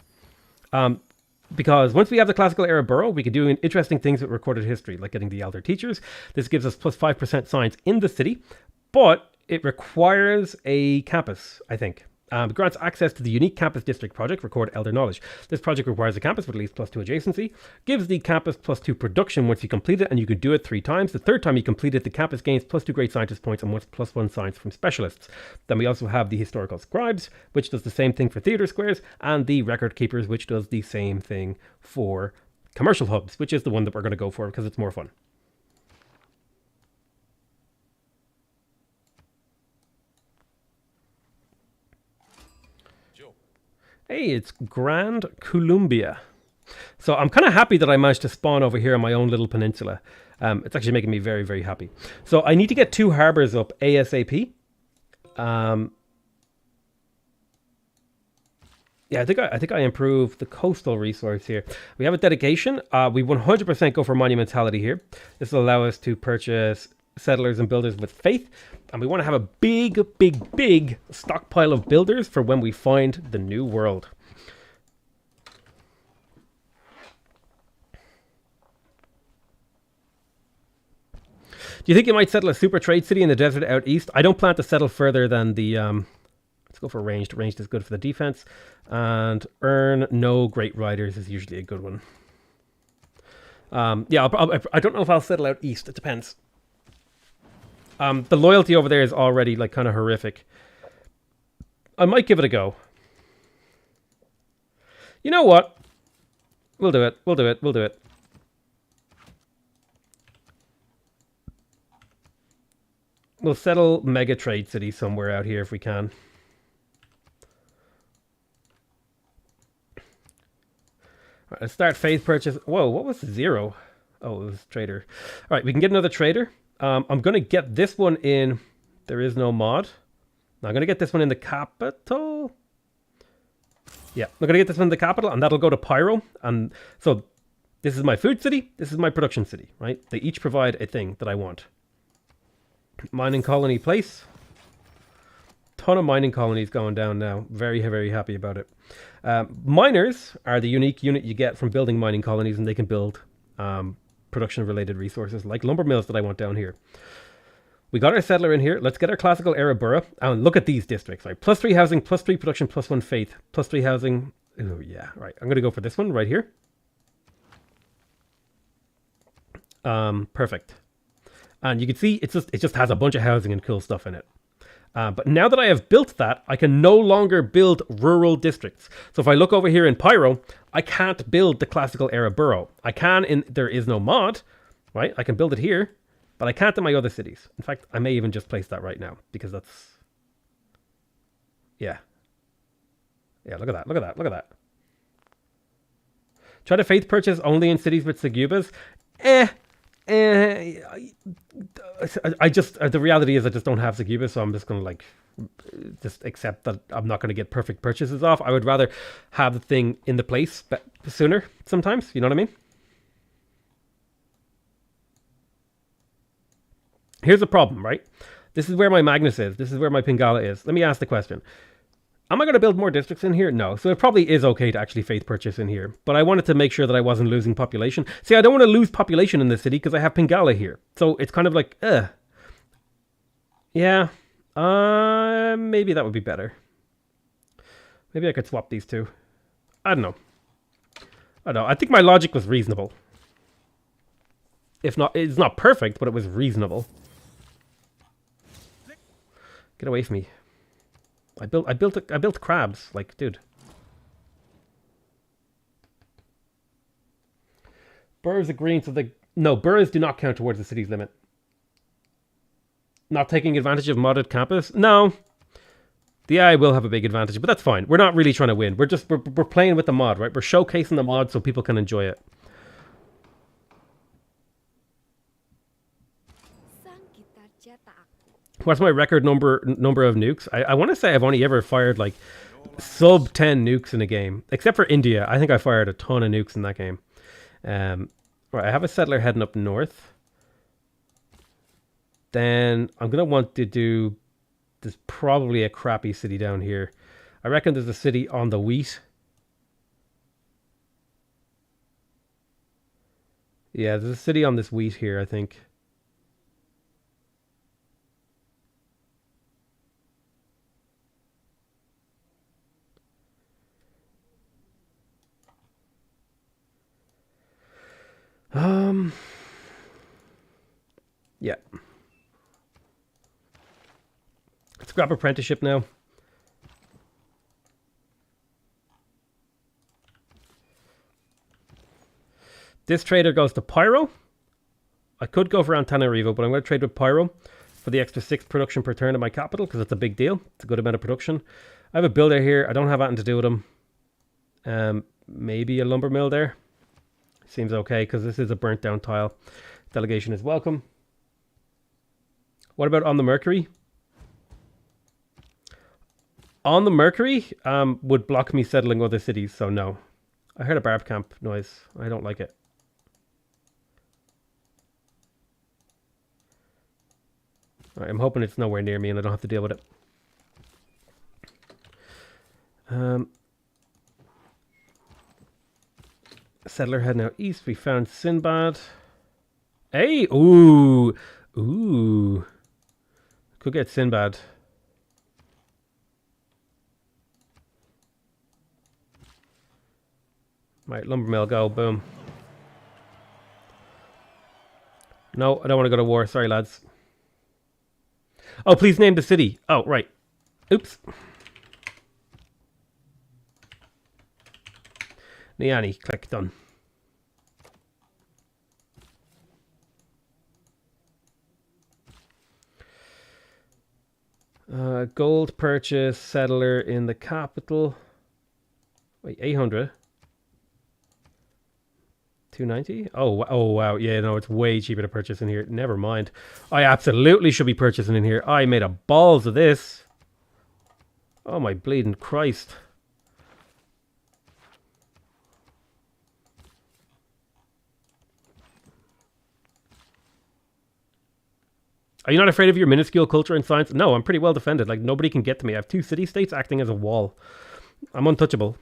Because once we have the classical era borough, we can do interesting things with recorded history, like getting the elder teachers. This gives us plus 5% science in the city, but it requires a campus, I think. It grants access to the unique campus district project, record elder knowledge. This project requires a campus with at least plus 2 adjacency, gives the campus plus 2 production once you complete it, and you can do it 3 times. The third time you complete it, the campus gains plus 2 great scientist points and plus 1 science from specialists. Then we also have the historical scribes, which does the same thing for theater squares, and the record keepers, which does the same thing for commercial hubs, which is the one that we're going to go for because it's more fun. Hey, it's Grand Columbia. So I'm kind of happy that I managed to spawn over here on my own little peninsula. It's actually making me very, very happy. So I need to get 2 harbors up ASAP. Yeah, I think I improved the coastal resource here. We have a dedication. We 100% go for monumentality here. This will allow us to purchase settlers and builders with faith. And we want to have a big, big, big stockpile of builders for when we find the new world. Do you think you might settle a super trade city in the desert out east? I don't plan to settle further than the... let's go for ranged. Ranged is good for the defense. And earn no great riders is usually a good one. Yeah, I don't know if I'll settle out east. It depends. The loyalty over there is already like kind of horrific. I might give it a go. You know what? We'll do it. We'll do it. We'll do it. We'll settle Mega Trade City somewhere out here if we can. All right, let's start faith purchase. Whoa, what was 0? Oh, it was trader. All right, we can get another trader. I'm going to get this one in. There is no mod. Now I'm going to get this one in the capital. Yeah, I'm going to get this one in the capital, and that'll go to Pyro. And so this is my food city. This is my production city, right? They each provide a thing that I want. Mining colony place. Ton of mining colonies going down now. Very, very happy about it. Miners are the unique unit you get from building mining colonies, and they can build production-related resources like lumber mills that I want down here. We got our settler in here. Let's get our classical era borough. And look at these districts, right? Plus 3 housing, plus 3 production, plus 1 faith, plus 3 housing. Oh, yeah, right. I'm going to go for this one right here. Perfect. And you can see it just has a bunch of housing and cool stuff in it. But now that I have built that, I can no longer build rural districts. So if I look over here in Pyro, I can't build the classical era borough. I can in there is no mod, right? I can build it here, but I can't in my other cities. In fact, I may even just place that right now because that's... Yeah. Yeah, look at that, look at that, look at that. Try to faith purchase only in cities with Sagubas. I just the reality is I just don't have Saguba, so I'm just gonna like just accept that I'm not gonna get perfect purchases off. I would rather have the thing in the place sooner sometimes, you know what I mean? Here's the problem, right? This is where my Magnus is. This is where my Pingala is. Let me ask the question. Am I going to build more districts in here? No. So it probably is okay to actually faith purchase in here. But I wanted to make sure that I wasn't losing population. See, I don't want to lose population in this city because I have Pingala here. So it's kind of like, yeah. Maybe that would be better. Maybe I could swap these two. I don't know. I think my logic was reasonable. If not, it's not perfect, but it was reasonable. Get away from me. I built crabs, like, dude. Boroughs agreeing to the... No, boroughs do not count towards the city's limit. Not taking advantage of modded campus? No. The AI will have a big advantage, but that's fine. We're not really trying to win. We're playing with the mod, right? We're showcasing the mod so people can enjoy it. What's my record number of nukes? I want to say I've only ever fired like sub 10 nukes in a game, except for India. I think I fired a ton of nukes in that game. Right, I have a settler heading up north. Then I'm going to want to do... There's probably a crappy city down here. I reckon there's a city on the wheat. Yeah, there's a city on this wheat here, I think. Yeah. Let's grab apprenticeship now. This trader goes to Pyro. I could go for Antananarivo, but I'm going to trade with Pyro for the extra 6 production per turn of my capital because it's a big deal. It's a good amount of production. I have a builder here. I don't have anything to do with him. Maybe a lumber mill there. Seems okay because this is a burnt down tile. Delegation is welcome. What about on the Mercury? On the Mercury would block me settling other cities, so no. I heard a barb camp noise. I don't like it. Right, I'm hoping it's nowhere near me and I don't have to deal with it. Settler heading out east. We found Sinbad. Hey! Ooh! Ooh! Could get Sinbad. Right, lumber mill, go. Boom. No, I don't want to go to war. Sorry, lads. Oh, please name the city. Oh, right. Oops. Niani, click, done. Gold purchase, settler in the capital. Wait, 800. 290? Oh, wow. Yeah, no, it's way cheaper to purchase in here. Never mind. I absolutely should be purchasing in here. I made a balls of this. Oh, my bleeding Christ. Are you not afraid of your minuscule culture and science? No, I'm pretty well defended. Like, nobody can get to me. I have 2 city-states acting as a wall. I'm untouchable.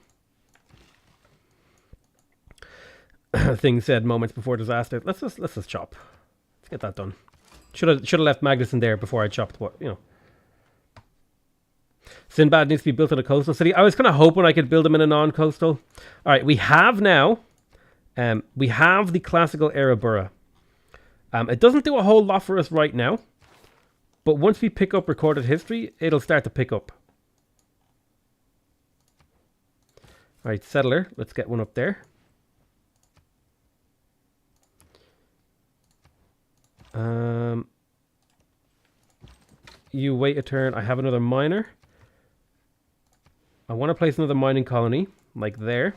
Thing said moments before disaster. Let's just chop. Let's get that done. Should have left Magnus in there before I chopped. What, you know. Sinbad needs to be built in a coastal city. I was kind of hoping I could build him in a non-coastal. All right, we have now. We have the classical era borough. It doesn't do a whole lot for us right now, but once we pick up recorded history, it'll start to pick up. All right, settler. Let's get one up there. You wait a turn. I have another miner. I want to place another mining colony, like there.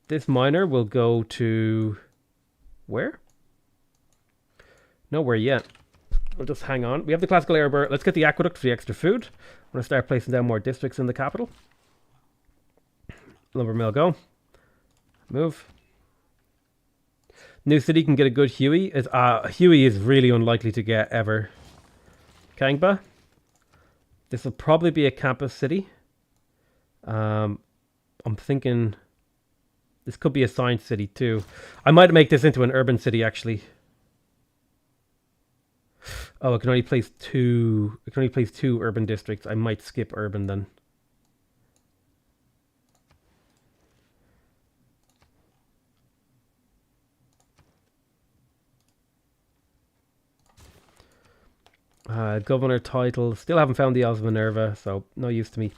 This miner will go to... Where? Nowhere yet. We'll just hang on. We have the classical era borough. Let's get the aqueduct for the extra food. I'm going to start placing down more districts in the capital. Lumber mill, go. Move. New city can get a good Huey. Huey is really unlikely to get ever. Kangba. This will probably be a campus city. I'm thinking this could be a science city too. I might make this into an urban city actually. Oh, I can only place 2. I can only place 2 urban districts. I might skip urban then. Governor title. Still haven't found the Isles of Minerva, so no use to me.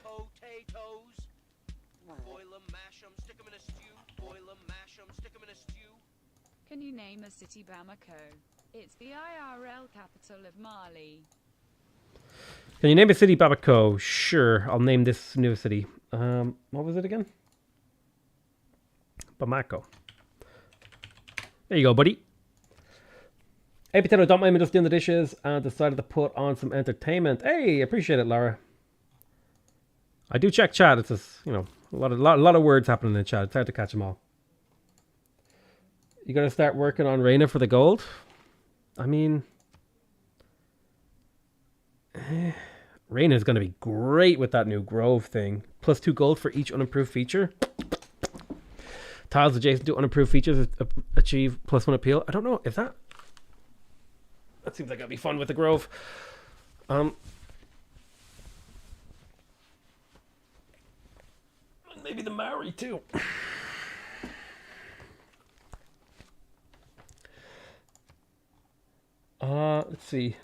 Potatoes. Boil 'em, mash 'em, stick 'em in a stew. Boil 'em, mash 'em, stick 'em in a stew. Can you name a city Bamako? It's the IRL capital of Mali. Can you name a city Bamako? Sure, I'll name this new city. What was it again? Bamako. There you go, buddy. Hey, Potato, don't mind me just doing the dishes and decided to put on some entertainment. Hey, appreciate it, Laura. I do check chat. It's just, you know, a lot of words happening in chat. It's hard to catch them all. You got to start working on Reyna for the gold? I mean, Reyna is going to be great with that new Grove thing. +2 gold for each unimproved feature. Tiles adjacent to unimproved features achieve +1 appeal. I don't know if that seems like that'd be fun with the Grove. Maybe the Maori too. Let's see.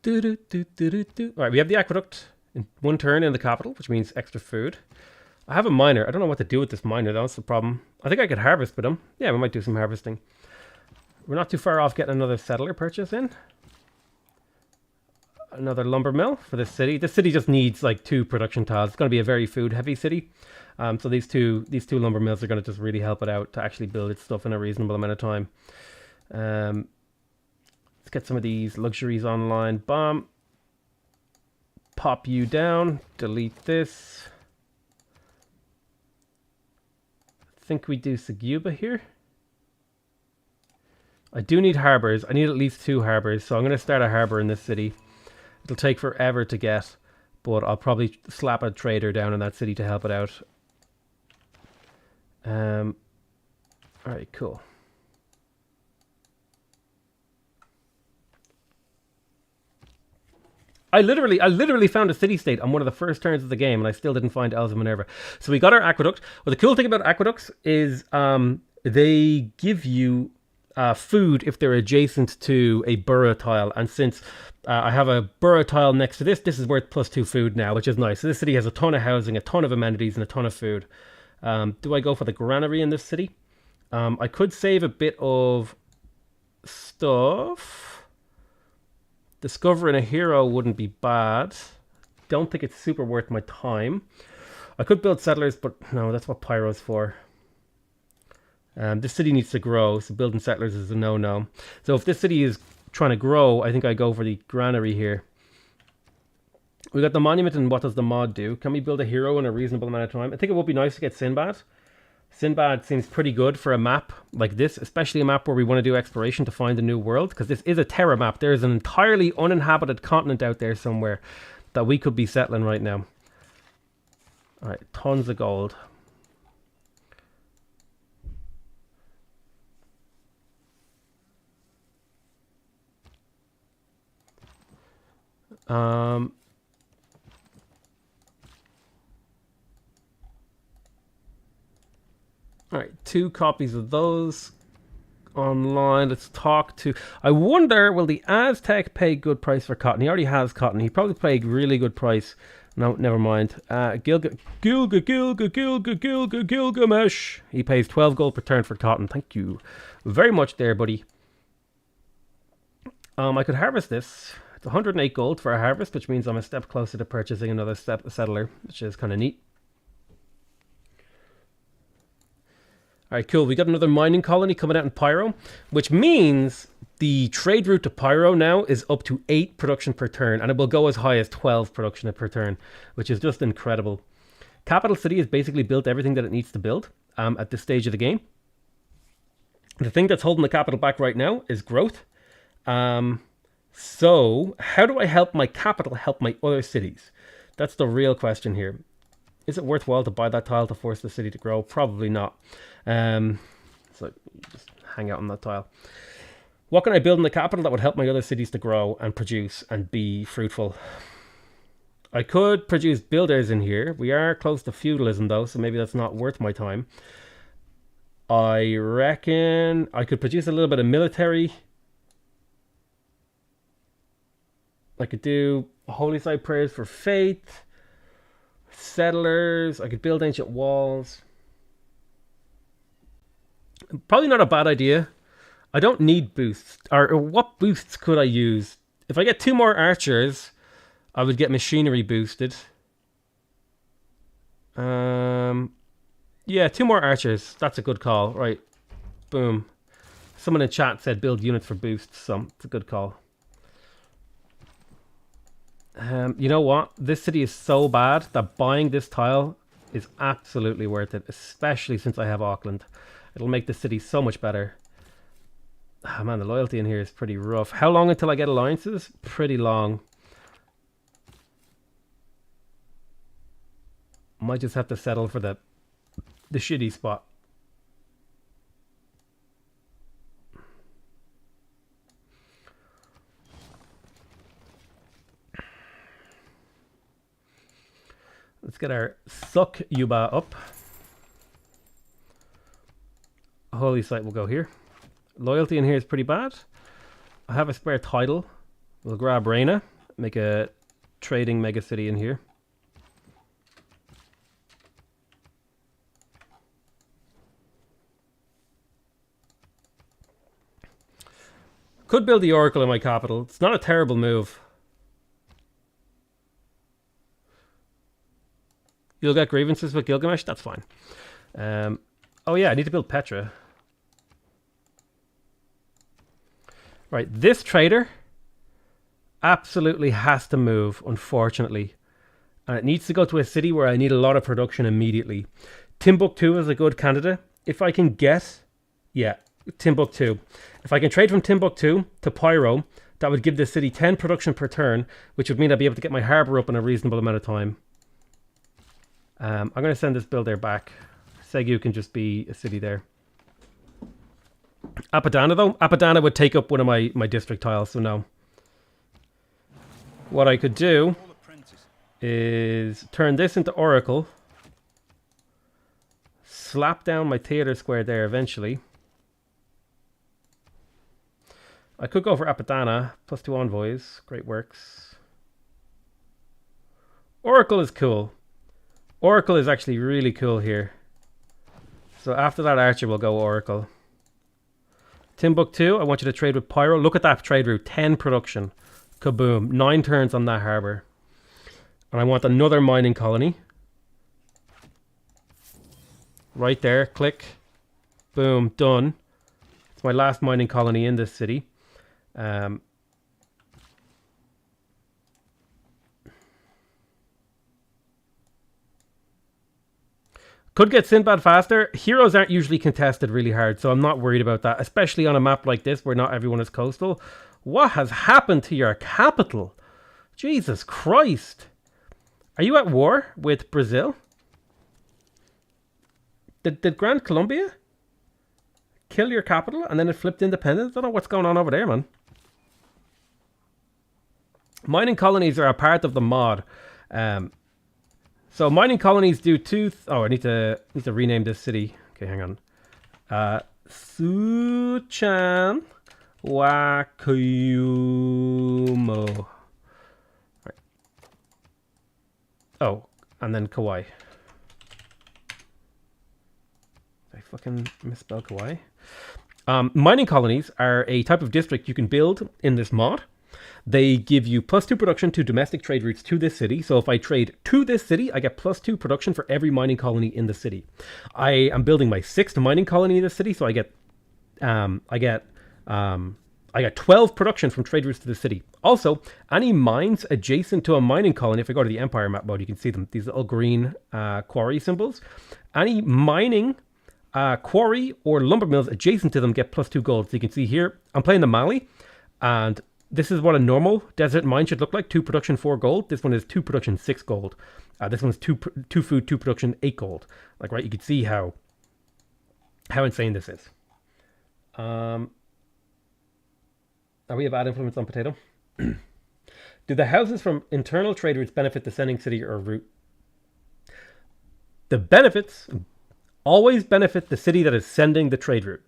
All right, we have the aqueduct in 1 turn in the capital, which means extra food. I have a miner. I don't know what to do with this miner, though. That's the problem. I think I could harvest with him. Yeah, we might do some harvesting. We're not too far off getting another settler purchase in. Another lumber mill for this city. This city just needs like 2 production tiles. It's going to be a very food-heavy city. So these two lumber mills are going to just really help it out to actually build its stuff in a reasonable amount of time. Let's get some of these luxuries online. Bomb. Pop you down. Delete this. I think we do Seguba here. I do need harbors. I need at least 2 harbors. So I'm going to start a harbor in this city. It'll take forever to get, but I'll probably slap a trader down in that city to help it out. Alright, cool. I literally found a city-state on one of the first turns of the game, and I still didn't find Elves of Minerva. So we got our aqueduct. Well, the cool thing about aqueducts is they give you food if they're adjacent to a borough tile. And since I have a borough tile next to this, this is worth +2 food now, which is nice. So this city has a ton of housing, a ton of amenities, and a ton of food. Do I go for the granary in this city? I could save a bit of stuff. Discovering a hero wouldn't be bad. Don't think it's super worth my time. I could build settlers, but no, that's what Pyro's for. This city needs to grow, so building settlers is a no-no. So if this city is trying to grow, I think I go for the granary here. We got the monument, and what does the mod do? Can we build a hero in a reasonable amount of time? I think it would be nice to get Sinbad. Sinbad seems pretty good for a map like this, especially a map where we want to do exploration to find a new world, because this is a Terra map. There is an entirely uninhabited continent out there somewhere that we could be settling right now. Alright, tons of gold. Alright, 2 copies of those online. Let's talk to... I wonder, will the Aztec pay good price for cotton? He already has cotton. He probably paid really good price. No, never mind. Gilgamesh. He pays 12 gold per turn for cotton. Thank you very much there, buddy. I could harvest this. It's 108 gold for a harvest, which means I'm a step closer to purchasing another settler, which is kind of neat. Alright, cool. We got another mining colony coming out in Pyro, which means the trade route to Pyro now is up to 8 production per turn, and it will go as high as 12 production per turn, which is just incredible. Capital City has basically built everything that it needs to build at this stage of the game. The thing that's holding the capital back right now is growth. So, how do I help my capital help my other cities? That's the real question here. Is it worthwhile to buy that tile to force the city to grow? Probably not. So just hang out on that tile. What can I build in the capital that would help my other cities to grow and produce and be fruitful? I could produce builders in here. We are close to feudalism though, so maybe that's not worth my time. I reckon I could produce a little bit of military. I could do holy site prayers for faith. Settlers. I could build ancient walls. Probably not a bad idea. I don't need boosts. Or what boosts could I use If I get 2 more archers, I would get machinery boosted. Yeah, 2 more archers. That's a good call. Right. Boom. Someone in chat said build units for boosts, so it's a good call. You know what? This city is so bad that buying this tile is absolutely worth it, especially since I have Auckland. It'll make the city so much better. Oh, man, the loyalty in here is pretty rough. How long until I get alliances? Pretty long. Might just have to settle for the shitty spot. Let's get our Suck Yuba up. Holy Site will go here. Loyalty in here is pretty bad. I have a spare title. We'll grab Reina. Make a trading mega city in here. Could build the Oracle in my capital. It's not a terrible move. You'll get grievances with Gilgamesh? That's fine. Oh yeah, I need to build Petra. Right, this trader absolutely has to move, unfortunately. And it needs to go to a city where I need a lot of production immediately. Timbuktu is a good candidate. If I can get... Yeah, Timbuktu. If I can trade from Timbuktu to Pyro, that would give this city 10 production per turn, which would mean I'd be able to get my harbour up in a reasonable amount of time. I'm going to send this builder back. Segu can just be a city there. Apadana, though. Apadana would take up one of my district tiles, so no. What I could do is turn this into Oracle. Slap down my theatre square there eventually. I could go for Apadana. +2 envoys. Great works. Oracle is cool. Oracle is actually really cool here. So after that archer, we'll go Oracle. Timbuktu, I want you to trade with Pyro. Look at that trade route. 10 production. Kaboom. 9 turns on that harbour. And I want another mining colony. Right there. Click. Boom. Done. It's my last mining colony in this city. Could get Sinbad faster. Heroes aren't usually contested really hard, so I'm not worried about that, especially on a map like this where not everyone is coastal. What has happened to your capital? Jesus Christ. Are you at war with Brazil? Did Grand Colombia kill your capital and then it flipped independent? I don't know what's going on over there, man. Mining colonies are a part of the mod. So mining colonies do oh, I need to rename this city. Okay, hang on. Suchan Wakumo. Right. Oh, and then Kauai. Did I fucking misspell Kauai? Mining colonies are a type of district you can build in this mod. They give you +2 production to domestic trade routes to this city. So if I trade to this city, I get +2 production for every mining colony in the city. I am building my 6th mining colony in this city, so I get 12 production from trade routes to the city. Also, any mines adjacent to a mining colony, if I go to the Empire map mode, you can see them, these little green quarry symbols. Any mining quarry or lumber mills adjacent to them get +2 gold. So you can see here, I'm playing the Mali, and this is what a normal desert mine should look like. 2 production, 4 gold. This one is 2 production, 6 gold. This one's 2 food, 2 production, 8 gold. Like, right, you can see how insane this is. Are we a bad influence on Potato? Do the houses from internal trade routes benefit the sending city or route? The benefits always benefit the city that is sending the trade route,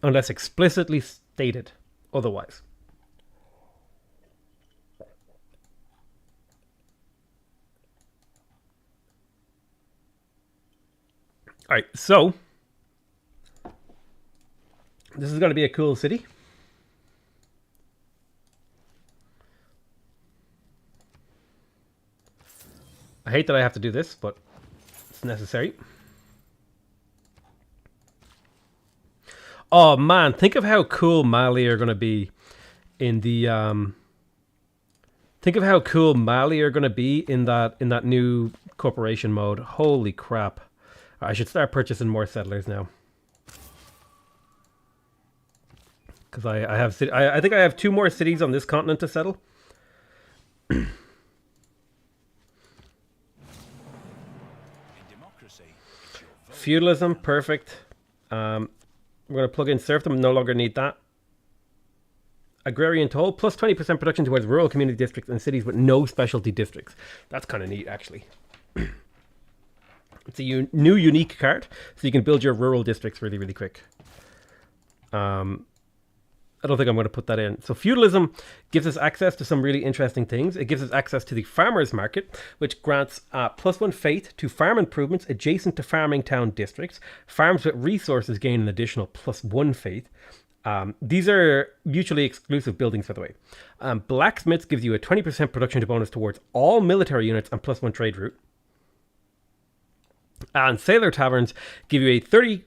unless explicitly stated otherwise. All right, so this is going to be a cool city. I hate that I have to do this, but it's necessary. Oh man, think of how cool Mali are going to be in the think of how cool Mali are going to be in that new corporation mode. Holy crap. I should start purchasing more settlers now. Cuz I think I have 2 more cities on this continent to settle. In democracy, it's your vote. Feudalism, perfect. We're going to plug in serfdom, no longer need that. Agrarian toll, plus 20% production towards rural community districts and cities with no specialty districts. That's kind of neat, actually. It's a new unique card, so you can build your rural districts really, really quick. I don't think I'm going to put that in. So feudalism gives us access to some really interesting things. It gives us access to the farmers market, which grants +1 faith to farm improvements adjacent to farming town districts. Farms with resources gain an additional +1 faith. These are mutually exclusive buildings, by the way. Blacksmiths gives you a 20% production bonus towards all military units and +1 trade route. And sailor taverns give you a 30%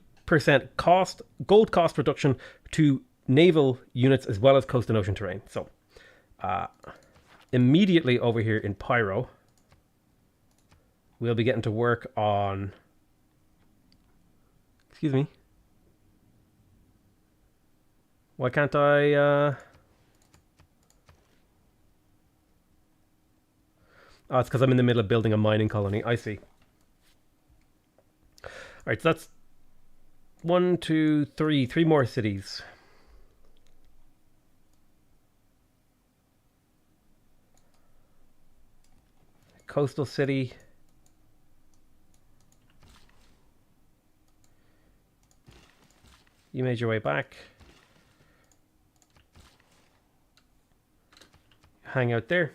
gold cost reduction to naval units as well as coast and ocean terrain. So immediately over here in Pyro, we'll be getting to work on, excuse me, why can't I oh, it's because I'm in the middle of building a mining colony. I see. Alright, so that's 1, 2, 3 more cities. Coastal city. You made your way back. Hang out there.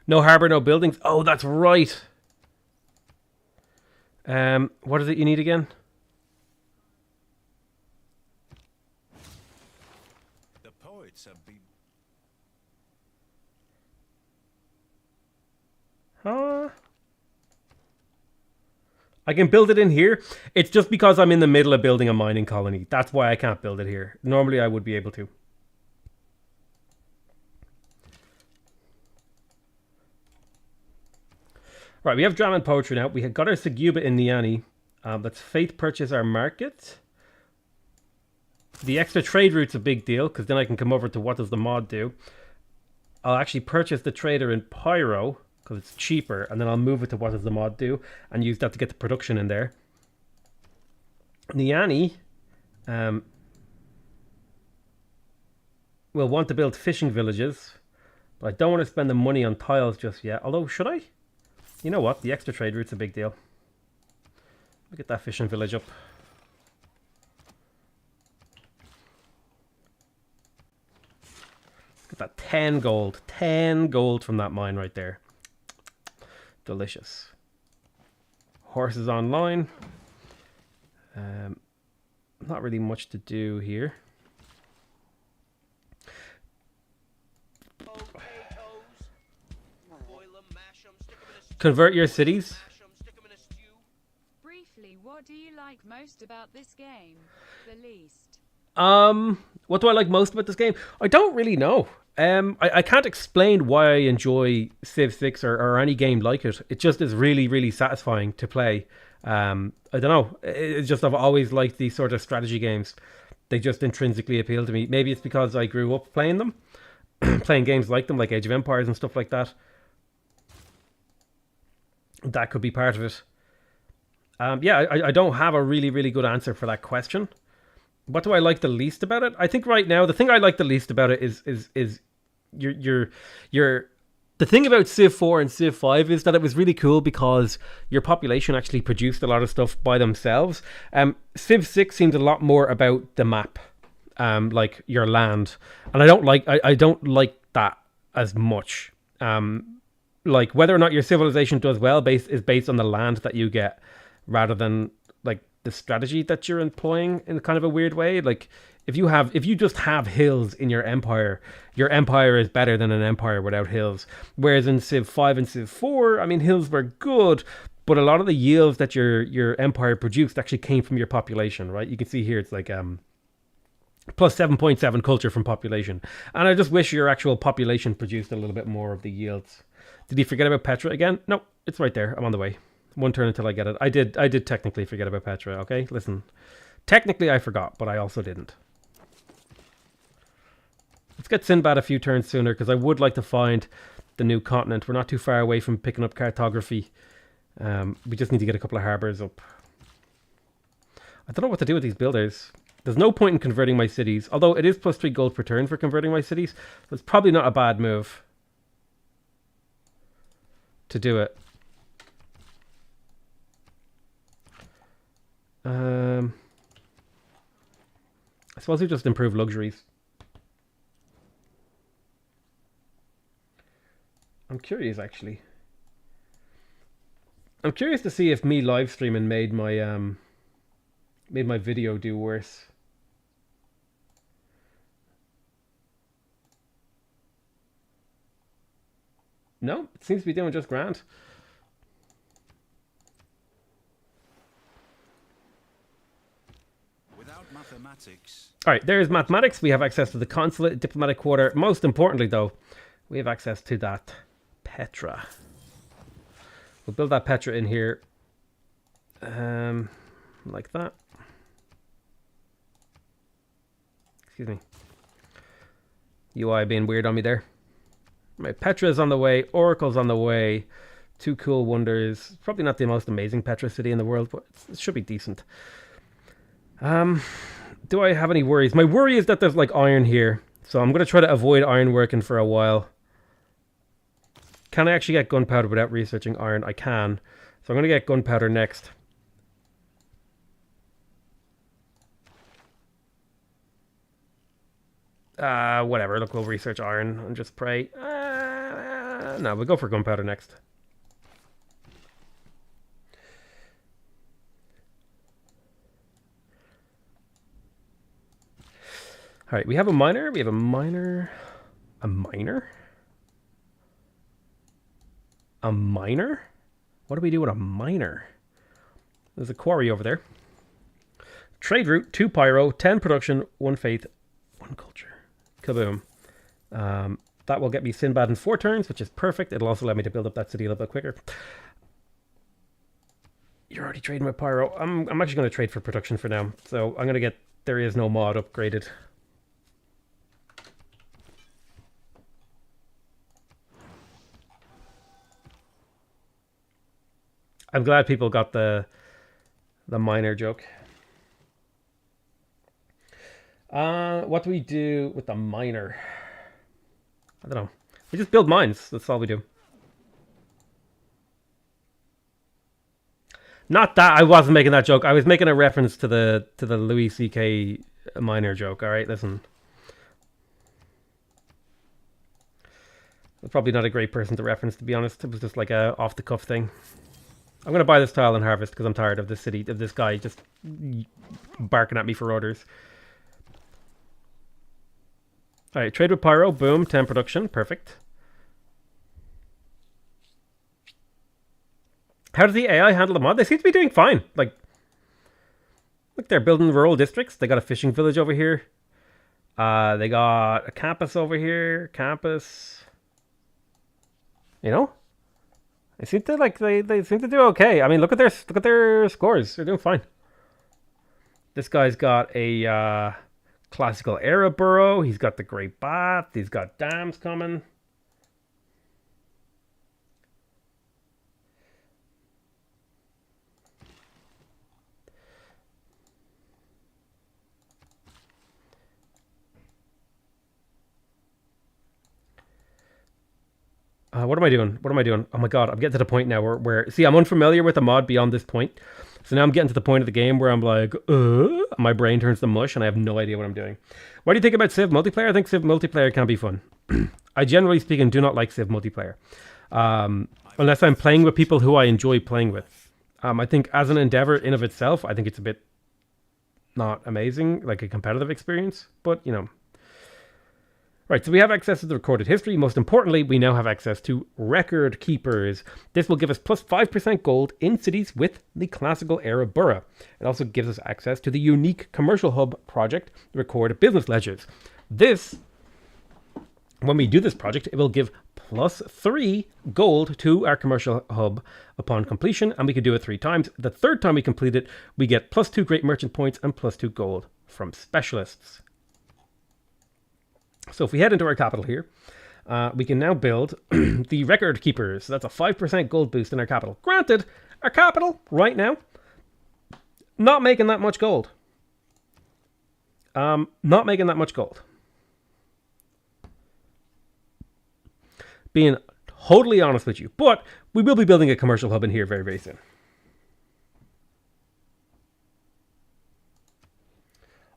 No harbor, no buildings. Oh, that's right. What is it you need again? The poets have been... I can build it in here. It's just because I'm in the middle of building a mining colony. That's why I can't build it here. Normally I would be able to. Right, we have drama and poetry now. We have got our Seguba in Niani. Let's faith purchase our market. The extra trade route's a big deal, because then I can come over to what does the mod do. I'll actually purchase the trader in Pyro, because it's cheaper, and then I'll move it to what does the mod do, and use that to get the production in there. Niani will want to build fishing villages, but I don't want to spend the money on tiles just yet. Although, should I? You know what? The extra trade route's a big deal. Let me get that fishing village up. Get that 10 gold. 10 gold from that mine right there. Delicious. Horses online. Not really much to do here. Convert your cities. Briefly, what do you like most about this game? The least? What do I like most about this game? I don't really know. I can't explain why I enjoy Civ 6 or any game like it. It just is really, really satisfying to play. I don't know. It's just I've always liked these sort of strategy games. They just intrinsically appeal to me. Maybe it's because I grew up playing them. Playing games like them, like Age of Empires and stuff like that. That could be part of it. Yeah, I don't have a really, really good answer for that question. What do I like the least about it? I think right now the thing I like the least about it is your the thing about Civ 4 and Civ 5 is that it was really cool because your population actually produced a lot of stuff by themselves. Civ 6 seems a lot more about the map, like your land, and I don't like that as much. Like whether or not your civilization does well is based on the land that you get, rather than like the strategy that you're employing in kind of a weird way. Like if you just have hills in your empire is better than an empire without hills. Whereas in Civ 5 and Civ 4, I mean, hills were good, but a lot of the yields that your empire produced actually came from your population, right? You can see here it's like plus 7.7 culture from population. And I just wish your actual population produced a little bit more of the yields. Did he forget about Petra again? No, it's right there. I'm on the way. One turn until I get it. I did technically forget about Petra, okay? Listen. Technically I forgot, but I also didn't. Let's get Sinbad a few turns sooner, because I would like to find the new continent. We're not too far away from picking up cartography. We just need to get a couple of harbours up. I don't know what to do with these builders. There's no point in converting my cities, although it is plus 3 gold per turn for converting my cities. So it's probably not a bad move to do it. I suppose we just improve luxuries. I'm curious, actually. I'm curious to see if me live streaming made my video do worse. No, it seems to be doing just grand. Without mathematics. All right, there's mathematics. We have access to the consulate, diplomatic quarter. Most importantly, though, we have access to that Petra. We'll build that Petra in here, like that. Excuse me. UI being weird on me there. Right, Petra's on the way. Oracle's on the way. 2 cool wonders. Probably not the most amazing Petra city in the world, but it should be decent. Do I have any worries? My worry is that there's like iron here, so I'm going to try to avoid iron working for a while. Can I actually get gunpowder without researching iron? I can. So I'm going to get gunpowder next. Whatever. Look, we'll research iron and just pray. No, we'll go for gunpowder next. All right, we have a miner. We have a miner. A miner? A miner? What do we do with a miner? There's a quarry over there. Trade route, 2 pyro, 10 production, 1 faith, 1 culture. Kaboom. That will get me Sinbad in 4 turns, which is perfect. It'll also allow me to build up that city a little bit quicker. You're already trading with pyro. I'm actually going to trade for production for now. So I'm going to get There Is No Mod upgraded. I'm glad people got the miner joke. What do we do with the miner? I don't know. We just build mines. That's all we do. Not that I wasn't making that joke. I was making a reference to the Louis C.K. miner joke. All right, listen. I'm probably not a great person to reference, to be honest. It was just like a off the cuff thing. I'm going to buy this tile and harvest because I'm tired of this city, of this guy just barking at me for orders. Alright, trade with pyro, boom, 10 production, perfect. How does the AI handle the mod? They seem to be doing fine. Like, look, they're building rural districts. They got a fishing village over here. They got a campus over here, campus. You know? They seem to they seem to do okay. I mean, look at their scores. They're doing fine. This guy's got a classical era borough. He's got the Great Bath. He's got dams coming. What am I doing? What am I doing? Oh my god, I'm getting to the point now where see, I'm unfamiliar with the mod beyond this point. So now I'm getting to the point of the game where I'm like, my brain turns to mush and I have no idea what I'm doing. What do you think about Civ multiplayer? I think Civ multiplayer can be fun. I generally speaking do not like Civ multiplayer. Unless I'm playing with people who I enjoy playing with. I think as an endeavor in of itself, I think it's a bit not amazing, like a competitive experience, but you know. Right, so we have access to the recorded history. Most importantly, we now have access to record keepers. This will give us plus 5% gold in cities with the classical era borough. It also gives us access to the unique commercial hub project, record business ledgers. This, when we do this project, it will give plus 3 gold to our commercial hub upon completion, and we can do it 3 times. The third time we complete it, we get plus 2 great merchant points and plus 2 gold from specialists. So if we head into our capital here, we can now build the record keepers. So that's a 5% gold boost in our capital. Granted, our capital right now, not making that much gold. Not making that much gold. Being totally honest with you. But we will be building a commercial hub in here very, very soon.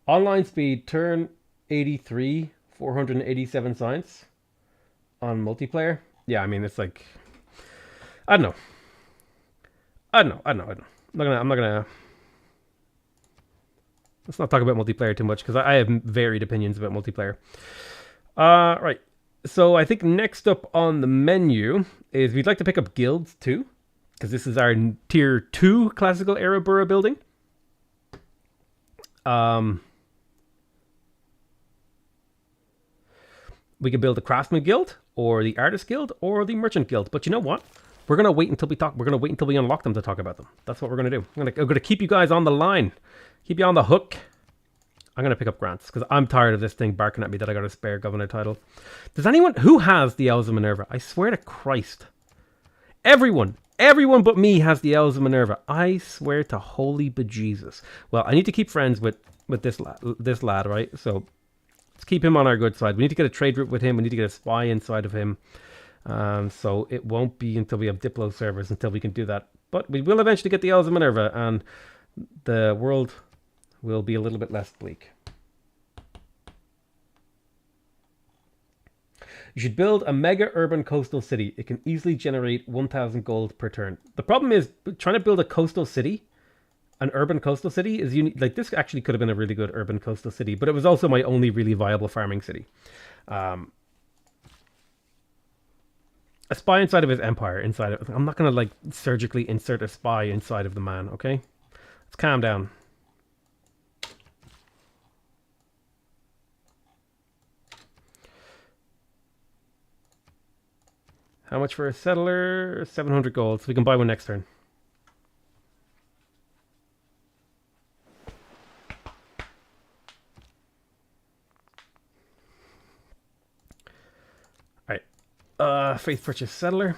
Online speed, turn 83. 487 science on multiplayer. Yeah, I mean, it's like, I don't know. I'm not gonna let's not talk about multiplayer too much because I have varied opinions about multiplayer. Right. So I think next up on the menu is we'd like to pick up guilds too, because this is our tier 2 classical era borough building. We can build the craftsman guild, or the artist guild, or the merchant guild. But you know what? We're gonna wait until we talk. We're gonna wait until we unlock them to talk about them. That's what we're gonna do. I'm gonna keep you guys on the line, keep you on the hook. I'm gonna pick up grants because I'm tired of this thing barking at me that I got a spare governor title. Does anyone who has the Elves of Minerva? I swear to Christ, everyone but me has the Elves of Minerva. I swear to holy bejesus. Well, I need to keep friends with this lad, right? So. Let's keep him on our good side. We need to get a trade route with him. We need to get a spy inside of him. So it won't be until we have Diplo servers until we can do that. But we will eventually get the Elves of Minerva, and the world will be a little bit less bleak. You should build a mega urban coastal city. It can easily generate 1,000 gold per turn. The problem is trying to build a coastal city. An urban coastal city is unique. Like, this actually could have been a really good urban coastal city, but it was also my only really viable farming city. A spy inside of his empire, I'm not going to like surgically insert a spy inside of the man, okay? Let's calm down. How much for a settler? 700 gold, so we can buy one next turn. Faith purchase settler.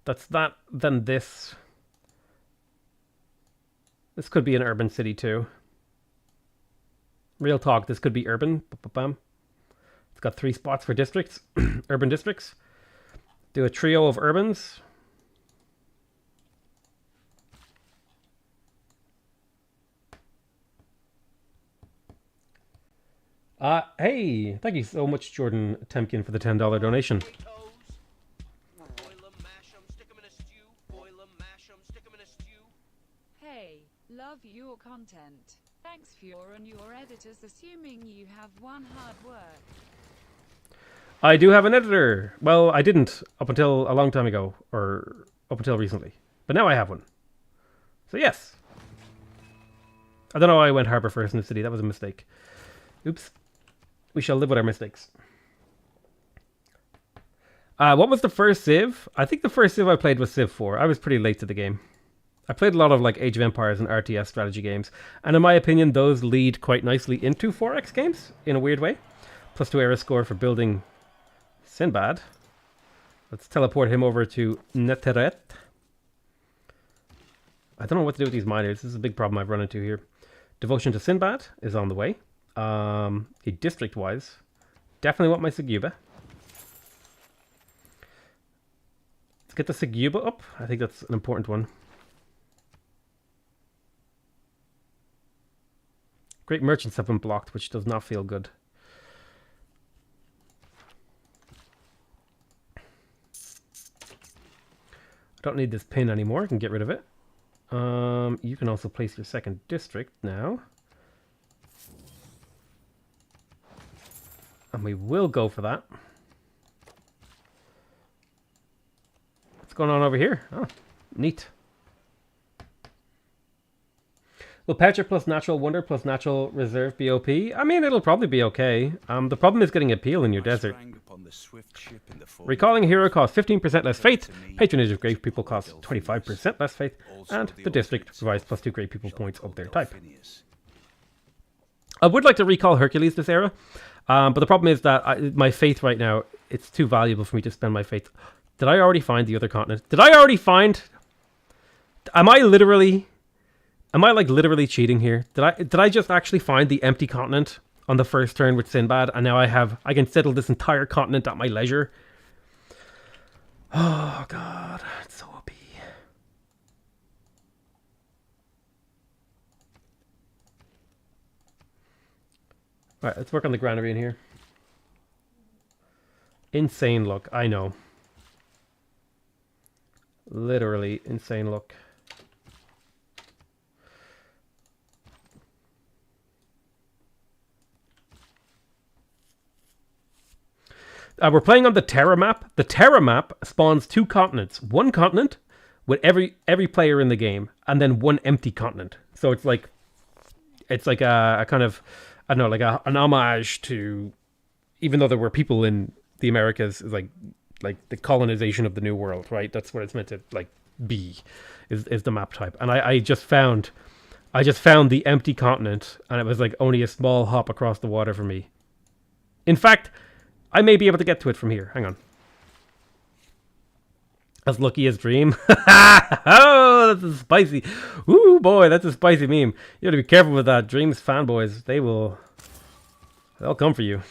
That's that. Then this. This could be an urban city too. Real talk, this could be urban. It's got 3 spots for districts, urban districts. Do a trio of urbans. Hey, thank you so much, Jordan Temkin, for the $10 donation. Boil 'em, mash 'em, stick 'em in a stew. Boil 'em, mash 'em, stick 'em in a stew. Hey, love your content. Thanks for your editors, assuming you have one hard work. I do have an editor. Well, I didn't up until a long time ago, or up until recently. But now I have one. So yes. I don't know why I went harbor first in the city. That was a mistake. Oops. We shall live with our mistakes. What was the first Civ? I think the first Civ I played was Civ 4. I was pretty late to the game. I played a lot of like Age of Empires and RTS strategy games. And in my opinion, those lead quite nicely into 4X games in a weird way. +2 era score for building Sinbad. Let's teleport him over to Neteret. I don't know what to do with these miners. This is a big problem I've run into here. Devotion to Sinbad is on the way. District-wise, definitely want my Seguba. Let's get the Seguba up. I think that's an important one. Great merchants have been blocked, which does not feel good. I don't need this pin anymore. I can get rid of it. You can also place your second district now. And we will go for that. What's going on over here? Oh, neat. Will Petra plus Natural Wonder plus Natural Reserve be OP? I mean, it'll probably be okay. The problem is getting appeal in your desert. Recalling a hero costs 15% less faith. Patronage of Great People costs 25% less faith. And the district provides plus 2 Great People points of their type. I would like to recall Hercules this era. But the problem is that my faith right now, it's too valuable for me to spend my faith. Did I already find the other continent? Did I already find... Am I like literally cheating here? Did I just actually find the empty continent on the first turn with Sinbad, and now I can settle this entire continent at my leisure? Oh god, it's so OP. Alright, let's work on the granary in here. Insane look, I know. Literally insane look. We're playing on the Terra map. The Terra map spawns 2 continents. One continent with every player in the game, and then one empty continent. So it's like a kind of, I don't know, like an homage to, even though there were people in the Americas, like the colonization of the New World, right? That's what it's meant to like be, is the map type. And I just found the empty continent, and it was like only a small hop across the water for me. In fact, I may be able to get to it from here. Hang on. As lucky as Dream. Oh, that's a spicy. Ooh, boy, that's a spicy meme. You have to be careful with that. Dream's fanboys, they'll come for you.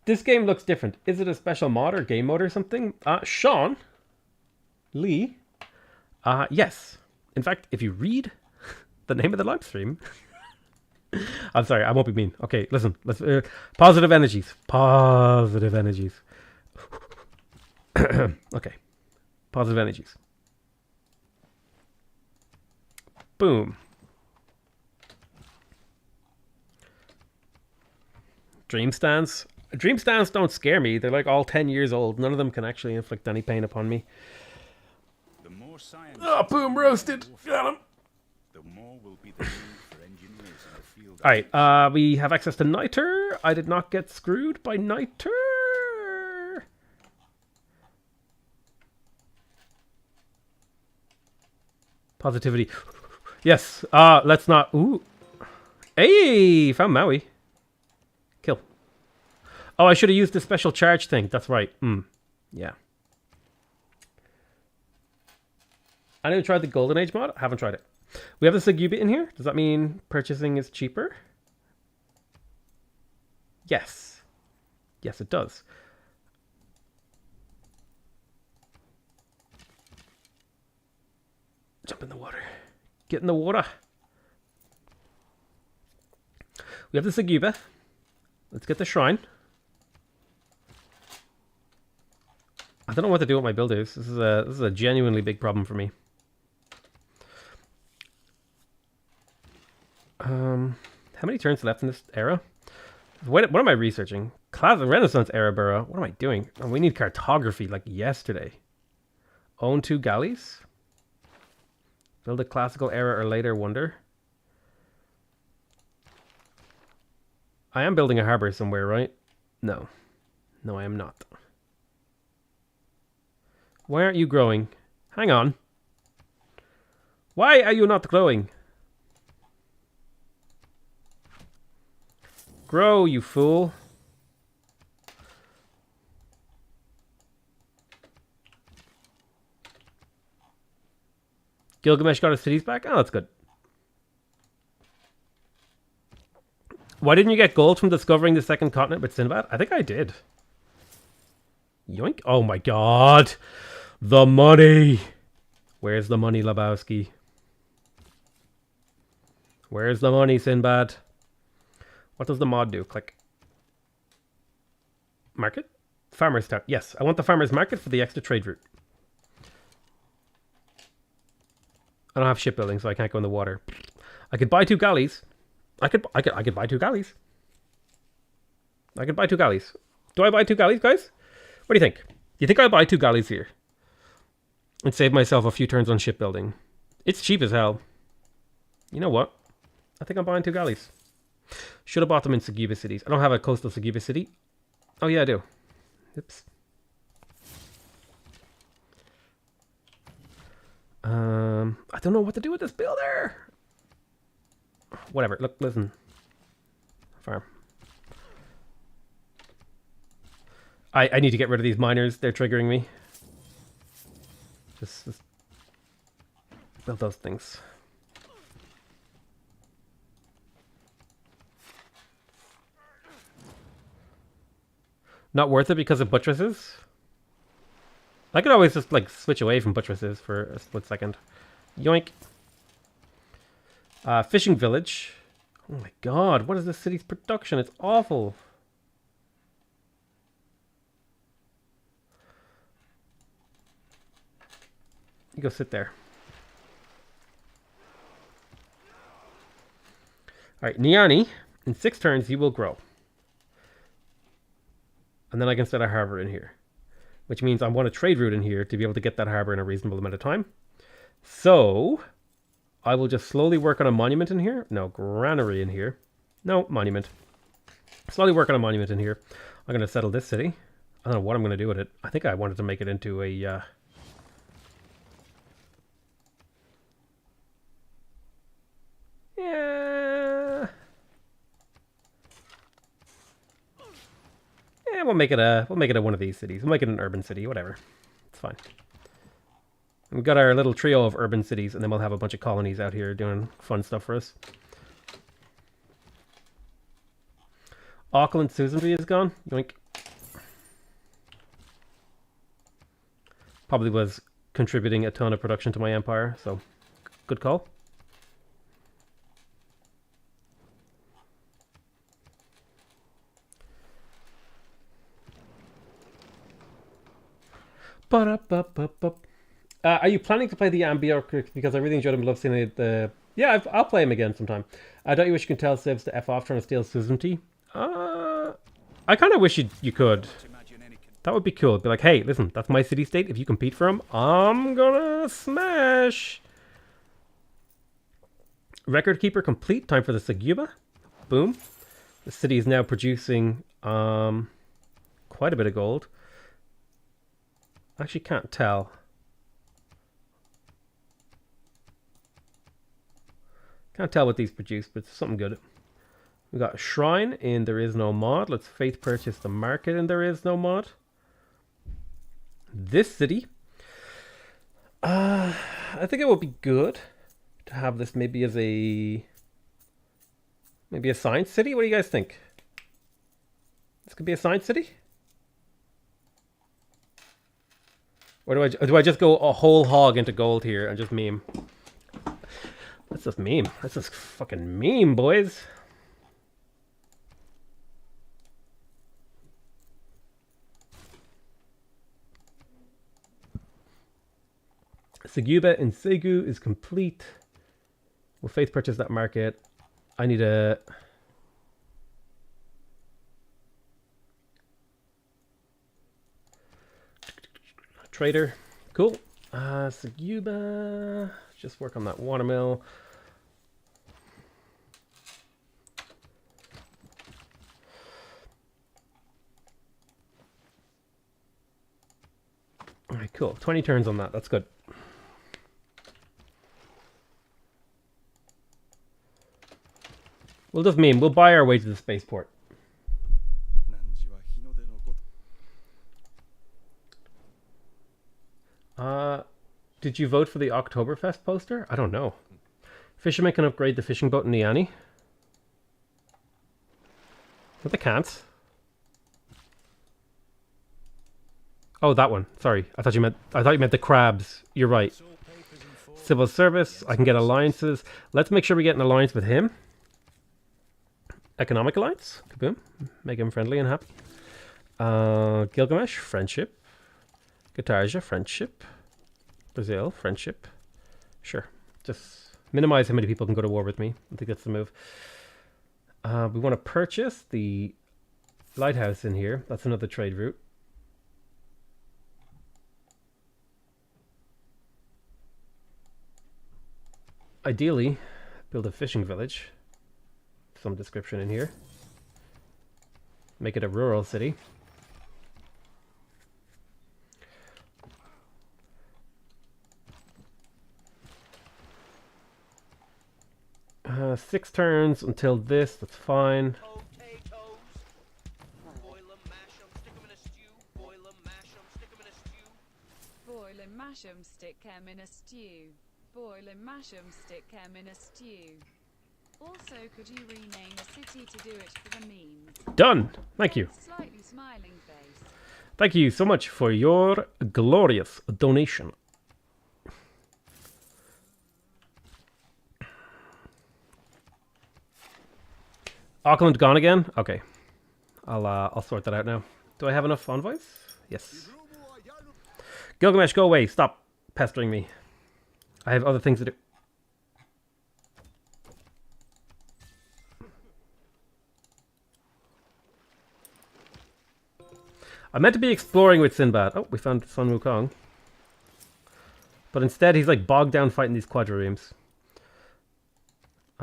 This game looks different. Is it a special mod or game mode or something? Sean Lee. Yes. In fact, if you read the name of the live stream... I'm sorry, I won't be mean. Okay, listen. Let's positive energies. Positive energies. Okay. Positive energies. Boom. Dream stands. Dream stands don't scare me. They're like all 10 years old. None of them can actually inflict any pain upon me. The more science, oh, boom, roasted. Got him. The more will be the need for engineers in the field. Alright, we have access to Niter. I did not get screwed by Niter. Positivity. Yes. Let's not... Ooh. Hey! Found Maui. Kill. Oh, I should have used the special charge thing. That's right. Yeah. I never tried the Golden Age mod. I haven't tried it. We have the Sagubit in here. Does that mean purchasing is cheaper? Yes. Yes, it does. Jump in the water. Get in the water. We have the Saguba. Let's get the shrine. I don't know what to do with my builders. This is a genuinely big problem for me. How many turns left in this era? What am I researching? Classic Renaissance era borough. What am I doing? Oh, we need cartography like yesterday. Own 2 galleys. Build a classical era or later wonder. I am building a harbor somewhere, right? No. No, I am not. Why aren't you growing? Hang on. Why are you not growing? Grow, you fool. Gilgamesh got his cities back? Oh, that's good. Why didn't you get gold from discovering the second continent with Sinbad? I think I did. Yoink. Oh my god. The money. Where's the money, Lebowski? Where's the money, Sinbad? What does the mod do? Click. Market? Farmer's town. Yes, I want the farmer's market for the extra trade route. I don't have shipbuilding, so I can't go in the water. I could buy 2 galleys. I could buy 2 galleys. I could buy 2 galleys. Do I buy 2 galleys, guys? What do you think? Do you think I'll buy 2 galleys here? And save myself a few turns on shipbuilding. It's cheap as hell. You know what? I think I'm buying 2 galleys. Should have bought them in Sagiba cities. I don't have a coastal Sagiba city. Oh yeah, I do. Oops. I don't know what to do with this builder. Whatever. Look, listen. Farm. I need to get rid of these miners. They're triggering me. Just build those things. Not worth it because of buttresses? I could always just like switch away from buttresses for a split second. Yoink. Fishing village. Oh my god, what is this city's production? It's awful. You go sit there. Alright, Niani, in 6 turns you will grow. And then I can set a harbor in here. Which means I want a trade route in here to be able to get that harbor in a reasonable amount of time. So, I will just slowly work on a monument in here. No, granary in here. No, monument. Slowly work on a monument in here. I'm going to settle this city. I don't know what I'm going to do with it. I think I wanted to make it into a... Yeah, we'll make it a one of these cities. We'll make it an urban city, whatever. It's fine. We've got our little trio of urban cities, and then we'll have a bunch of colonies out here doing fun stuff for us. Auckland Susanby is gone. Yoink. Probably was contributing a ton of production to my empire, so good call. Are you planning to play the Ambiorc? Because I really enjoyed him. Love seeing it. Yeah, I'll play him again sometime. Don't you wish you can tell Civs to F off trying to steal Susanty? I kind of wish you could. That would be cool. Be like, hey, listen, that's my city-state. If you compete for him, I'm gonna smash. Record keeper complete. Time for the Saguba. Boom. The city is now producing quite a bit of gold. Actually can't tell. Can't tell what these produce, but it's something good. We got a shrine in There Is No Mod. Let's faith purchase the market in There Is No Mod. This city. I think it would be good to have this maybe as a science city. What do you guys think? This could be a science city? Or do I just go a whole hog into gold here and just meme? Let's just meme. Let's just fucking meme, boys. Saguba in Segu is complete. We'll faith purchase that market. I need a... trader. Cool. Saguba. Just work on that watermill. Alright, cool. 20 turns on that. That's good. We'll just meme. We'll buy our way to the spaceport. Did you vote for the Oktoberfest poster? I don't know. Fishermen can upgrade the fishing boat in Niani. But they can't. Oh, that one. Sorry. I thought you meant the crabs. You're right. Civil service. I can get alliances. Let's make sure we get an alliance with him. Economic alliance. Kaboom. Make him friendly and happy. Gilgamesh, friendship. Guitarja, friendship. Brazil, friendship. Sure. Just minimize how many people can go to war with me. I think that's the move. We want to purchase the lighthouse in here. That's another trade route. Ideally, build a fishing village. Some description in here. Make it a rural city. Six turns until this, that's fine. Potatoes. Boil 'em, mash 'em, stick 'em in a stew. Boil 'em, mash 'em, stick 'em in a stew. Boil and mash 'em, stick 'em in a stew. Boil and mash 'em, stick 'em in a stew. Also, could you rename a city to do it for the memes? Done! Thank you. Slightly smiling face. Thank you so much for your glorious donation. Auckland gone again? Okay. I'll sort that out now. Do I have enough envoys? Yes. Gilgamesh, go away. Stop pestering me. I have other things to do. I meant to be exploring with Sinbad. Oh, we found Sun Wukong. But instead, he's like bogged down fighting these quadriremes.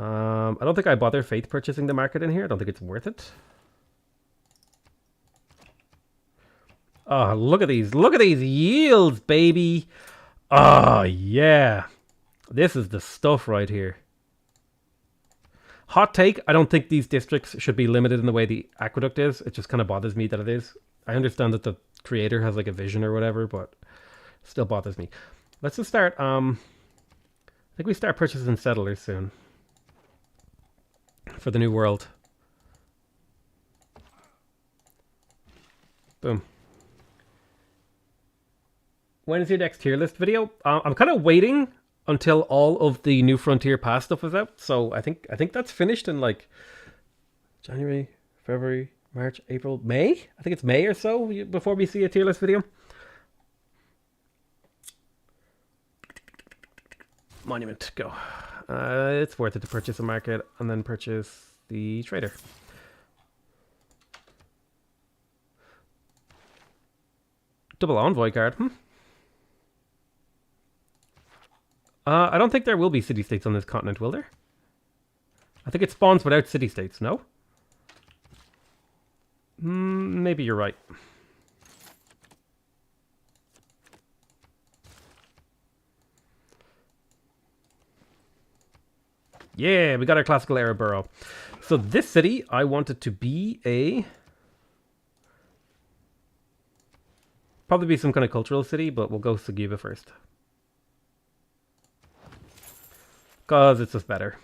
I don't think I bother faith purchasing the market in here. I don't think it's worth it. Oh, look at these. Look at these yields, baby. Oh, yeah. This is the stuff right here. Hot take, I don't think these districts should be limited in the way the aqueduct is. It just kind of bothers me that it is. I understand that the creator has like a vision or whatever, but it still bothers me. Let's just start, I think we start purchasing settlers soon. For the new world. Boom. When is your next tier list video? I'm kind of waiting until all of the New Frontier Pass stuff is out. So I think that's finished in like January, February, March, April, May. I think it's May or so before we see a tier list video. Monument, go. It's worth it to purchase a market and then purchase the trader. Double envoy card. I don't think there will be city-states on this continent, will there? I think it spawns without city-states, no? Maybe you're right. Yeah, we got our classical era borough. So this city, I want it to be a... Probably be some kind of cultural city, but we'll go Sugiba first. Because it's just better.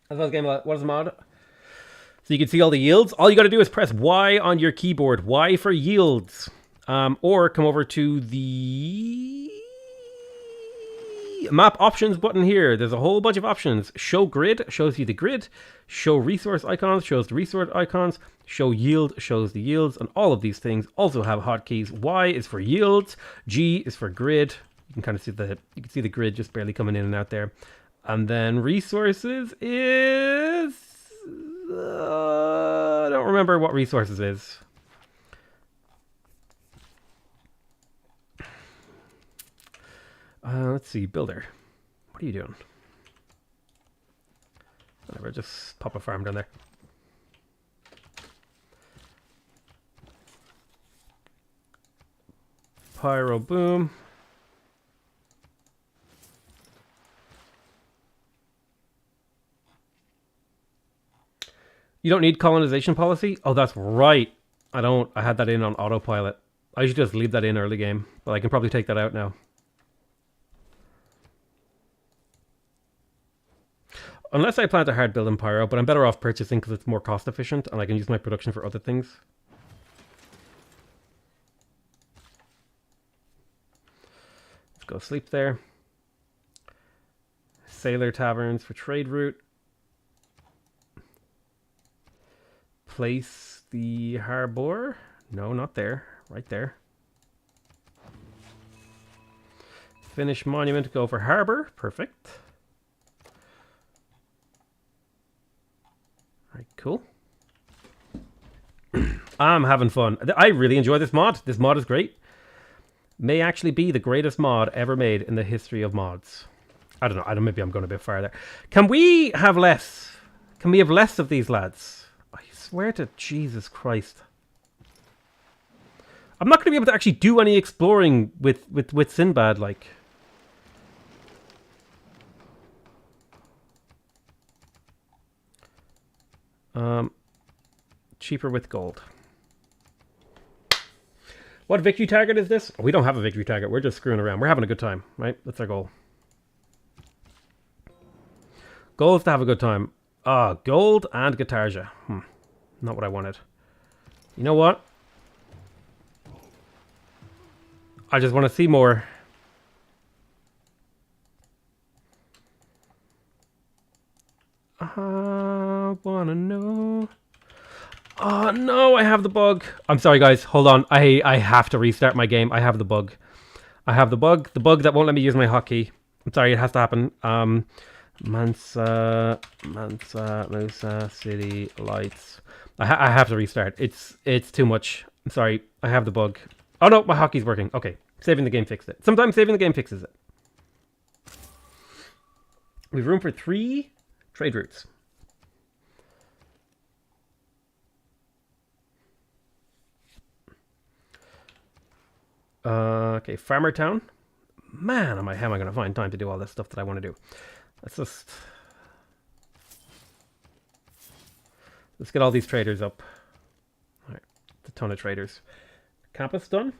That's what game about. What is the mod? So you can see all the yields. All you got to do is press Y on your keyboard. Y for yields. Or come over to the map options button here. There's a whole bunch of options. Show grid shows you the grid. Show resource icons shows the resource icons. Show yield shows the yields. And all of these things also have hotkeys. Y is for yields. G is for grid. You can kind of see the grid just barely coming in and out there. And then resources is... I don't remember what resources is. Let's see, builder. What are you doing? Whatever, just pop a farm down there. Pyro boom. You don't need colonization policy? Oh, that's right. I don't. I had that in on autopilot. I should just leave that in early game, but I can probably take that out now. Unless I plan to hard build in Pyro, but I'm better off purchasing because it's more cost efficient and I can use my production for other things. Go sleep there. Sailor taverns for trade route. Place the harbor. No, not there. Right there. Finish monument. Go for harbor. Perfect. Alright, cool. I'm having fun. I really enjoy this mod. This mod is great. May actually be the greatest mod ever made in the history of mods. I don't know. Maybe I'm going a bit far there. Can we have less? Can we have less of these lads? I swear to Jesus Christ. I'm not going to be able to actually do any exploring with Sinbad, like. Cheaper with gold. What victory target is this? We don't have a victory target. We're just screwing around. We're having a good time, right? That's our goal. Goal is to have a good time. Gold and Guitarja. Not what I wanted. You know what? I just want to see more. I want to know. Oh no, I have the bug. I'm sorry guys, hold on. I have to restart my game. I have the bug. I have the bug. The bug that won't let me use my hotkey. I'm sorry, it has to happen. Mansa, Musa, City, Lights. I have to restart. It's too much. I'm sorry. I have the bug. Oh no, my hotkey's working. Okay, saving the game fixed it. Sometimes saving the game fixes it. We have room for 3 trade routes. Okay, Farmer Town. Man, how am I going to find time to do all this stuff that I want to do? Let's get all these traders up. All right, a ton of traders. Campus done.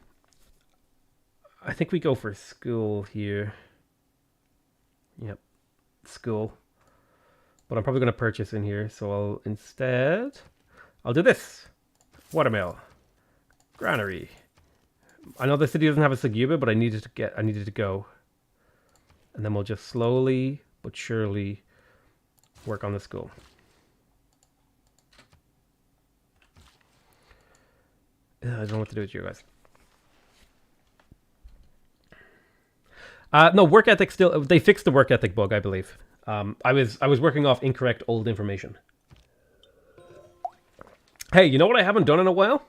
I think we go for school here. Yep, school. But I'm probably going to purchase in here, so I'll do this. Watermill. Granary. I know the city doesn't have a Suguba, but I needed to go. And then we'll just slowly but surely work on the school. I don't know what to do with you guys. No, work ethic still. They fixed the work ethic bug, I believe. I was working off incorrect old information. Hey, you know what I haven't done in a while?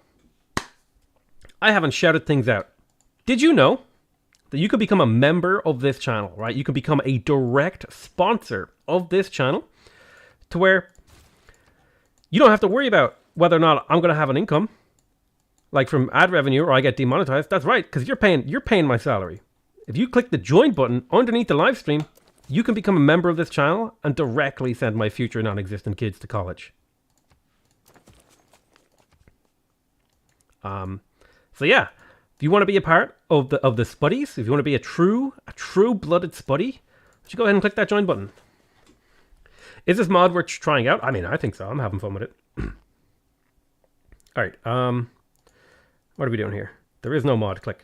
I haven't shouted things out. Did you know that you can become a member of this channel, right? You can become a direct sponsor of this channel to where you don't have to worry about whether or not I'm going to have an income, like from ad revenue, or I get demonetized. That's right, because you're paying my salary. If you click the join button underneath the live stream, you can become a member of this channel and directly send my future non-existent kids to college. So yeah, if you want to be a part of the Spuddies, if you want to be a true-blooded Spuddy, you should go ahead and click that join button. Is this mod worth trying out? I mean, I think so. I'm having fun with it. All right. What are we doing here? There is no mod. Click.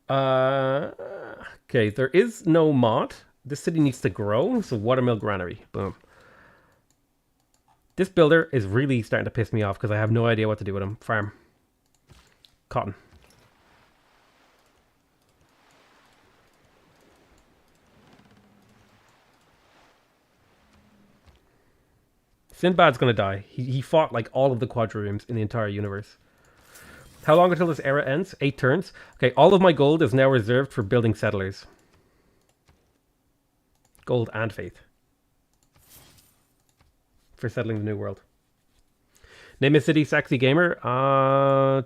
Okay, there is no mod. This city needs to grow, so Watermill Granary. Boom. This builder is really starting to piss me off because I have no idea what to do with him. Farm. Cotton. Sinbad's gonna die. He fought like all of the quadriremes in the entire universe. How long until this era ends? 8 turns. Okay, all of my gold is now reserved for building settlers. Gold and faith. For settling the new world. Name a city, sexy gamer.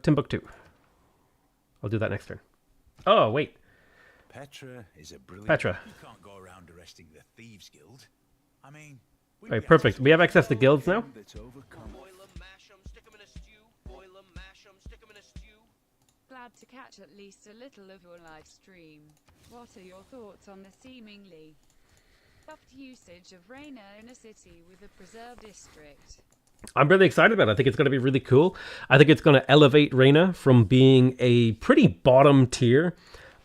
Timbuktu. I'll do that next turn. Oh, wait. Petra is a brilliant... Petra. You can't go around arresting the Thieves Guild. I mean... Right, perfect. We have access to guilds now. Boil 'em, mash 'em, stick 'em in a stew. Boil 'em, mash 'em, stick 'em in a stew. Glad to catch at least a little of your live stream. What are your thoughts on the seemingly soft usage of Raina in a city with a preserved district? I'm really excited about it. I think it's going to be really cool. I think it's going to elevate Reina from being a pretty bottom tier,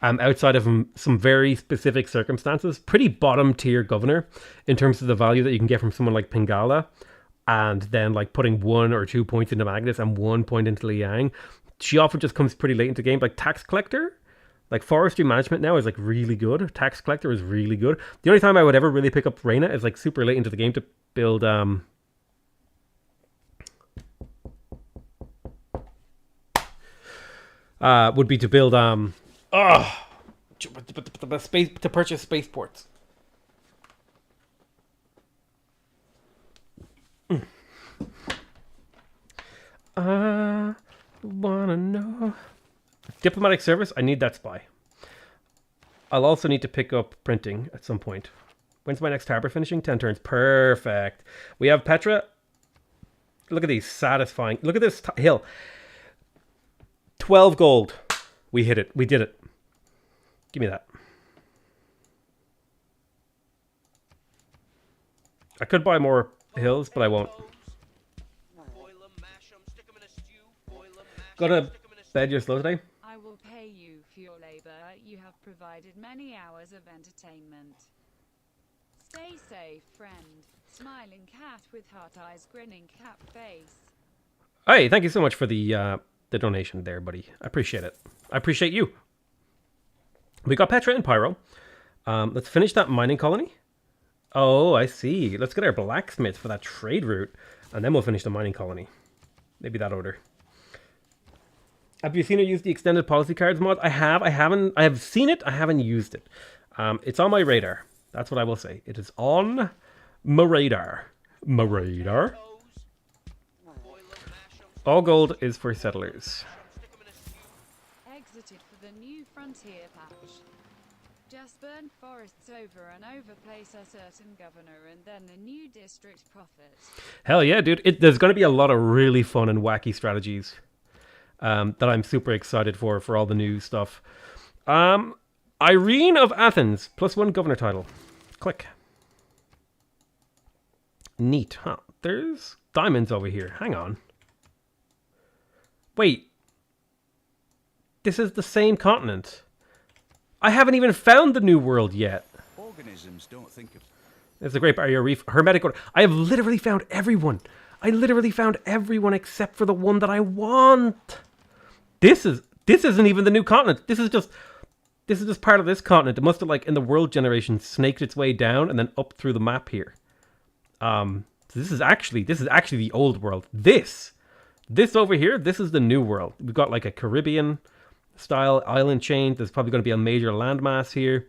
outside of some very specific circumstances, pretty bottom tier governor in terms of the value that you can get from someone like Pingala, and then like putting 1 or 2 points into Magnus and 1 point into Liang. She often just comes pretty late into the game. Like tax collector, like forestry management now is like really good. Tax collector is really good. The only time I would ever really pick up Reina is like super late into the game to build would be to build space to purchase spaceports. Wanna know diplomatic service? I need that spy. I'll also need to pick up printing at some point. When's my next harbor finishing? 10 turns. Perfect. We have Petra. Look at these satisfying. Look at this hill. 12 gold. We hit it. We did it. Give me that. I could buy more hills, but I won't. Go to bed, you're slow today? I will pay you for your labor. You have provided many hours of entertainment. Stay safe, friend. Smiling cat with heart eyes, grinning cat face. Hey, thank you so much for the donation there, buddy. I appreciate it. I appreciate you. We got Petra and Pyro. Let's finish that mining colony. Oh, I see. Let's get our blacksmith for that trade route, and then we'll finish the mining colony. Maybe that order. Have you seen her use the extended policy cards mod? I have. I have seen it. I haven't used it. It's on my radar. That's what I will say. It is on my radar. My radar. All gold is for settlers. Exited for the new frontier patch. Just burn forests over and over, place a certain governor, and then the new district profits. Hell yeah, dude. There's going to be a lot of really fun and wacky strategies that I'm super excited for all the new stuff. Irene of Athens, +1 governor title. Click. Neat, huh? There's diamonds over here. Hang on. Wait. This is the same continent. I haven't even found the new world yet. Organisms don't think of... There's the Great Barrier Reef, Hermetic Order. I have literally found everyone. I literally found everyone except for the one that I want. This isn't even the new continent. This is just part of this continent. It must have, like, in the world generation, snaked its way down and then up through the map here. So this is actually the old world. This over here, this is the new world. We've got like a Caribbean style island chain. There's probably going to be a major landmass here.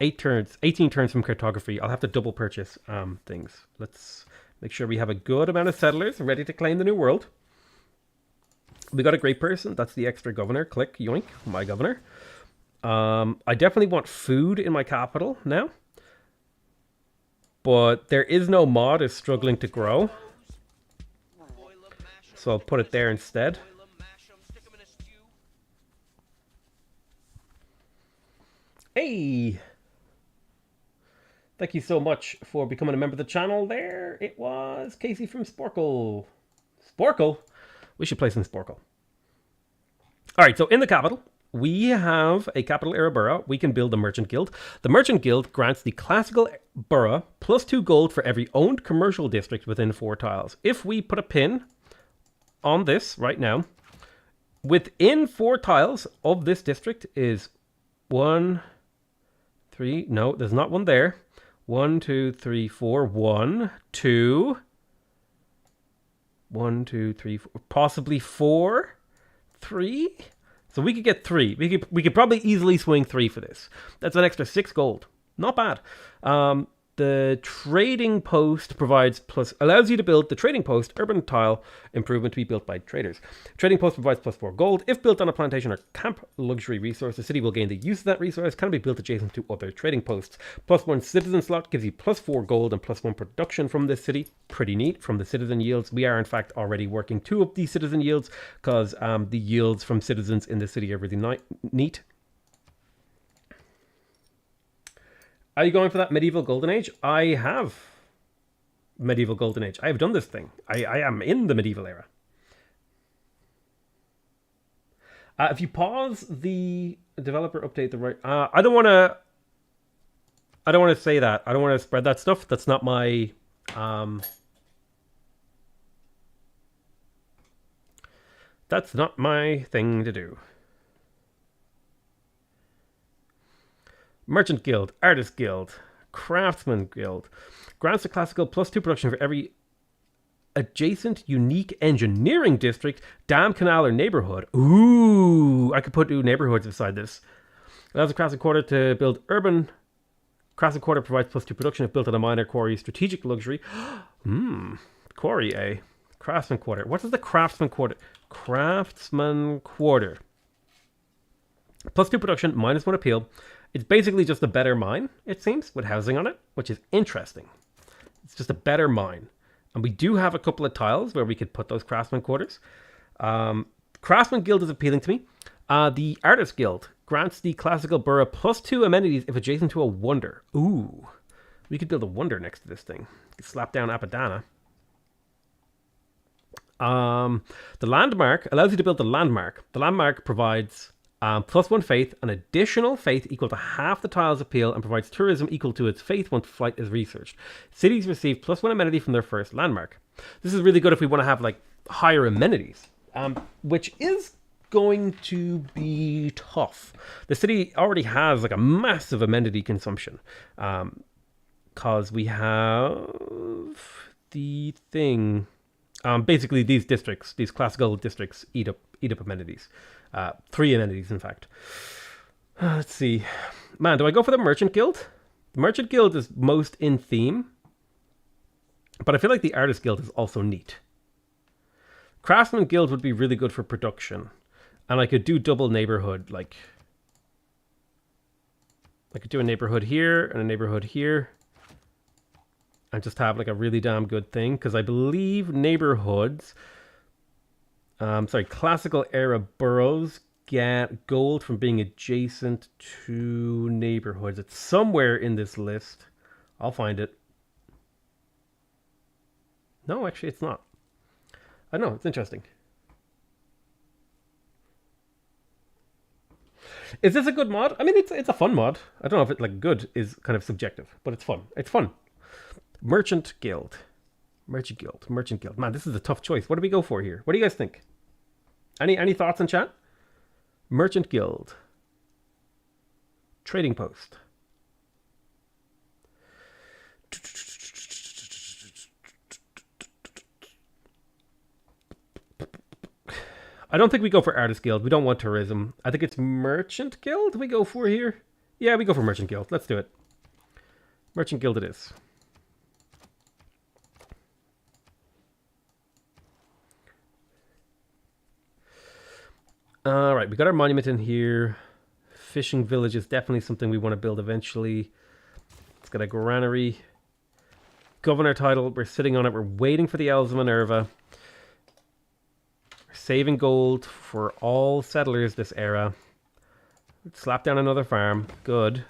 18 turns from cartography. I'll have to double purchase things. Let's make sure we have a good amount of settlers ready to claim the new world. We got a great person. That's the extra governor. Click, yoink, my governor. I definitely want food in my capital now. But there is no mod is struggling to grow. So I'll put it there instead. Hey! Thank you so much for becoming a member of the channel there. It was Casey from Sporkle. Sporkle? We should play some Sporkle. Alright, so in the capital, we have a capital era borough. We can build the Merchant Guild. The Merchant Guild grants the classical borough +2 gold for every owned commercial district within 4 tiles. If we put a pin on this right now, within 4 tiles of this district is 1, 3, no, there's not one there. 1, 2, 3, 4, 1, 2, 1, 2, 3, 4, possibly 4, 3. So we could get 3. We could probably easily swing 3 for this. That's an extra 6 gold. Not bad. The trading post allows you to build the trading post urban tile improvement to be built by traders. Trading post provides +4 gold. If built on a plantation or camp luxury resource, the city will gain the use of that resource. Can be built adjacent to other trading posts. +1 citizen slot gives you +4 gold and +1 production from this city. Pretty neat. From the citizen yields, we are in fact already working 2 of these citizen yields because the yields from citizens in the city are really neat. Are you going for that medieval golden age? I have. medieval golden age. I have done this thing. I am in the medieval era. If you pause the developer update the right, I don't want to. I don't want to say that. I don't want to spread that stuff. That's not my. That's not my thing to do. Merchant Guild, Artist Guild, Craftsman Guild. Grants a classical +2 production for every adjacent unique engineering district, dam, canal, or neighborhood. Ooh, I could put two neighborhoods beside this. Allows a craftsman quarter to build urban. Craftsman quarter provides +2 production if built on a minor quarry. Strategic luxury. Quarry, eh? Craftsman quarter. What is the craftsman quarter? Craftsman quarter. +2 production, -1 appeal. It's basically just a better mine, it seems, with housing on it, which is interesting. It's just a better mine. And we do have a couple of tiles where we could put those craftsman quarters. Craftsman Guild is appealing to me. The Artist Guild grants the classical borough +2 amenities if adjacent to a wonder. Ooh. We could build a wonder next to this thing. Slap down Apadana. The landmark allows you to build the landmark. The landmark provides +1 faith, an additional faith equal to half the tile's appeal, and provides tourism equal to its faith once flight is researched. Cities receive +1 amenity from their first landmark. This is really good if we want to have like higher amenities, which is going to be tough. The city already has like a massive amenity consumption, because we have the thing. Basically, these districts, these classical districts, eat up amenities. 3 amenities, in fact. Let's see. Man, do I go for the Merchant Guild? The Merchant Guild is most in theme, but I feel like the Artist Guild is also neat. Craftsman Guild would be really good for production, and I could do double neighborhood. Like, I could do a neighborhood here and a neighborhood here, and just have like a really damn good thing, because I believe neighborhoods, classical era boroughs get gold from being adjacent to neighborhoods. It's somewhere in this list. I'll find it. No, actually it's not. I know, it's interesting. Is this a good mod? I mean, it's a fun mod. I don't know if it like good is kind of subjective, but it's fun. It's fun. Merchant Guild. Merchant Guild. Man, this is a tough choice. What do we go for here? What do you guys think? Any thoughts in chat? Merchant Guild. Trading Post. I don't think we go for Artist Guild. We don't want tourism. I think it's Merchant Guild we go for here. Yeah, we go for Merchant Guild. Let's do it. Merchant Guild it is. All right, we got our monument in here. Fishing village is definitely something we want to build eventually. It's got a granary. Governor title, we're sitting on it. We're waiting for the Elves of Minerva. We're saving gold for all settlers this era. Slap down another farm. Good.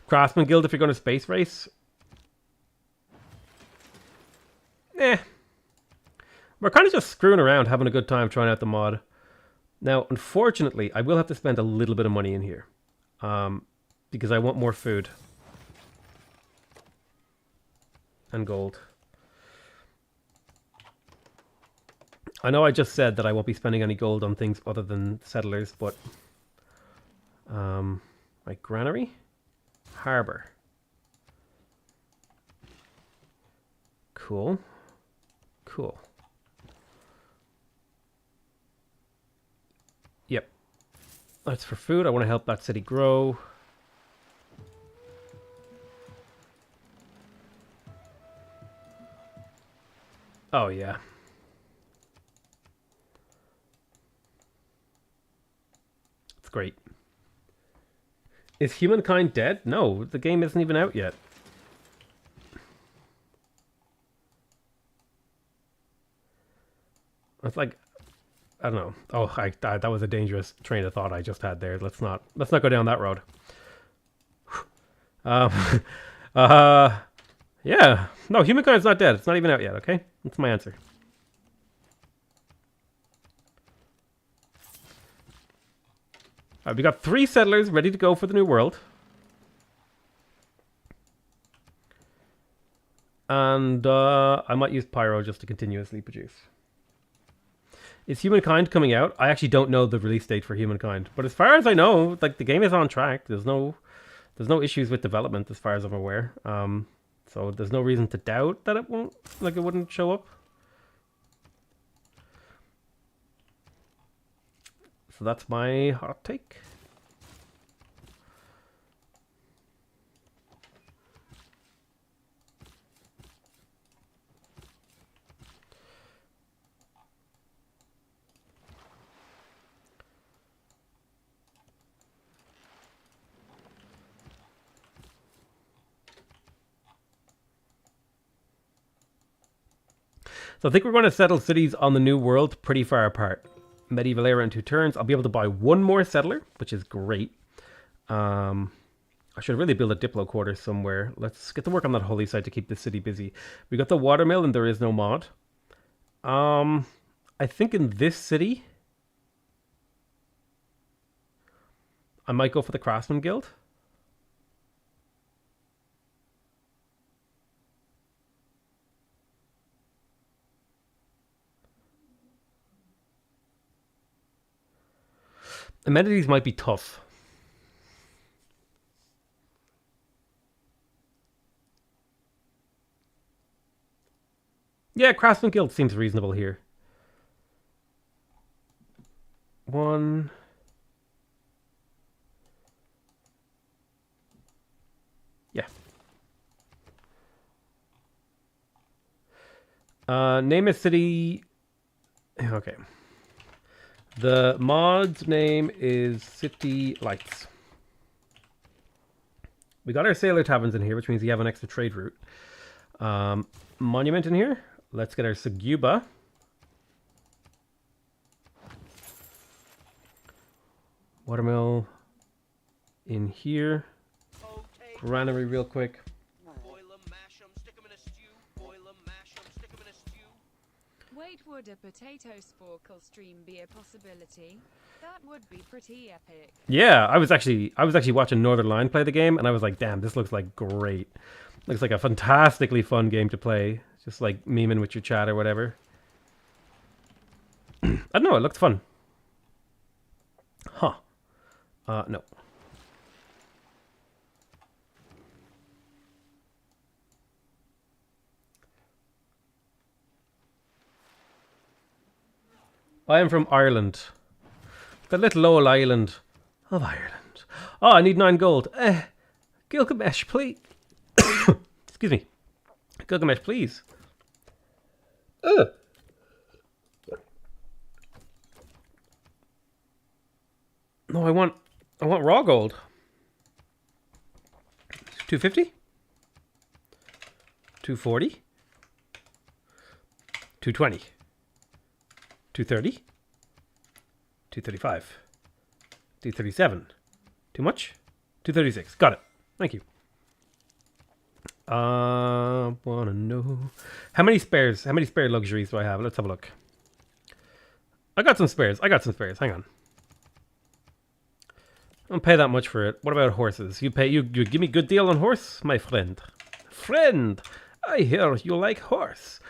Craftsman Guild if you're going to space race. We're kind of just screwing around, having a good time trying out the mod. Now, unfortunately, I will have to spend a little bit of money in here. Because I want more food. And gold. I know I just said that I won't be spending any gold on things other than settlers, but... my granary? Harbor. Cool. Cool. Yep. That's for food. I want to help that city grow. Oh, yeah. It's great. Is humankind dead? No, the game isn't even out yet. It's like, I don't know. Oh, that was a dangerous train of thought I just had there. Let's not go down that road. Um, uh, yeah. No, humankind's not dead. It's not even out yet, okay? That's my answer. Alright, we got 3 settlers ready to go for the new world. And I might use Pyro just to continuously produce. Is Humankind coming out? I actually don't know the release date for Humankind. But as far as I know, like the game is on track. There's no issues with development as far as I'm aware. So there's no reason to doubt that it wouldn't show up. So that's my hot take. So I think we're going to settle cities on the new world pretty far apart. Medieval era in 2 turns. I'll be able to buy 1 more settler, which is great. I should really build a Diplo quarter somewhere. Let's get to work on that holy site to keep the city busy. We got the watermill and there is no mod. I think in this city, I might go for the Craftsman Guild. Amenities might be tough. Yeah, Craftsman Guild seems reasonable here. 1. Yeah. Name a city. Okay. The mod's name is City Lights. We got our Sailor Taverns in here, which means we have an extra trade route. Monument in here. Let's get our Seguba. Watermill in here. Granary real quick. Boil 'em, mash 'em, stick 'em in a stew. Boil 'em, mash 'em, stick 'em in a stew. Wait, would a potato sporkle stream be a possibility? That would be pretty epic. Yeah, I was actually watching Northern Line play the game, and I was like, damn, this looks like great. Looks like a fantastically fun game to play. Just like memeing with your chat or whatever. I don't know, it looked fun. Huh. No. I am from Ireland. The little old island of Ireland. Oh, I need 9 gold. Gilgamesh, please. Excuse me. Gilgamesh, please. No, I want raw gold. 250? 240? 220? 230? 235? 237? Too much? 236. Got it. Thank you. Wanna know how many spares? How many spare luxuries do I have? Let's have a look. I got some spares. Hang on. I don't pay that much for it. What about horses? You give me good deal on horse, my friend. Friend, I hear you like horse.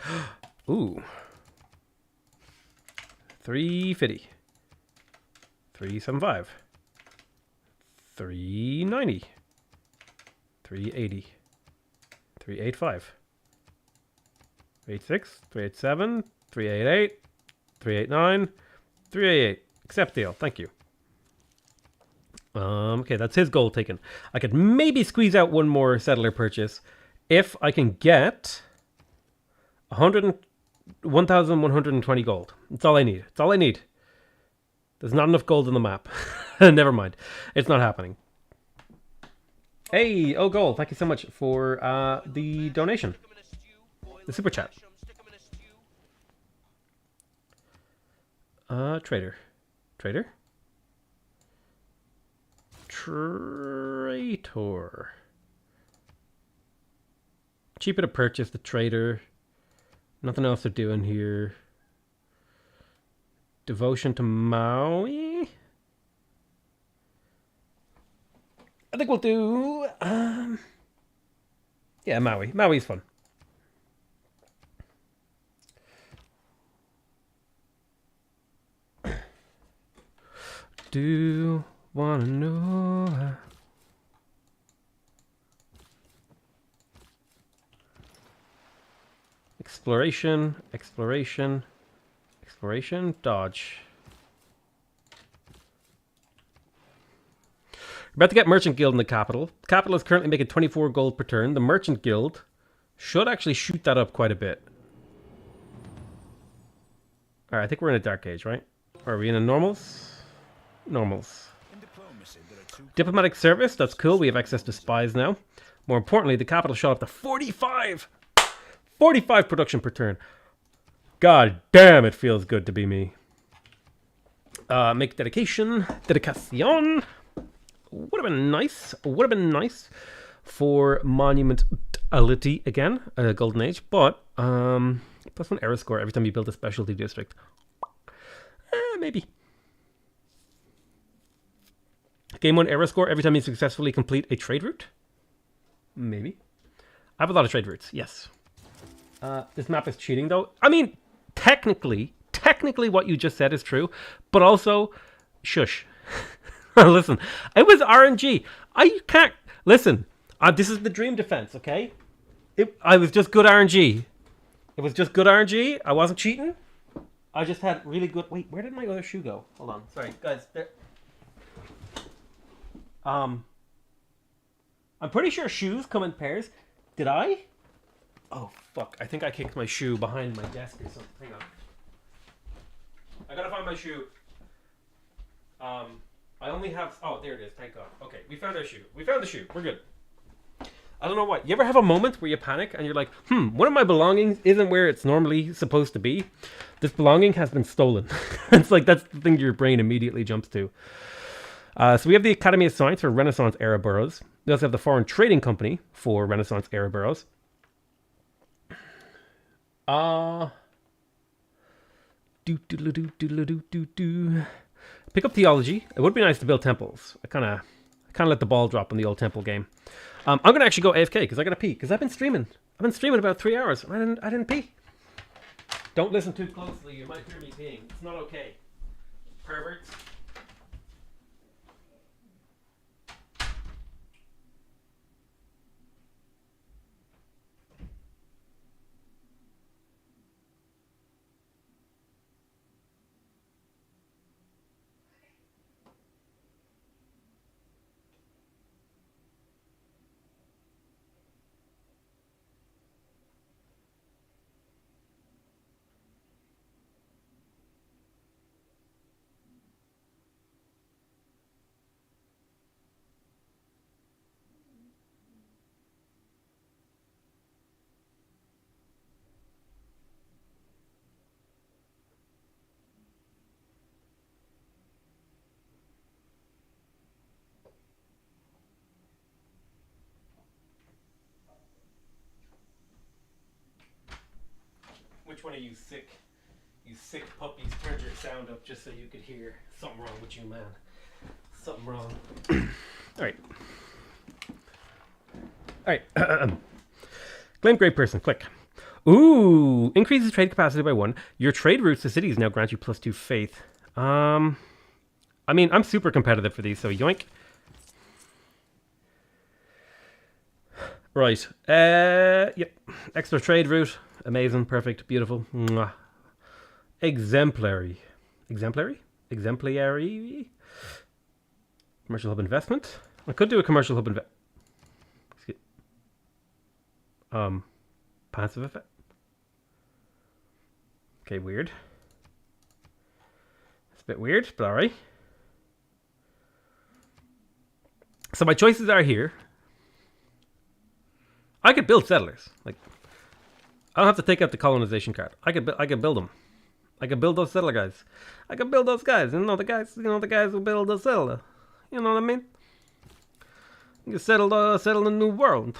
Ooh. 350. 375. 390. 380. 385. 386. 387. 388. 389. 388. Accept deal. Thank you. Okay, that's his goal taken. I could maybe squeeze out 1 more settler purchase if I can get 1,120 gold. That's all I need. That's all I need. There's not enough gold on the map. Never mind. It's not happening. Hey, oh gold. Thank you so much for the donation. The super chat. Trader. Trader? Traitor. Cheaper to purchase, the trader. Nothing else to do in here. Devotion to Maui. I think we'll do... yeah, Maui. Maui's fun. Do wanna know... Exploration, exploration, exploration, dodge. We're about to get Merchant Guild in the capital. The capital is currently making 24 gold per turn. The Merchant Guild should actually shoot that up quite a bit. Alright, I think we're in a Dark Age, right? Or are we in a Normals? Normals. Diplomatic service, that's cool. We have access to spies now. More importantly, the capital shot up to 45! 45 production per turn. God damn, it feels good to be me. Make dedication. Dedication. Would have been nice. Would have been nice for monumentality again, Golden Age. But plus 1 error score every time you build a specialty district. Maybe. Game 1 error score every time you successfully complete a trade route. Maybe. I have a lot of trade routes. Yes. This map is cheating, though. I mean, technically what you just said is true, but also, shush. Listen, it was RNG. I can't... Listen, this is the dream defense, okay? I was just good RNG. It was just good RNG. I wasn't cheating. I just had really good... Wait, where did my other shoe go? Hold on. Sorry, guys. There... I'm pretty sure shoes come in pairs. Did I? Oh, fuck. I think I kicked my shoe behind my desk or something. Hang on. I gotta find my shoe. I only have... Oh, there it is. Thank God. Okay, we found our shoe. We found the shoe. We're good. I don't know what. You ever have a moment where you panic and you're like, one of my belongings isn't where it's normally supposed to be. This belonging has been stolen. It's like that's the thing your brain immediately jumps to. So we have the Academy of Science for Renaissance era boroughs. We also have the Foreign Trading Company for Renaissance era boroughs. Pick up theology. It would be nice to build temples. I kind of let the ball drop in the old temple game. I'm gonna actually go AFK because I gotta pee. Because I've been streaming about 3 hours. And I didn't pee. Don't listen too closely. You might hear me peeing. It's not okay. Perverts. Which one of you sick puppies turned your sound up just so you could hear? Something wrong with you, man. Something wrong. Alright. Claim great person. Click. Ooh. Increases trade capacity by 1. Your trade routes to cities now grant you +2 faith. I mean, I'm super competitive for these, so yoink. Right. Yep. Extra trade route. Amazing, perfect, beautiful. Mwah. Exemplary. Exemplary? Exemplary? Commercial hub investment? I could do a commercial hub investment. Passive effect. Okay, weird. It's a bit weird, but alright. So my choices are here. I could build settlers. Like, I don't have to take out the colonization card. I could build them. I could build those settler guys. I could build those guys. The guys who build the settler. You know what I mean? You settle the new world.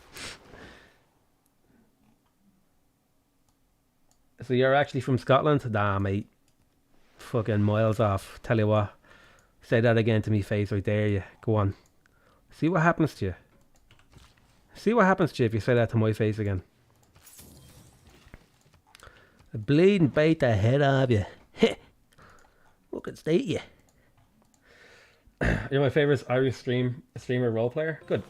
So you're actually from Scotland? Nah, mate. Fucking miles off. Tell you what. Say that again to me face right there, you. Go on. See what happens to you. See what happens to you if you say that to my face again. A bleeding bite the head off you. Fucking state you. You're my favourite Irish streamer role player? Good.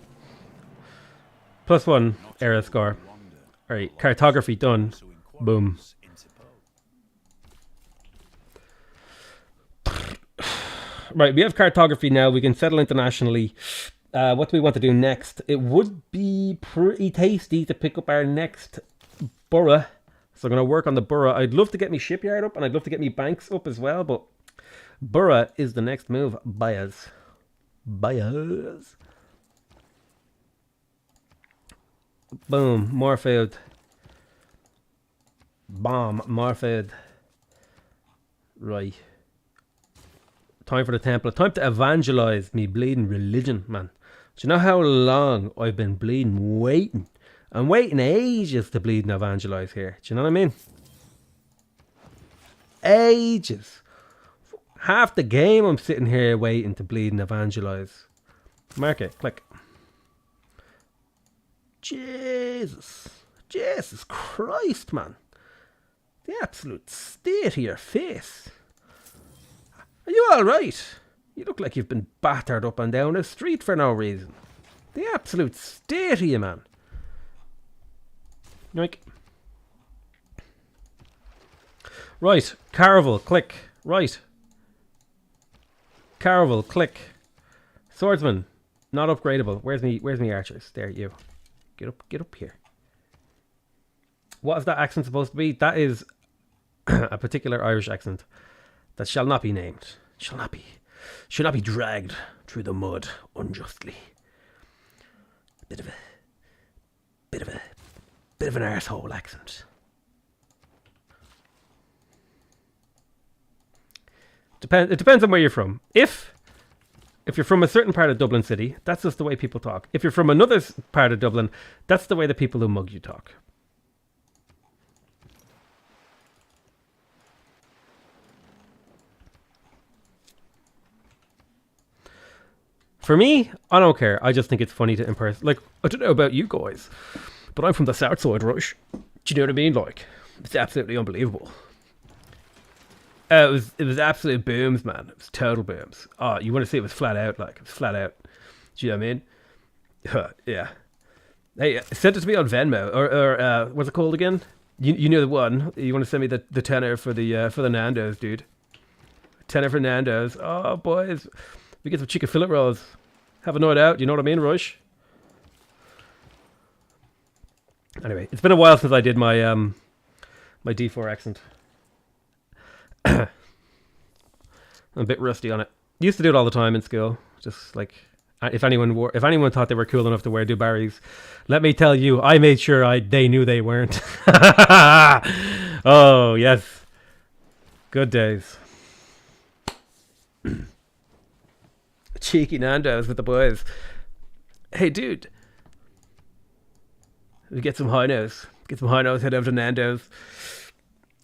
+1 era score. Alright, cartography done. Boom. Right, we have cartography now. We can settle internationally. What do we want to do next? It would be pretty tasty to pick up our next borough. So I'm going to work on the borough. I'd love to get me shipyard up, and I'd love to get me banks up as well, but borough is the next move. Buyers. Buyers. Boom. More food. Bomb. More food. Right. Time for the temple. Time to evangelize me bleeding religion, man. Do you know how long I've been bleeding waiting? I'm waiting ages to bleed and evangelize here. Do you know what I mean? Ages. Half the game I'm sitting here waiting to bleed and evangelize. Mark it. Click. Jesus. Jesus Christ, man. The absolute state of your face. Are you alright? You look like you've been battered up and down a street for no reason. The absolute state of you, man. Yoink. Right, Caravel, click. Right. Caravel, click. Swordsman, not upgradable. Where's me archers? There, you. Get up here. What is that accent supposed to be? That is a particular Irish accent that shall not be named. Shall not be dragged through the mud unjustly. Bit of an arsehole accent. It depends on where you're from. If you're from a certain part of Dublin City, that's just the way people talk. If you're from another part of Dublin, that's the way the people who mug you talk. For me, I don't care. I just think it's funny to impersonate. Like, I don't know about you guys, but I'm from the south side, right? Do you know what I mean? Like, it's absolutely unbelievable. It was absolute booms, man. It was total booms. Oh, you want to see it was flat out, like, it was flat out. Do you know what I mean? Yeah. Hey, send it to me on Venmo, or what's it called again? You know the one. You want to send me the tenner for the Nando's, dude. Tenner for Nando's. Oh, boys. We get some chicken fillet rolls. Have a night out, you know what I mean, Rush? Anyway, it's been a while since I did my my D4 accent. I'm a bit rusty on it. Used to do it all the time in school. Just like if anyone thought they were cool enough to wear Dubarrys, let me tell you, I made sure they knew they weren't. Oh yes, good days. Cheeky Nando's with the boys. Hey, dude. We get some high nose. Head over to Nando's.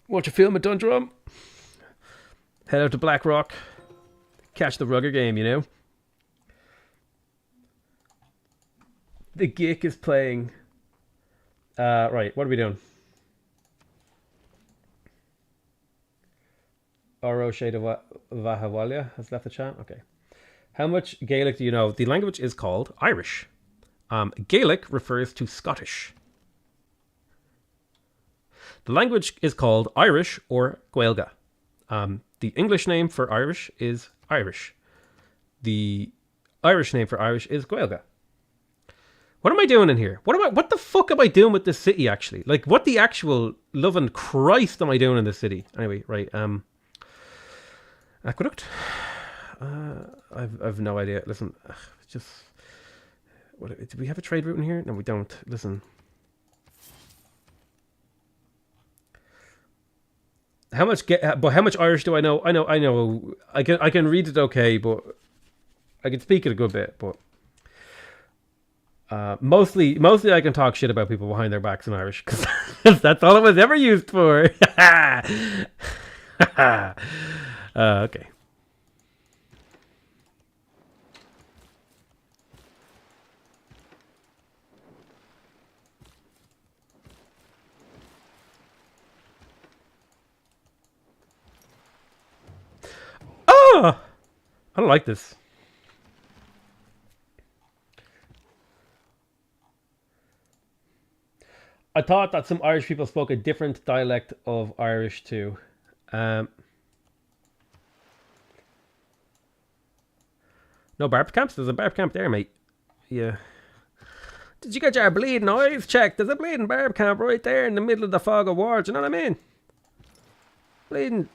Watch a film at Dundrum. Head out to Blackrock. Catch the rugger game, you know. The geek is playing. Right, what are we doing? Oro Shade of Vahawalia has left the chat. Okay. How much Gaelic do you know? The language is called Irish. Gaelic refers to Scottish. The language is called Irish or Gaelga. The English name for Irish is Irish. The Irish name for Irish is Gaelga. What am I doing in here? What the fuck am I doing with this city, actually? Like, what the actual loving Christ am I doing in this city? Anyway, right, Aqueduct? I've no idea. Listen, do we have a trade route in here? No, we don't. Listen. How much Irish do I know? I know. I can read it okay, but I can speak it a good bit. But Mostly I can talk shit about people behind their backs in Irish because that's all it was ever used for. Okay. Oh, I don't like this. I thought that some Irish people spoke a different dialect of Irish too. No barb camps? There's a barb camp there, mate. Yeah. Did you get your bleeding eyes checked? There's a bleeding barb camp right there in the middle of the fog of war. Do you know what I mean? Bleeding.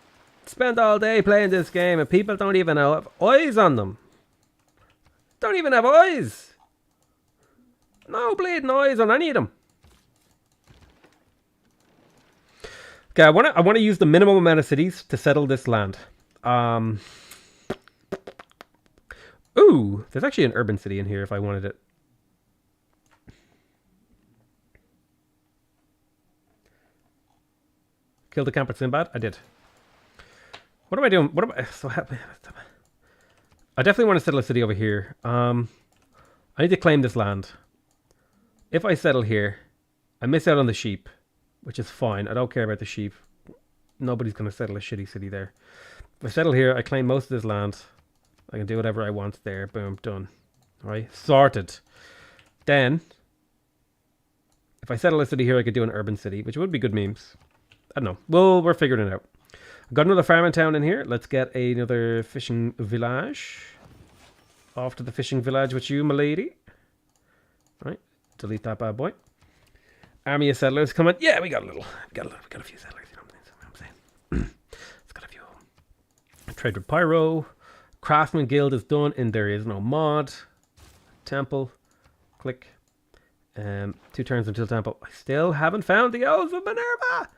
Spend all day playing this game and people don't even have eyes on them. Don't even have eyes. No bleeding eyes on any of them. Okay, I want to use the minimum amount of cities to settle this land. Ooh, there's actually an urban city in here if I wanted it. Kill the camp at Sinbad? I did. What am I doing? What am I so happy? I definitely want to settle a city over here. I need to claim this land. If I settle here, I miss out on the sheep, which is fine. I don't care about the sheep. Nobody's going to settle a shitty city there. If I settle here, I claim most of this land. I can do whatever I want there. Boom, done. All right, sorted. Then, if I settle a city here, I could do an urban city, which would be good memes. I don't know. Well, we're figuring it out. I've got another farming town in here. Let's get another fishing village. Off to the fishing village with you, my lady. All right, delete that bad boy. Army of settlers coming. Yeah, we got a few settlers. You know what I'm saying? It's got a few. Trade with Pyro. Craftsman Guild is done, and there is no mod. Temple. Click. 2 turns until temple. I still haven't found the Elves of Minerva.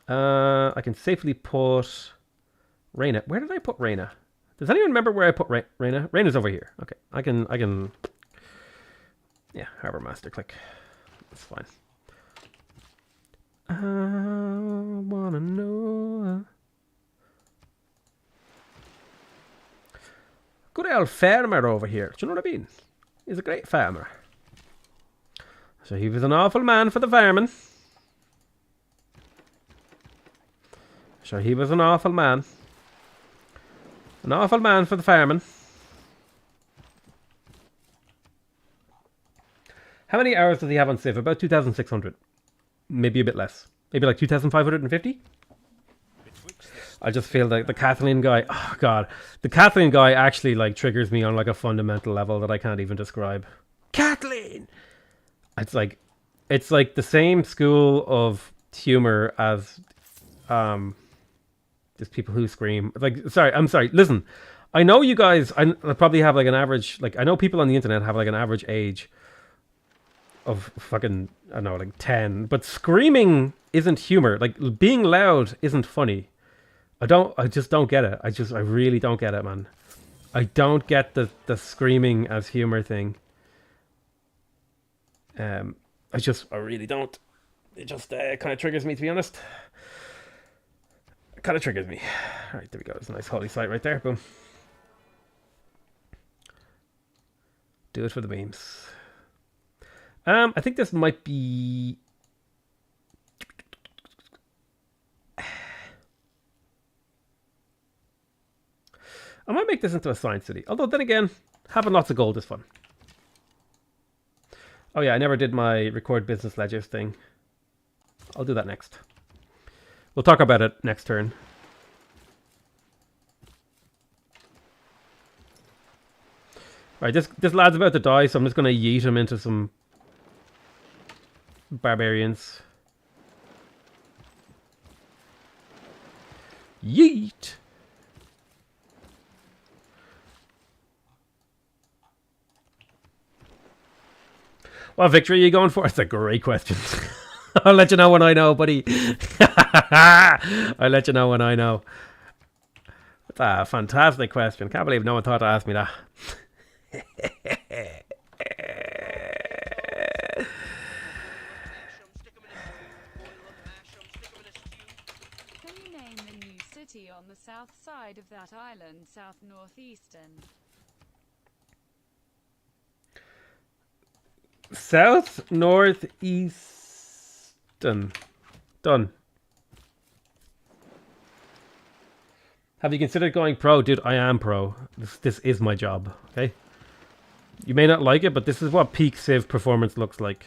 I can safely put Reyna. Where did I put Reyna? Does anyone remember where I put Reyna? Reyna's over here. Okay, I can. Yeah, Harbor Master. Click. That's fine. I wanna know. Good old farmer over here. Do you know what I mean? He's a great farmer. So he was an awful man for the farming. So he was an awful man. An awful man for the farming. How many hours does he have on Civ? About 2,600. Maybe a bit less. Maybe like 2,550? I just feel like the Kathleen guy, oh god, the Kathleen guy actually like triggers me on like a fundamental level that I can't even describe. Kathleen! It's like the same school of humor as just people who scream. Like, I'm sorry, listen, I know you guys, I probably have like an average, like I know people on the internet have like an average age of fucking, I don't know, like 10, but screaming isn't humor. Like being loud isn't funny. I just don't get it. I really don't get it, man. I don't get the screaming as humor thing. I really don't. It just kind of triggers me, to be honest. It kind of triggers me. All right, there we go. There's a nice holy site right there. Boom. Do it for the memes. I think this might be... I might make this into a science city. Although, then again, having lots of gold is fun. Oh yeah, I never did my record business ledgers thing. I'll do that next. We'll talk about it next turn. Right, this lad's about to die, so I'm just going to yeet him into some barbarians. Yeet! What victory are you going for? It's a great question. I'll let you know when I know, buddy. I'll let you know when I know. That's a fantastic question. Can't believe no one thought to ask me that. south side of that island, south-northeastern. South northeastern. Done. Have you considered going pro? Dude, I am pro. This is my job, okay? You may not like it, but this is what peak Civ performance looks like.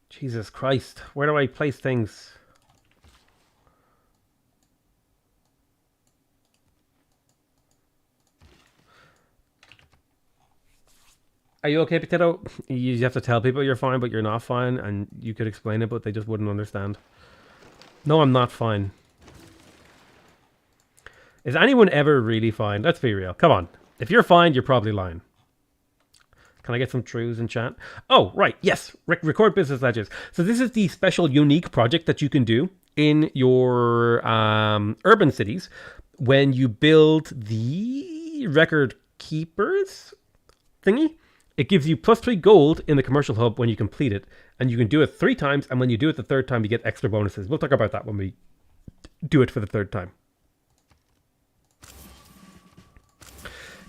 Jesus Christ, where do I place things? Are you okay, Potato? You have to tell people you're fine, but you're not fine, and you could explain it, but they just wouldn't understand. No, I'm not fine. Is anyone ever really fine? Let's be real. Come on. If you're fine, you're probably lying. Can I get some truths in chat? Oh, right. Yes. Record business ledgers. So this is the special unique project that you can do in your urban cities when you build the record keepers thingy. It gives you +3 gold in the commercial hub when you complete it. And you can do it 3 times. And when you do it the 3rd time, you get extra bonuses. We'll talk about that when we do it for the 3rd time.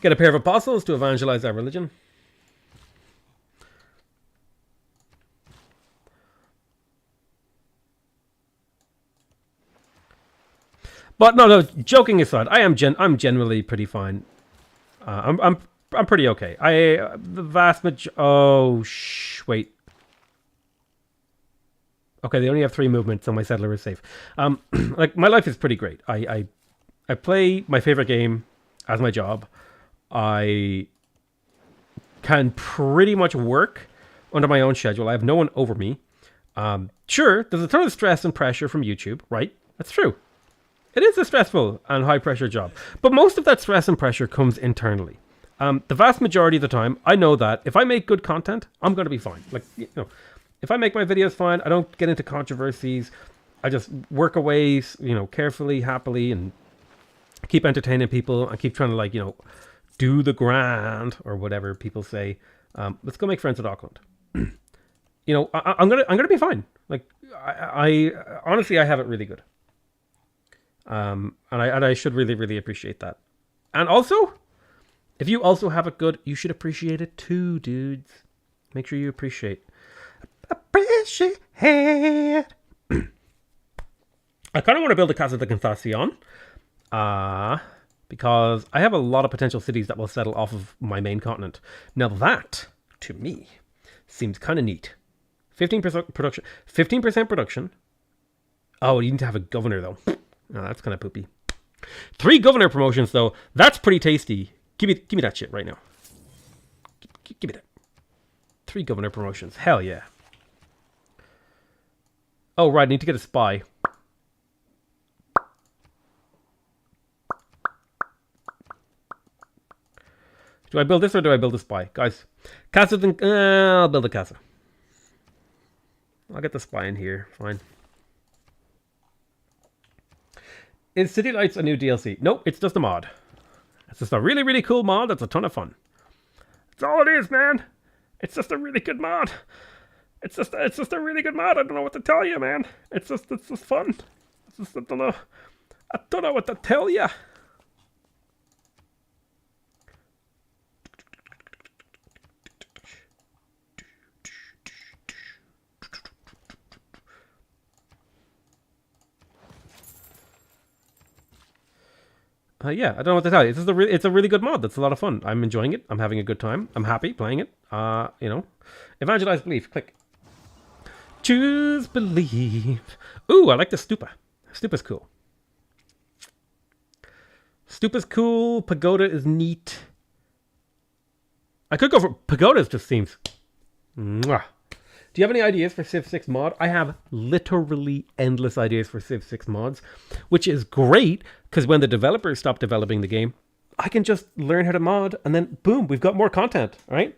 Get a pair of apostles to evangelize our religion. But no, joking aside, I'm generally pretty fine. I'm pretty okay. The vast wait. Okay, they only have 3 movements, so my settler is safe. Like my life is pretty great. I play my favorite game as my job. I can pretty much work under my own schedule. I have no one over me. Sure, there's a ton of stress and pressure from YouTube, right? That's true. It is a stressful and high-pressure job. But most of that stress and pressure comes internally. The vast majority of the time, I know that if I make good content, I'm going to be fine. Like, you know, if I make my videos fine, I don't get into controversies. I just work away, you know, carefully, happily, and keep entertaining people and keep trying to, like, you know, do the grand or whatever people say. Let's go make friends with Auckland. You know, I'm gonna be fine. Like, I honestly, I have it really good. And I should really, really appreciate that. And also, if you also have it good, you should appreciate it too, dudes. Make sure you appreciate. Appreciate. I kind of want to build a Casa de Constancion. Because I have a lot of potential cities that will settle off of my main continent. Now that, to me, seems kind of neat. 15% production. 15% production. Oh, you need to have a governor, though. Oh, that's kind of poopy. 3 governor promotions, though. That's pretty tasty. Give me that shit right now. Give me that. 3 governor promotions. Hell yeah. Oh, right. I need to get a spy. Do I build this or do I build a spy? Guys, Casa, I'll build a Casa. I'll get the spy in here. Fine. Is City Lights a new DLC? Nope, it's just a mod. It's just a really, really cool mod that's a ton of fun. That's all it is, man. It's just a really good mod. It's just a really good mod. I don't know what to tell you, man. It's just fun. I don't know what to tell you. Yeah, I don't know what to tell you. It's a really good mod. That's a lot of fun. I'm enjoying it. I'm having a good time. I'm happy playing it. You know, evangelize belief. Click. Choose believe. Ooh, I like the stupa. Stupa's cool. Stupa's cool. Pagoda is neat. I could go for pagodas. Just seems. Mwah. Do you have any ideas for Civ 6 mod? I have literally endless ideas for Civ 6 mods, which is great because when the developers stop developing the game, I can just learn how to mod and then boom, we've got more content, right?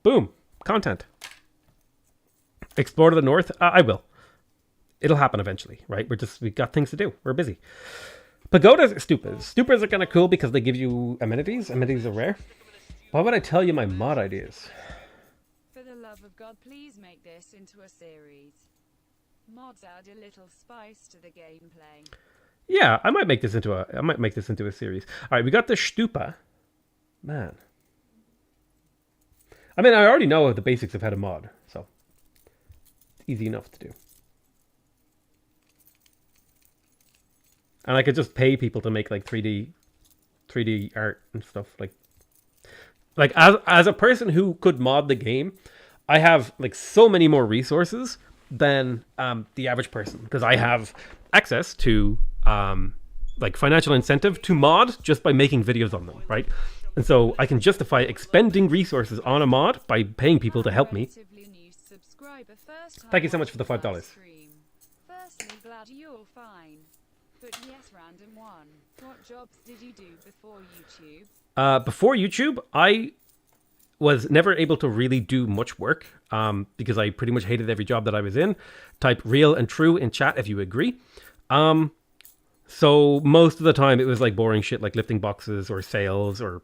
Boom, content. Explore to the north? I will. It'll happen eventually, right? We got things to do. We're busy. Pagodas are stupas. Stupas are kind of cool because they give you amenities. Amenities are rare. Why would I tell you my mod ideas? For the love of God, please make this into a series. Mods add a little spice to the gameplay. Yeah, I might make this into a series. All right, we got the stupa. Man. I mean, I already know the basics of how to mod, so it's easy enough to do. And I could just pay people to make like 3D art and stuff. Like as a person who could mod the game, I have like so many more resources than the average person, because I have access to like financial incentive to mod just by making videos on them, right? And so I can justify expending resources on a mod by paying people to help me. Thank you so much for the $5. Firstly, glad you're fine. But yes, random one. What jobs did you do before YouTube? Before YouTube, I was never able to really do much work because I pretty much hated every job that I was in. Type real and true in chat if you agree. So most of the time it was like boring shit like lifting boxes or sales or,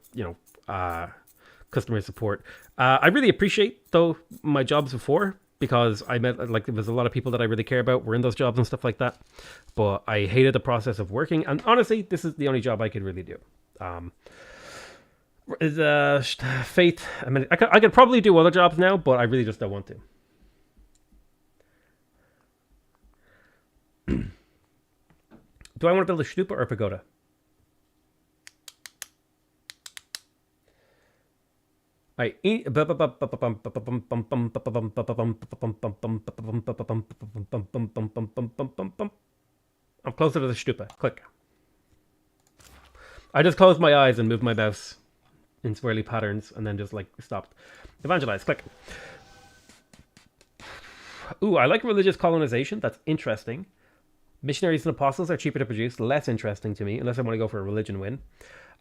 customer support. I really appreciate, though, my jobs before, because I met, like, there was a lot of people that I really care about were in those jobs and stuff like that. But I hated the process of working. And honestly, this is the only job I could really do. Faith. I mean, I could probably do other jobs now, but I really just don't want to. Do I want to build a stupa or a pagoda? I'm closer to the stupa. Click. I just closed my eyes and moved my mouse in swirly patterns and then just like stopped. Evangelize. Click. Ooh, I like religious colonization. That's interesting. Missionaries and apostles are cheaper to produce. Less interesting to me, unless I want to go for a religion win.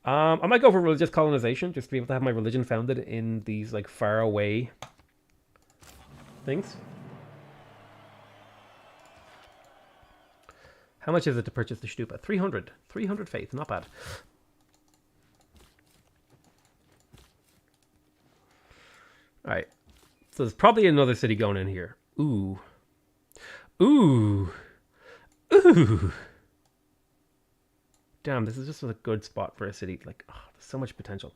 I might go for religious colonization, just to be able to have my religion founded in these like far away things. How much is it to purchase the stupa? 300. 300 faith, not bad. Alright. So there's probably another city going in here. Ooh. Ooh. Ooh. Damn, this is just a good spot for a city. Like, oh, there's so much potential.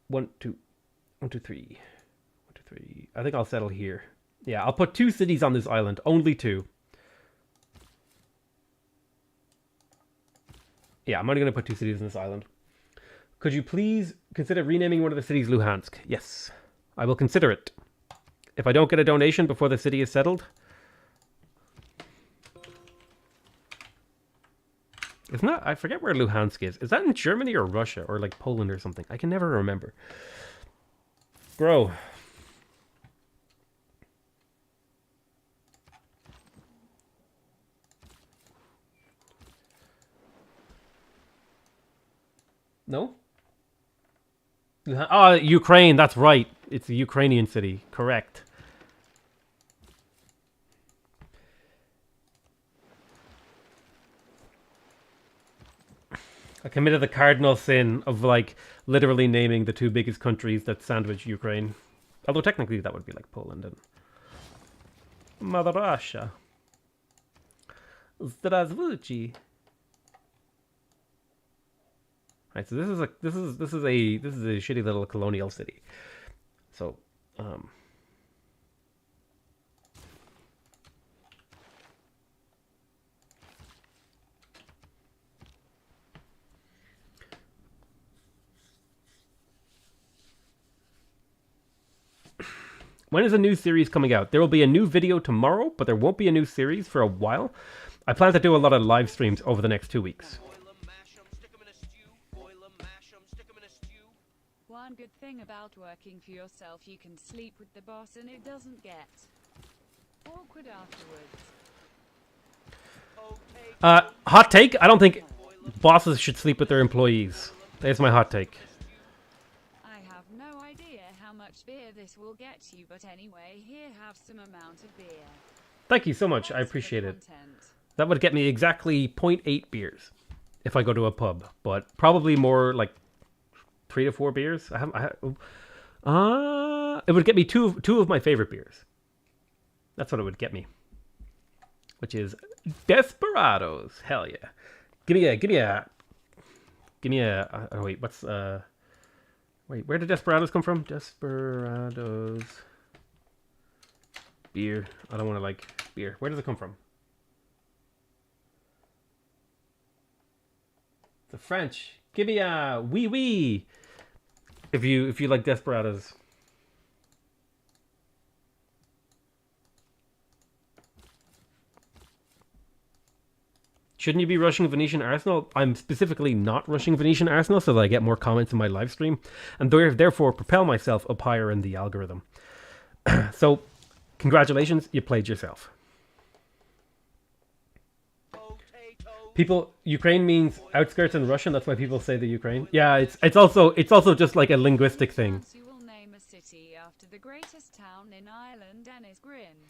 1, 2, 1, 2, 3. 1, 2, 3. I think I'll settle here. Yeah, I'll put 2 cities on this island. Only 2. Yeah, I'm only going to put 2 cities on this island. Could you please consider renaming one of the cities Luhansk? Yes, I will consider it. If I don't get a donation before the city is settled. Isn't that, I forget where Luhansk is. Is that in Germany or Russia or like Poland or something? I can never remember. Bro. No? Oh, Ukraine, that's right. It's a Ukrainian city. Correct. I committed the cardinal sin of, like, literally naming the 2 biggest countries that sandwich Ukraine. Although technically that would be like Poland and Mother Russia. Zdravstvuyte. Right, so this is a shitty little colonial city. So, when is a new series coming out? There will be a new video tomorrow, but there won't be a new series for a while. I plan to do a lot of live streams over the next 2 weeks. One good thing about working for yourself, you can sleep with the boss and it doesn't get awkward afterwards. Hot take? I don't think bosses should sleep with their employees. There's my hot take. I have no idea how much beer this will get you, but anyway, here have some amount of beer. Thank you so much. I Thanks for the appreciate it. content. That would get me exactly 0.8 beers if I go to a pub, but probably more like 3 to 4 beers. It would get me two of my favorite beers. That's what it would get me, which is Desperados. Hell yeah! Give me a. Oh wait, what's Wait, where did Desperados come from? Desperados beer. I don't want to like beer. Where does it come from? The French. Give me a wee wee. If you like Desperados. Shouldn't you be rushing Venetian Arsenal? I'm specifically not rushing Venetian Arsenal so that I get more comments in my live stream and therefore propel myself up higher in the algorithm. So, congratulations, you played yourself. People, Ukraine means outskirts in Russian. That's why people say the Ukraine. Yeah, it's also just like a linguistic thing. You will name a city after the greatest town in Ireland, Ennis Grin.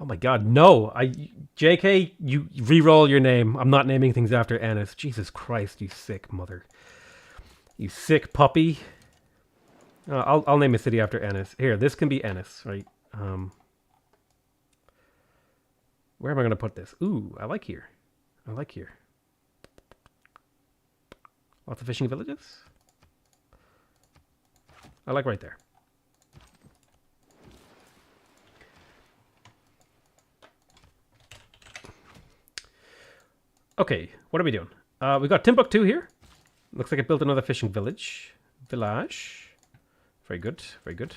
Oh my God, no! JK, you re-roll your name. I'm not naming things after Ennis. Jesus Christ, you sick mother. You sick puppy. I'll name a city after Ennis. Here, this can be Ennis, right? Where am I gonna put this? Ooh, I like here. I like here. Lots of fishing villages. I like right there. Okay, what are we doing? We got Timbuktu here. Looks like it built another fishing village. Village. Very good, very good.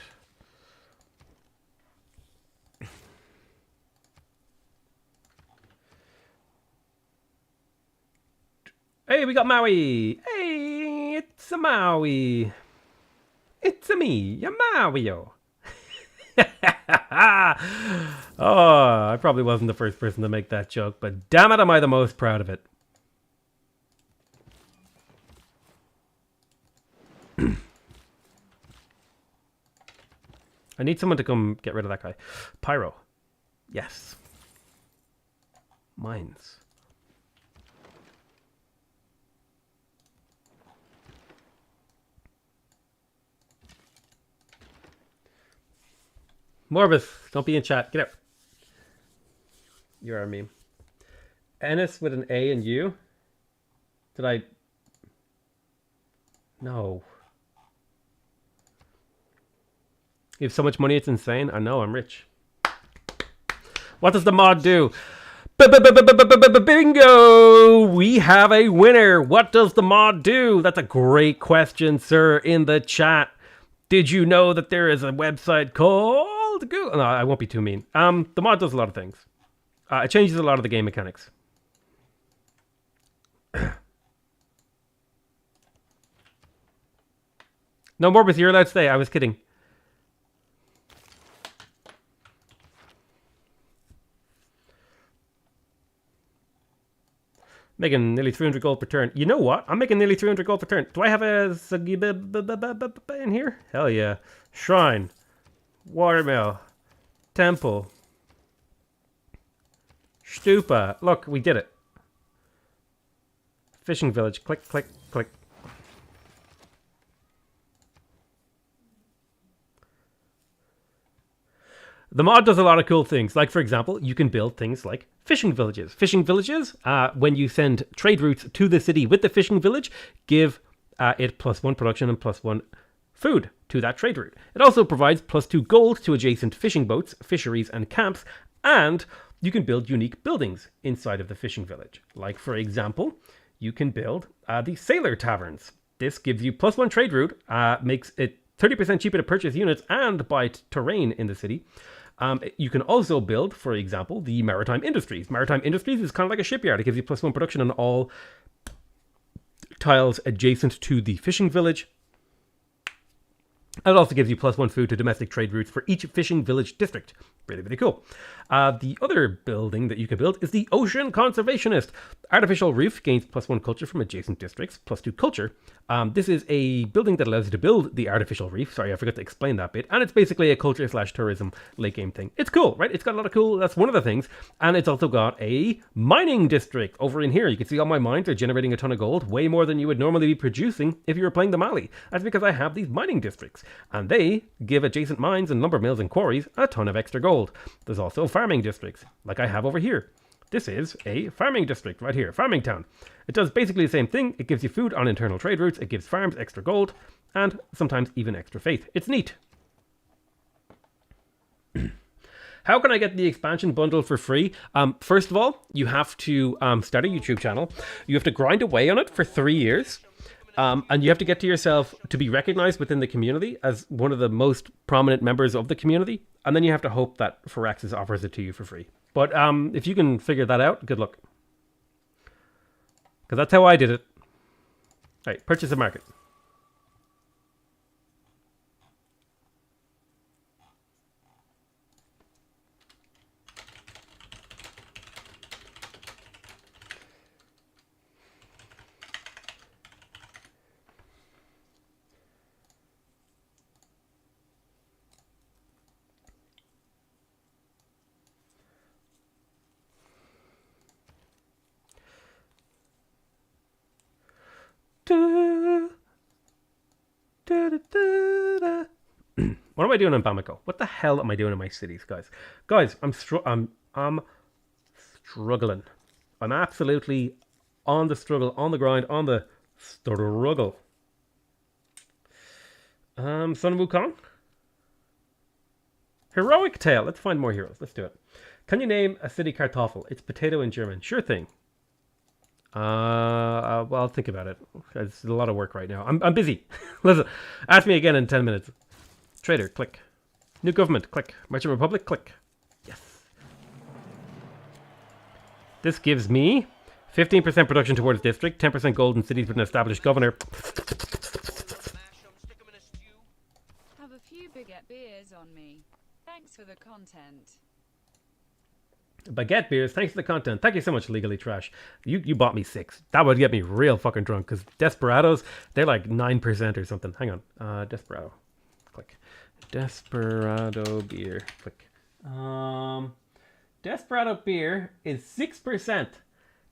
Hey, we got Maui. Hey, it's a Maui. It's a me, a Mario. Oh, I probably wasn't the first person to make that joke, but damn it, am I the most proud of it. I need someone to come get rid of that guy. Pyro. Yes. Mines. Morbus, don't be in chat. Get out. You are a meme. Ennis with an A and U? Did I... No. You have so much money, it's insane. I know, I'm rich. What does the mod do? Bingo! We have a winner. What does the mod do? That's a great question, sir, in the chat. Did you know that there is a website called Google? No, I won't be too mean. The mod does a lot of things. It changes a lot of the game mechanics. No, Morbus, you're allowed to stay. I was kidding. Making nearly 300 gold per turn. You know what? I'm making nearly 300 gold per turn. Do I have a in here? Hell yeah. Shrine. Watermill. Temple. Stupa. Look, we did it. Fishing village. Click, click, click. The mod does a lot of cool things. Like, for example, you can build things like fishing villages. Fishing villages, when you send trade routes to the city with the fishing village, give it +1 production and +1 food to that trade route. It also provides +2 gold to adjacent fishing boats, fisheries, and camps, and you can build unique buildings inside of the fishing village. Like, for example, you can build the Sailor Taverns. This gives you +1 trade route, makes it 30% cheaper to purchase units and buy terrain in the city. You can also build, for example, the Maritime Industries. Maritime Industries is kind of like a shipyard. It gives you +1 production on all tiles adjacent to the fishing village. It also gives you +1 food to domestic trade routes for each fishing village district. Really, really cool. The other building that you can build is the Ocean Conservationist. Artificial Reef gains +1 culture from adjacent districts, +2 culture. This is a building that allows you to build the artificial reef. Sorry, I forgot to explain that bit. And it's basically a culture / tourism late game thing. It's cool, right? It's got a lot of cool, that's one of the things. And it's also got a mining district over in here. You can see all my mines are generating a ton of gold, way more than you would normally be producing if you were playing the Mali. That's because I have these mining districts. And they give adjacent mines and lumber mills and quarries a ton of extra gold. There's also farming districts, like I have over here. This is a farming district right here, farming town. It does basically the same thing. It gives you food on internal trade routes. It gives farms extra gold and sometimes even extra faith. It's neat. How can I get the expansion bundle for free? First of all, you have to start a YouTube channel. You have to grind away on it for 3 years. And you have to get to yourself to be recognized within the community as one of the most prominent members of the community. And then you have to hope that Firaxis offers it to you for free. But if you can figure that out, good luck. Because that's how I did it. All right, purchase a market. What am I doing in Bamako? What the hell am I doing in my cities, guys? Guys, I'm struggling. I'm absolutely on the struggle, on the grind, on the struggle. Son of Wukong? Heroic Tale. Let's find more heroes. Let's do it. Can you name a city Kartoffel? It's potato in German. Sure thing. Well, I'll think about it. It's a lot of work right now. I'm busy. Listen, ask me again in 10 minutes. Trader, click. New government, click. Merchant Republic, click. Yes. This gives me 15% production towards district, 10% gold in cities with an established governor. Have a few baguette beers on me. Thanks for the content. Baguette beers, thanks for the content. Thank you so much, Legally Trash. You bought me 6. That would get me real fucking drunk, because Desperados, they're like 9% or something. Hang on. Desperado. Click. Desperado beer. Click. Desperado beer is 6%.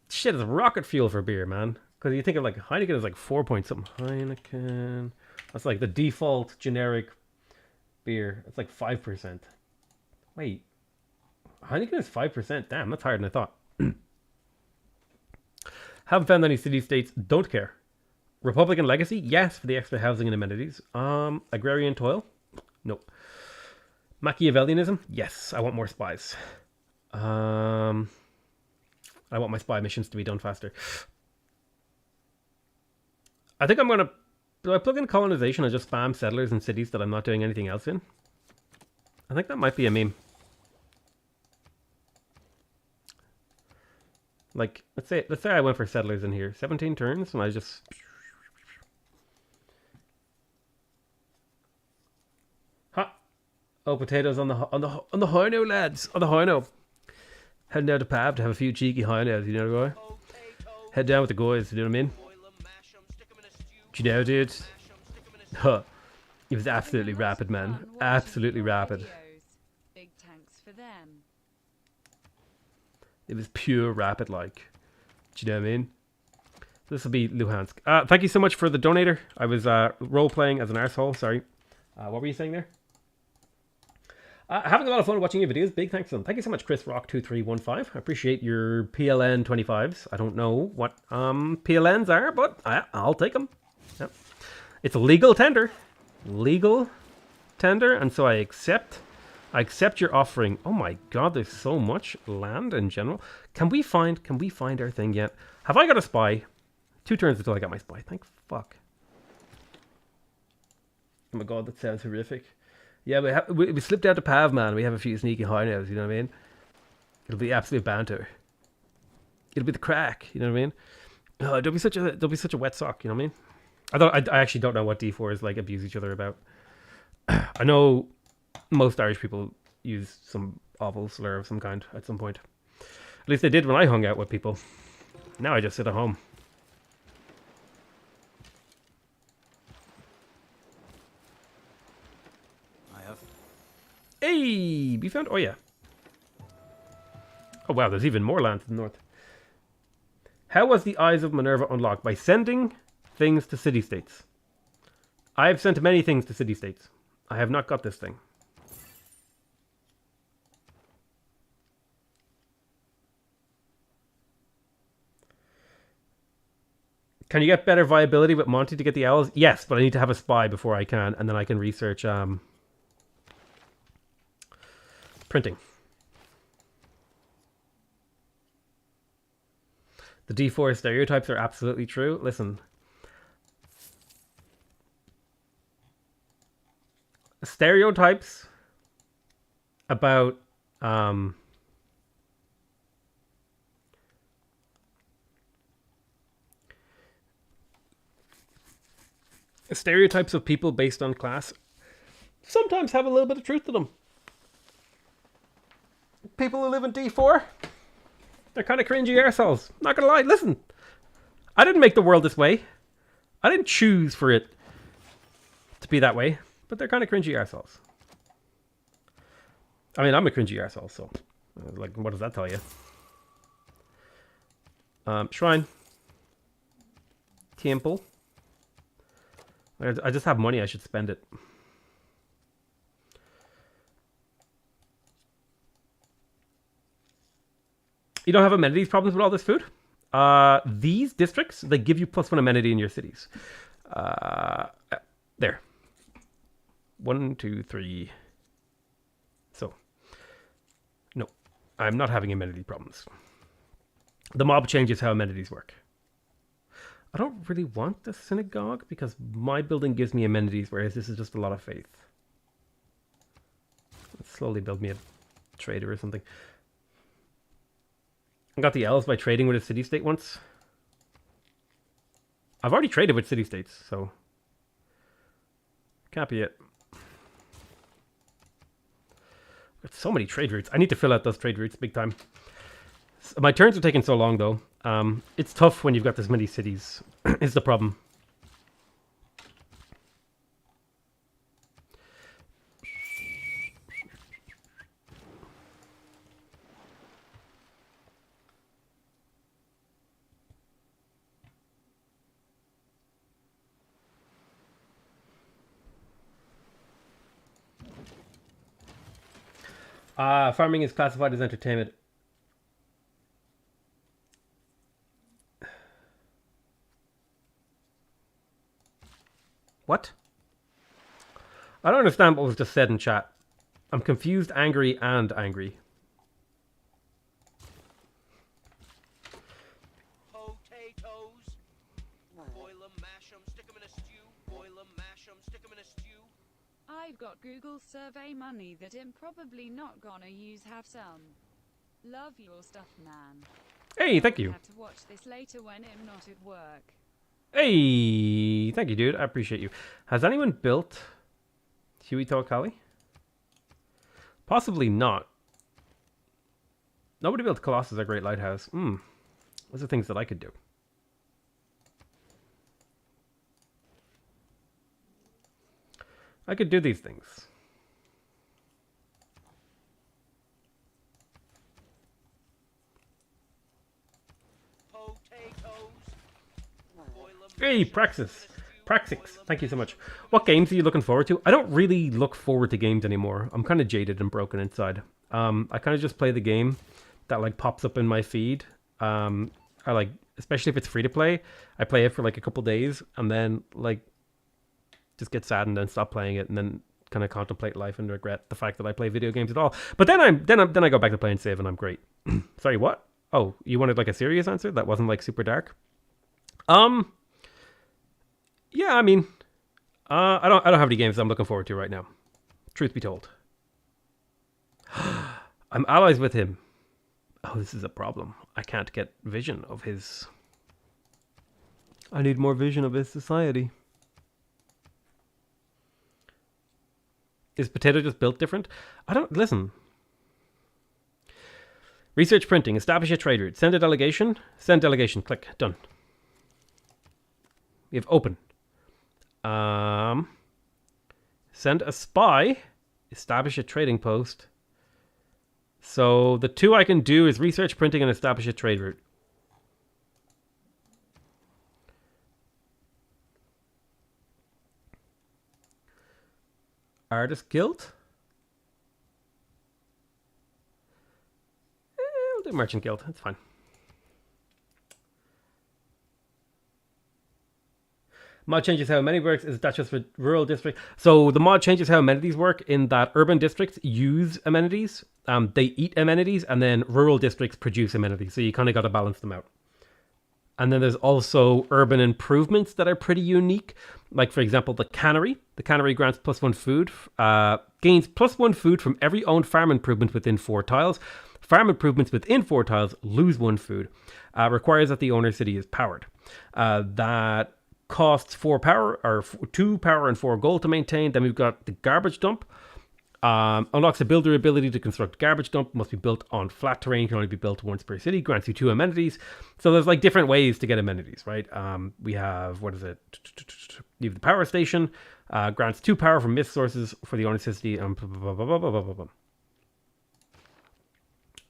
Shit is rocket fuel for beer, man. Because you think of like Heineken is like 4 point something. Heineken. That's like the default generic beer. It's like 5%. Wait. Heineken is 5%. Damn, that's higher than I thought. Haven't found any city-states. Don't care. Republican legacy? Yes, for the extra housing and amenities. Agrarian toil? No. Machiavellianism? Yes, I want more spies. I want my spy missions to be done faster. I think I'm going to... Do I plug in colonization and just spam settlers in cities that I'm not doing anything else in? I think that might be a meme. Like, let's say I went for settlers in here. 17 turns, and I just... Ha! Oh, potatoes on the horno, lads. On the horno. Heading down to Pav to have a few cheeky hornos, you know what I mean? Head down with the guys, you know what I mean? Do you know, dude? Huh. It was absolutely rapid, man. Absolutely rapid. Big tanks for them. It was pure rapid, like. Do you know what I mean? This will be Luhansk. Thank you so much for the donator. I was role-playing as an arsehole, sorry. What were you saying there? Having a lot of fun watching your videos. Big thanks to them. Thank you so much, Chris Rock2315. I appreciate your PLN 25s. I don't know what PLNs are, but I'll take them. Yep. It's a legal tender. Legal tender, and so I accept your offering. Oh my god, there's so much land in general. Can we find our thing yet? Have I got a spy? 2 turns until I got my spy. Thank fuck. Oh my god, that sounds horrific. Yeah, we slipped out to Pav, man. We have a few sneaky hornos, you know what I mean? It'll be absolute banter. It'll be the crack, you know what I mean? Don't be such a wet sock, you know what I mean? I actually don't know what D4s like abuse each other about. I know most Irish people use some awful slur of some kind at some point. At least I did when I hung out with people. Now I just sit at home. I have. Hey, we found. Oh yeah. Oh wow, there's even more land to the north. How was the Eyes of Minerva unlocked? By sending things to city-states. I have sent many things to city-states. I have not got this thing. Can you get better viability with Monty to get the owls? Yes, but I need to have a spy before I can, and then I can research printing. The D4 stereotypes are absolutely true. Listen. Stereotypes about stereotypes of people based on class sometimes have a little bit of truth to them. People who live in D4, they're kind of cringy arseholes. Not gonna lie, listen. I didn't make the world this way. I didn't choose for it to be that way. But they're kind of cringy arseholes. I mean, I'm a cringy arsehole, so... like, what does that tell you? Shrine. Temple. I just have money, I should spend it. You don't have amenities problems with all this food? These districts, they give you +1 amenity in your cities. There. 1, 2, 3. So, no, I'm not having amenity problems. The mob changes how amenities work. I don't really want the synagogue because my building gives me amenities, whereas this is just a lot of faith. Let's slowly build me a trader or something. I got the elves by trading with a city-state once. I've already traded with city-states, so can't be it. Got so many trade routes. I need to fill out those trade routes big time. My turns are taking so long, though. It's tough when you've got this many cities. Is the problem. Farming is classified as entertainment. What? I don't understand what was just said in chat. I'm confused, angry, and angry. Potatoes. Boil 'em, mash 'em, stick 'em in a stew. Boil 'em, mash 'em, stick 'em in a stew. I've got Google survey money that I'm probably not gonna use. Have some. Love your stuff, man. Hey, thank you. Have to watch this later when I'm not at work. Hey, thank you, dude. I appreciate you. Has anyone built Huey Tawakali? Possibly not. Nobody built Colossus or Great Lighthouse. Those are things that I could do. I could do these things. Hey, Praxis. Praxix, thank you so much. What games are you looking forward to? I don't really look forward to games anymore. I'm kind of jaded and broken inside. I kind of just play the game that like pops up in my feed. I like, especially if it's free to play, I play it for like a couple days and then like just get sad and then stop playing it and then kind of contemplate life and regret the fact that I play video games at all. But then I go back to playing Civ and I'm great. Sorry, what? Oh, you wanted like a serious answer that wasn't like super dark? Yeah, I mean, I don't have any games I'm looking forward to right now. Truth be told. I'm allies with him. Oh, this is a problem. I can't get vision of his... I need more vision of his society. Is potato just built different? I don't listen. Research printing. Establish a trade route. Send a delegation. Send delegation. Click. Done. We have open. Send a spy. Establish a trading post. So the two I can do is research printing and establish a trade route. Artist Guild. We'll do Merchant Guild. That's fine. Mod changes how amenities works. Is that just for rural district? So the mod changes how amenities work in that urban districts use amenities. They eat amenities, and then rural districts produce amenities. So you kind of got to balance them out. And then there's also urban improvements that are pretty unique. Like, for example, the cannery. The cannery grants +1 food. Gains +1 food from every owned farm improvement within 4 tiles. Farm improvements within 4 tiles lose 1 food. Requires that the owner's city is powered. That costs 4 power, or 2 power and 4 gold to maintain. Then we've got the garbage dump. Unlocks a builder ability to construct garbage dump. Must be built on flat terrain. Can only be built once per city. Grants you 2 amenities. So there's like different ways to get amenities, right? We have, what is it? You have the power station. Grants 2 power from mist sources for the owner's city. I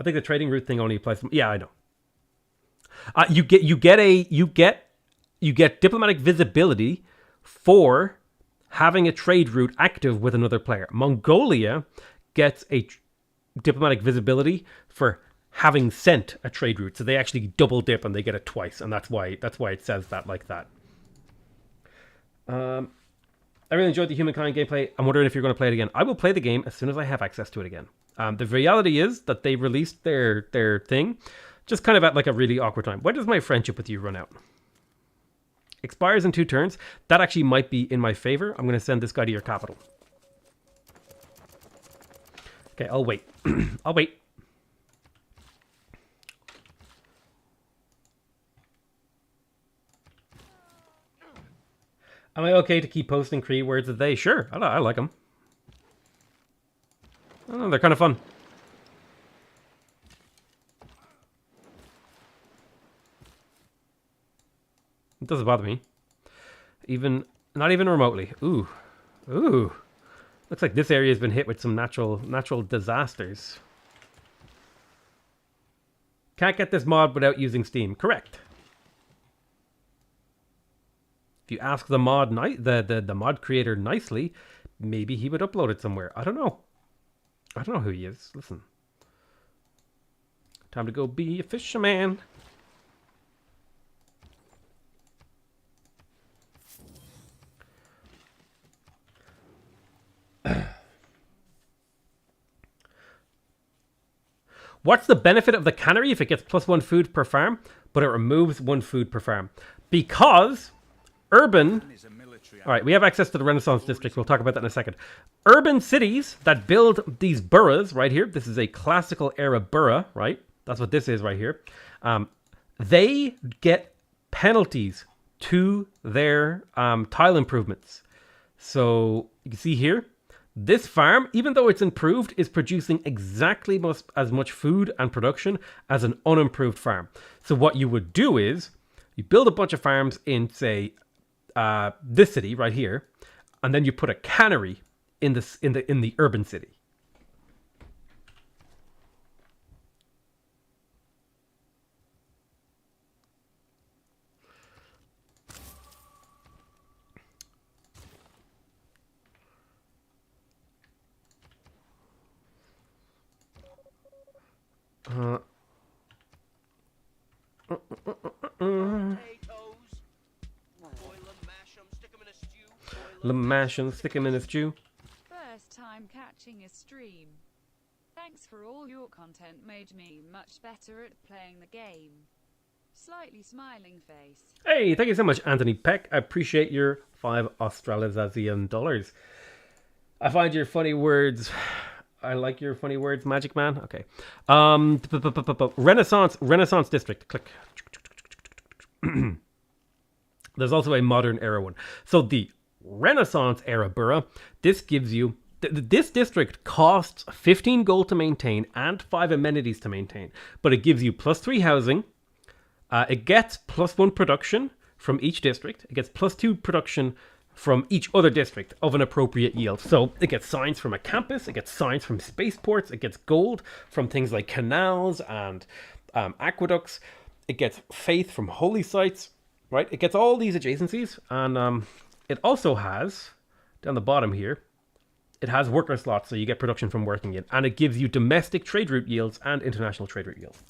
think the trading route thing only applies. Yeah, I know. You get diplomatic visibility for having a trade route active with another player. Mongolia gets a diplomatic visibility for having sent a trade route. So they actually double dip and they get it twice. And that's why it says that like that. I really enjoyed the Humankind gameplay. I'm wondering if you're going to play it again. I will play the game as soon as I have access to it again. The reality is that they released their thing just kind of at like a really awkward time. When does my friendship with you run out? Expires in 2 turns. That actually might be in my favor. I'm going to send this guy to your capital. Okay, I'll wait. I'll wait. Am I okay to keep posting Cree words of they? Sure, I like them. Oh, they're kind of fun. It doesn't bother me. Not even remotely. Ooh. Looks like this area has been hit with some natural disasters. Can't get this mod without using Steam. Correct. If you ask the mod the mod creator nicely, maybe he would upload it somewhere. I don't know. I don't know who he is. Listen. Time to go be a fisherman. What's the benefit of the cannery if it gets +1 food per farm, but it removes 1 food per farm? Because urban... All right, we have access to the Renaissance district. We'll talk about that in a second. Urban cities that build these boroughs right here. This is a classical era borough, right? That's what this is right here. They get penalties to their tile improvements. So you can see here, this farm, even though it's improved, is producing exactly as much food and production as an unimproved farm. So what you would do is you build a bunch of farms in, say, this city right here, and then you put a cannery in the urban city. Mash and stick him in a stew. First time catching a stream. Thanks for all your content, made me much better at playing the game. Slightly smiling face. Hey, thank you so much, Anthony Peck. I appreciate your 5 Australian dollars. I find your funny words... I like your funny words, Magic Man. Okay. Renaissance District. Click. There's also a modern era one. So the Renaissance era borough, this gives you This district costs 15 gold to maintain and 5 amenities to maintain, but it gives you +3 housing. It gets +1 production from each district. It gets +2 production from each other district of an appropriate yield. So it gets science from a campus, it gets science from spaceports, it gets gold from things like canals and aqueducts. It gets faith from holy sites, right? It gets all these adjacencies, and it also has, down the bottom here, it has worker slots, so you get production from working it, and it gives you domestic trade route yields and international trade route yields.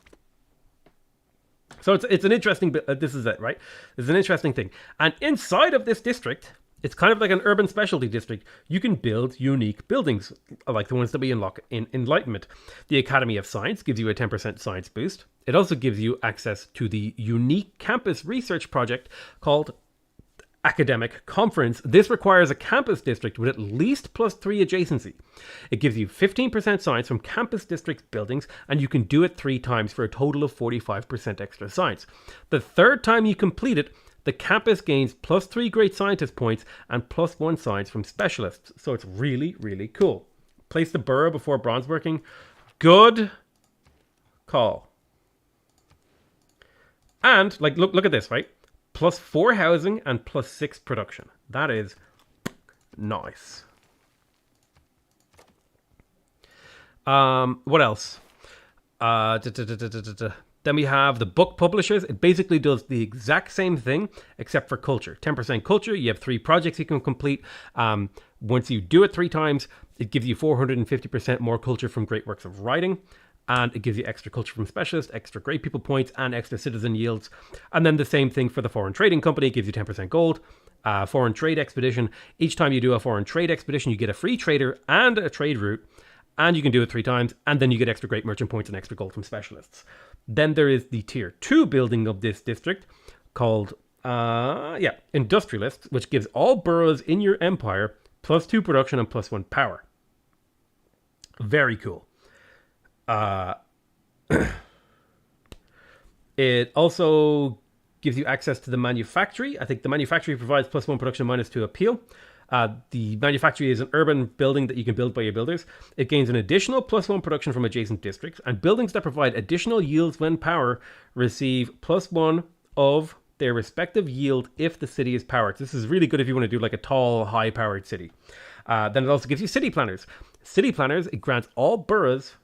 So it's an interesting bit. This is it, right? It's an interesting thing. And inside of this district, it's kind of like an urban specialty district. You can build unique buildings, like the ones that we unlock in Enlightenment. The Academy of Science gives you a 10% science boost. It also gives you access to the unique campus research project called Academic Conference. This requires a campus district with at least +3 adjacency. It gives you 15% science from campus district buildings, and you can do it 3 times for a total of 45% extra science. The third time you complete it, the campus gains +3 great scientist points and +1 science from specialists. So it's really, really cool. Place the borough before bronze working. Good call. And like, look at this, right? +4 housing and +6 production. That is nice. What else? Then we have the book publishers. It basically does the exact same thing, except for culture. 10% culture. You have 3 projects you can complete. Once you do it 3 times, it gives you 450% more culture from great works of writing. And it gives you extra culture from specialists, extra great people points, and extra citizen yields. And then the same thing for the foreign trading company. It gives you 10% gold. Foreign trade expedition. Each time you do a foreign trade expedition, you get a free trader and a trade route. And you can do it 3 times. And then you get extra great merchant points and extra gold from specialists. Then there is the tier 2 building of this district called, Industrialist, which gives all boroughs in your empire +2 production and +1 power. Very cool. It also gives you access to the manufactory. I think the manufactory provides +1 production, -2 appeal. The manufactory is an urban building that you can build by your builders. It gains an additional +1 production from adjacent districts, and buildings that provide additional yields when power receive +1 of their respective yield if the city is powered. This is really good if you want to do like a tall, high-powered city. Then it also gives you city planners. City planners, it grants all boroughs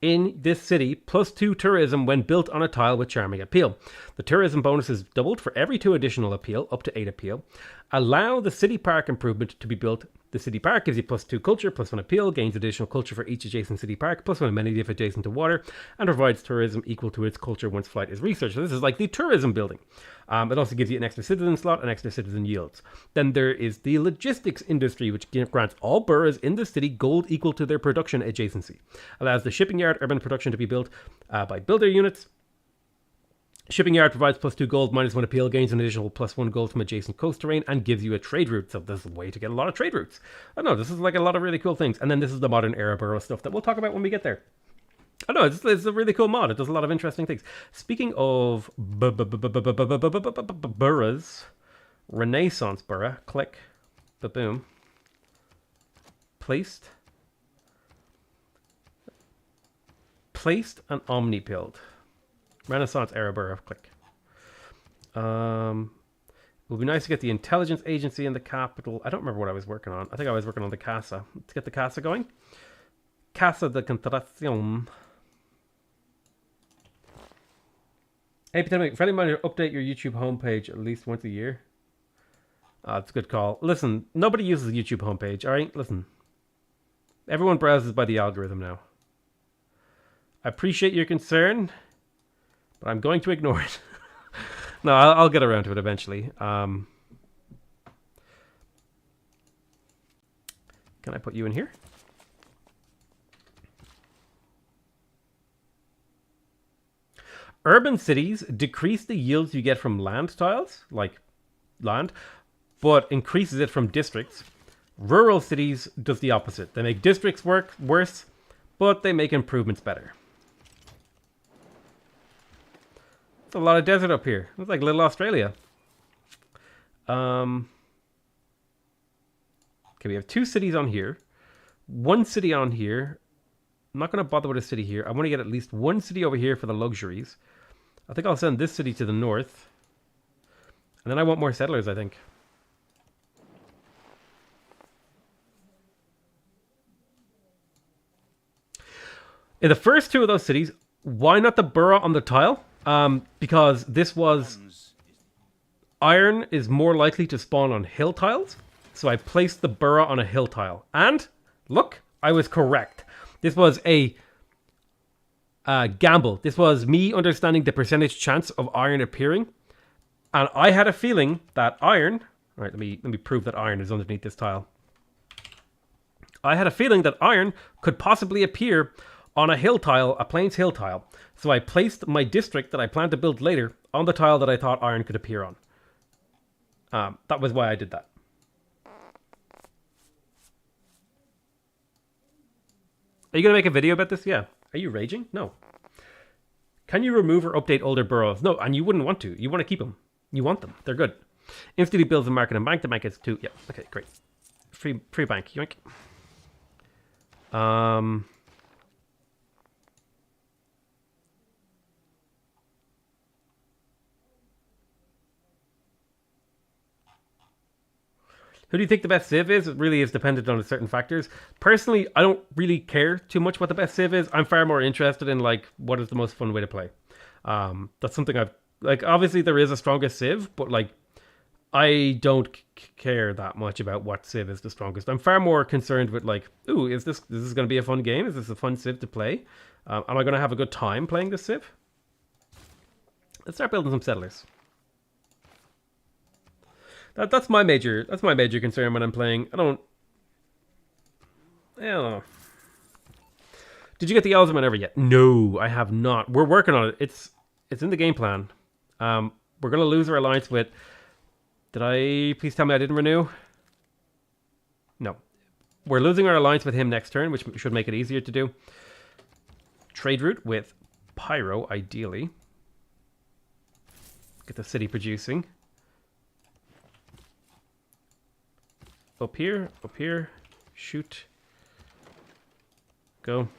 in this city +2 tourism when built on a tile with charming appeal. The tourism bonus is doubled for every 2 additional appeal, up to 8 appeal. Allow the city park improvement to be built. The city park gives you +2 culture, +1 appeal, gains additional culture for each adjacent city park, +1 amenity if adjacent to water, and provides tourism equal to its culture once flight is researched. So this is like the tourism building. It also gives you an extra citizen slot and extra citizen yields. Then there is the logistics industry, which grants all boroughs in the city gold equal to their production adjacency. Allows the shipping yard urban production to be built by builder units. Shipping yard provides +2 gold, -1 appeal, gains an additional +1 gold from adjacent coast terrain, and gives you a trade route. So this is a way to get a lot of trade routes. I don't know, this is like a lot of really cool things. And then this is the modern era borough stuff that we'll talk about when we get there. I don't know, it's a really cool mod. It does a lot of interesting things. Speaking of boroughs, Renaissance borough, click, boom, placed and omni-build. Renaissance era borough, click. It would be nice to get the intelligence agency in the capital. I don't remember what I was working on. I think I was working on the Casa. Let's get the Casa going. Casa de Contratación. Hey, Potomac, friendly reminder, update your YouTube homepage at least once a year. That's a good call. Listen, nobody uses the YouTube homepage, alright? Listen. Everyone browses by the algorithm now. I appreciate your concern, but I'm going to ignore it. No, I'll get around to it eventually. Can I put you in here? Urban cities decrease the yields you get from land tiles, like land, but increases it from districts. Rural cities does the opposite. They make districts work worse, but they make improvements better. It's a lot of desert up here. It's like little Australia. Okay, we have 2 cities on here. 1 city on here. I'm not going to bother with a city here. I want to get at least 1 city over here for the luxuries. I think I'll send this city to the north. And then I want more settlers, I think. In the first 2 of those cities, why not the borough on the tile? Because this was... Iron is more likely to spawn on hill tiles. So I placed the borough on a hill tile. And, look, I was correct. This was a gamble. This was me understanding the percentage chance of iron appearing. And I had a feeling that iron... Alright, let me prove that iron is underneath this tile. I had a feeling that iron could possibly appear on a hill tile, a plains hill tile. So I placed my district that I plan to build later on the tile that I thought iron could appear on. That was why I did that. Are you going to make a video about this? Yeah. Are you raging? No. Can you remove or update older boroughs? No, and you wouldn't want to. You want to keep them. You want them. They're good. Instantly builds a market and bank. The bank is 2. Yeah. Okay, great. Free bank. Yoink. Who do you think the best civ is? It really is dependent on certain factors. Personally, I don't really care too much what the best civ is. I'm far more interested in, like, what is the most fun way to play. That's something I've... Like, obviously there is a strongest civ, but, like, I don't care that much about what civ is the strongest. I'm far more concerned with, like, ooh, is this going to be a fun game? Is this a fun civ to play? Am I going to have a good time playing this civ? Let's start building some settlers. That's my major concern when I'm playing. I don't know. Did you get the Elves of Minerva yet? No, I have not. We're working on it. It's in the game plan. We're gonna lose our alliance with... Did I... Please tell me I didn't renew? No. We're losing our alliance with him next turn, which should make it easier to do. Trade route with Pyro, ideally. Get the city producing. Up here, shoot. Go.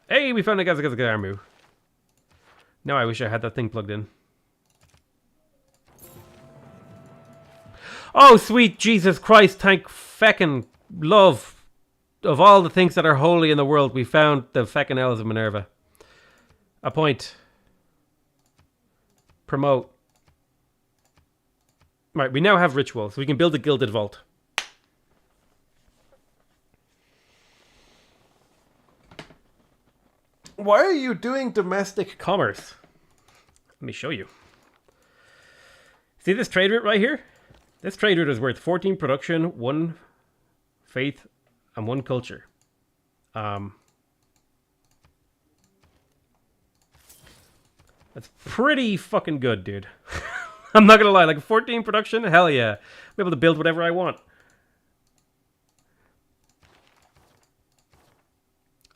Hey, we found a Gazagazagarmu. Now I wish I had that thing plugged in. Oh, sweet Jesus Christ, thank feckin' love of all the things that are holy in the world, we found the feckin' Elves of Minerva. Appoint. Promote. Right, we now have ritual, so we can build a gilded vault. Why are you doing domestic commerce? Let me show you. See this trade route right here? This trade route is worth 14 production, 1 faith, and 1 culture. That's pretty fucking good, dude. I'm not gonna lie, like 14 production, hell yeah. I'll be able to build whatever I want.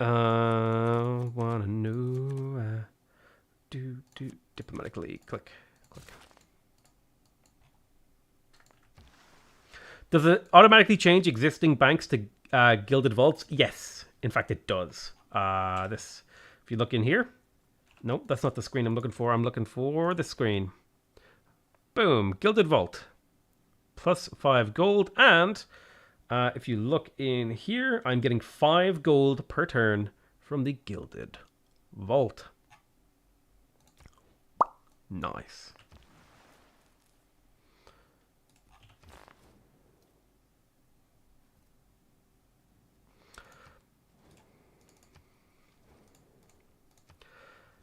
Wanna know? Do diplomatically click. Does it automatically change existing banks to gilded vaults? Yes, in fact it does. This, if you look in here, nope, that's not the screen I'm looking for. I'm looking for the screen. Boom, gilded vault. Plus 5 gold, and if you look in here, I'm getting 5 gold per turn from the gilded vault. Nice.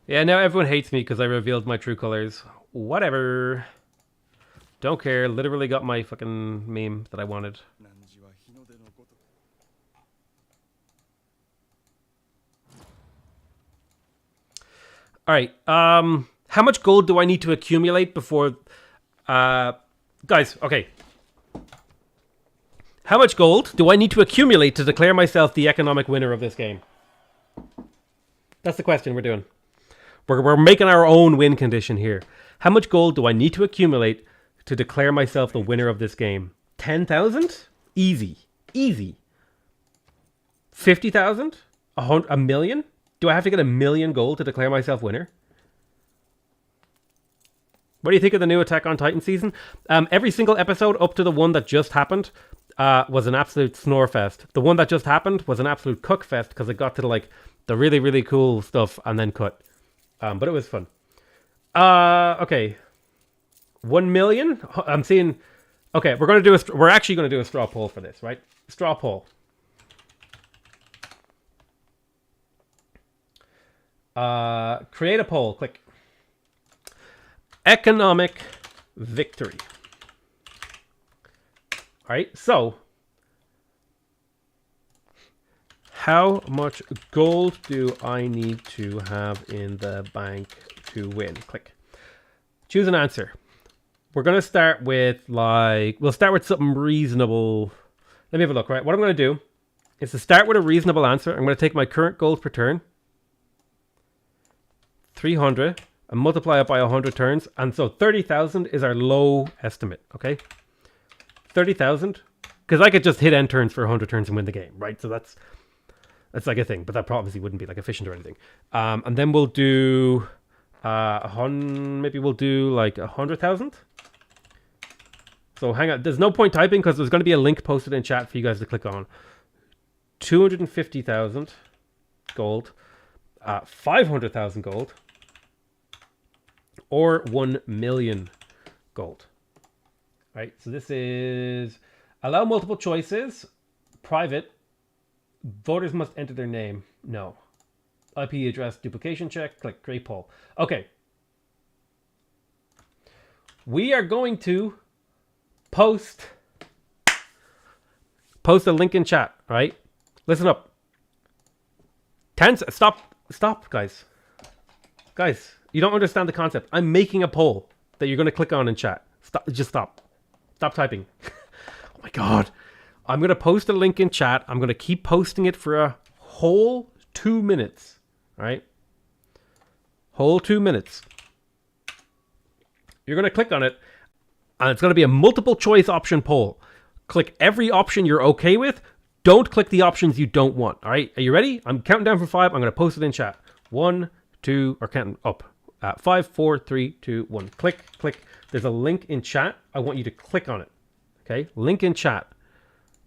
Yeah, now everyone hates me because I revealed my true colors. Whatever. Don't care. Literally got my fucking meme that I wanted. Alright, how much gold do I need to accumulate before... guys, okay. How much gold do I need to accumulate to declare myself the economic winner of this game? That's the question we're doing. We're making our own win condition here. How much gold do I need to accumulate to declare myself the winner of this game? 10,000? Easy. Easy. 50,000? A million? Do I have to get 1,000,000 gold to declare myself winner? What do you think of the new Attack on Titan season? Every single episode up to the one that just happened was an absolute snore fest. The one that just happened was an absolute cook fest because it got to the really, really cool stuff and then cut. But it was fun. Okay. 1,000,000? I'm seeing... Okay, we're actually going to do a straw poll for this, right? Straw poll. Create a poll. Click. Economic victory. All right, so how much gold do I need to have in the bank to win? Click. Choose an answer. We're going to start with we'll start with something reasonable. Let me have a look, right? What I'm going to do is to start with a reasonable answer. I'm going to take my current gold per turn, 300, and multiply it by 100 turns. And so 30,000 is our low estimate, okay? 30,000. Because I could just hit end turns for 100 turns and win the game, right? So that's like a thing, but that obviously wouldn't be efficient or anything. And then we'll do maybe we'll do 100,000. So hang on, there's no point typing because there's going to be a link posted in chat for you guys to click on. 250,000 gold, 500,000 gold, or 1,000,000 gold. Right, so this is allow multiple choices, private. Voters must enter their name. No. IP address duplication check. Click create poll. Okay. We are going to post a link in chat, right? Listen up. Stop, guys. Guys, you don't understand the concept. I'm making a poll that you're going to click on in chat. Stop. Stop typing. Oh my God. I'm going to post a link in chat. I'm going to keep posting it for a whole 2 minutes. All right? Whole 2 minutes. You're going to click on it, and it's going to be a multiple choice option poll. Click every option you're okay with. Don't click the options you don't want. All right? Are you ready? I'm counting down from 5. I'm going to post it in chat. 1, 2, or counting up. 5, 4, 3, 2, 1. Click. There's a link in chat. I want you to click on it. Okay? Link in chat.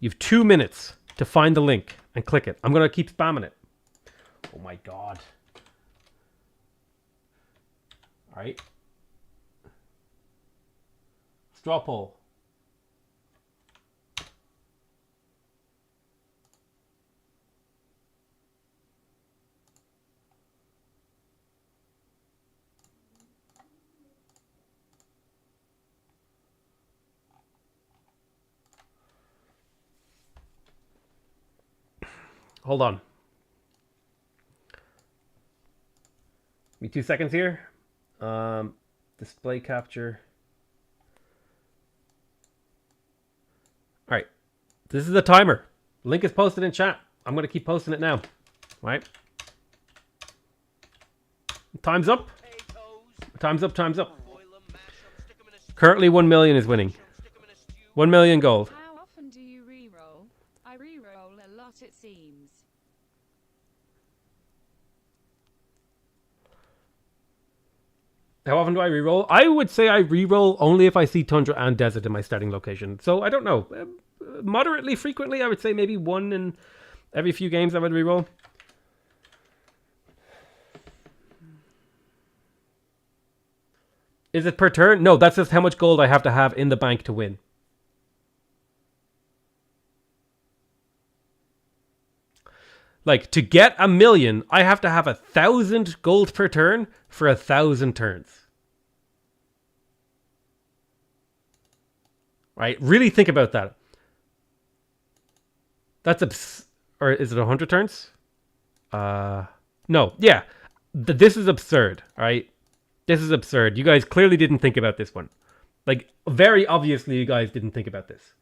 You have 2 minutes to find the link and click it. I'm going to keep spamming it. Oh my God. All right. Straw poll. Hold on. Give me 2 seconds here. Display capture. All right. This is the timer. Link is posted in chat. I'm going to keep posting it now. All right. Time's up. Time's up. Currently 1,000,000 is winning. 1,000,000 gold. How often do you re-roll? I re-roll a lot, it seems. How often do I reroll? I would say I reroll only if I see Tundra and Desert in my starting location. So I don't know. Moderately frequently, I would say maybe 1 in every few games I would reroll. Is it per turn? No, that's just how much gold I have to have in the bank to win. To get 1,000,000, I have to have 1,000 gold per turn for 1,000 turns. Right? Really think about that. That's or is it 100 turns? No. Yeah. This is absurd, all right? This is absurd. You guys clearly didn't think about this one. Very obviously you guys didn't think about this.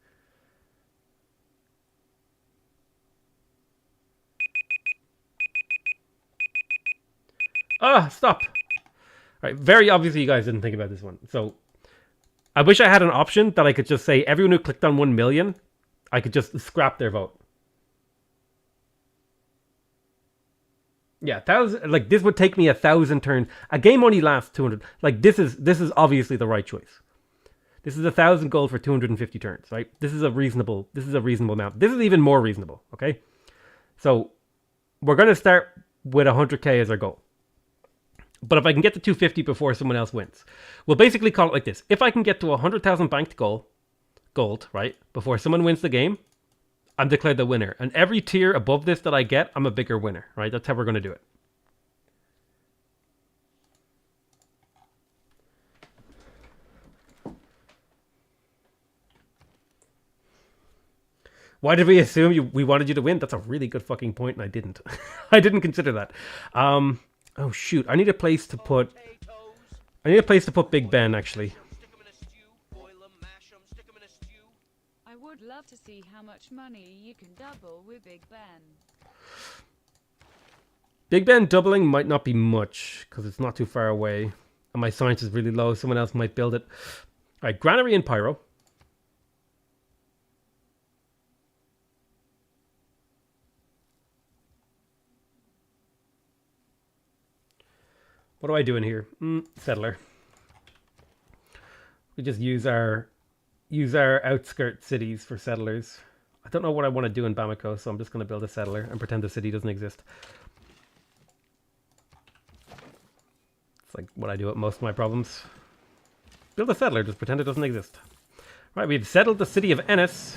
Stop. All right, very obviously you guys didn't think about this one. So, I wish I had an option that I could just say everyone who clicked on 1 million, I could just scrap their vote. Yeah, 1,000. Like this would take me 1,000 turns. A game only lasts 200. Like this is obviously the right choice. This is 1,000 gold for 250 turns, right? This is a reasonable amount. This is even more reasonable. Okay, so we're gonna start with 100k as our goal. But if I can get to 250 before someone else wins, we'll basically call it like this: if I can get to 100,000 banked gold, right, before someone wins the game, I'm declared the winner. And every tier above this that I get, I'm a bigger winner, right? That's how we're going to do it. Why did we assume we wanted you to win? That's a really good fucking point, and I didn't. I didn't consider that. Oh shoot! I need a place to put. Big Ben actually. I would love to see how much money you can double with Big Ben. Big Ben doubling might not be much because it's not too far away, and my science is really low. Someone else might build it. All right, Granary and Pyro. What do I do in here? Settler. We just use our outskirt cities for settlers. I don't know what I want to do in Bamako, so I'm just going to build a settler and pretend the city doesn't exist. It's like what I do at most of my problems. Build a settler, just pretend it doesn't exist. Right, we've settled the city of Ennis.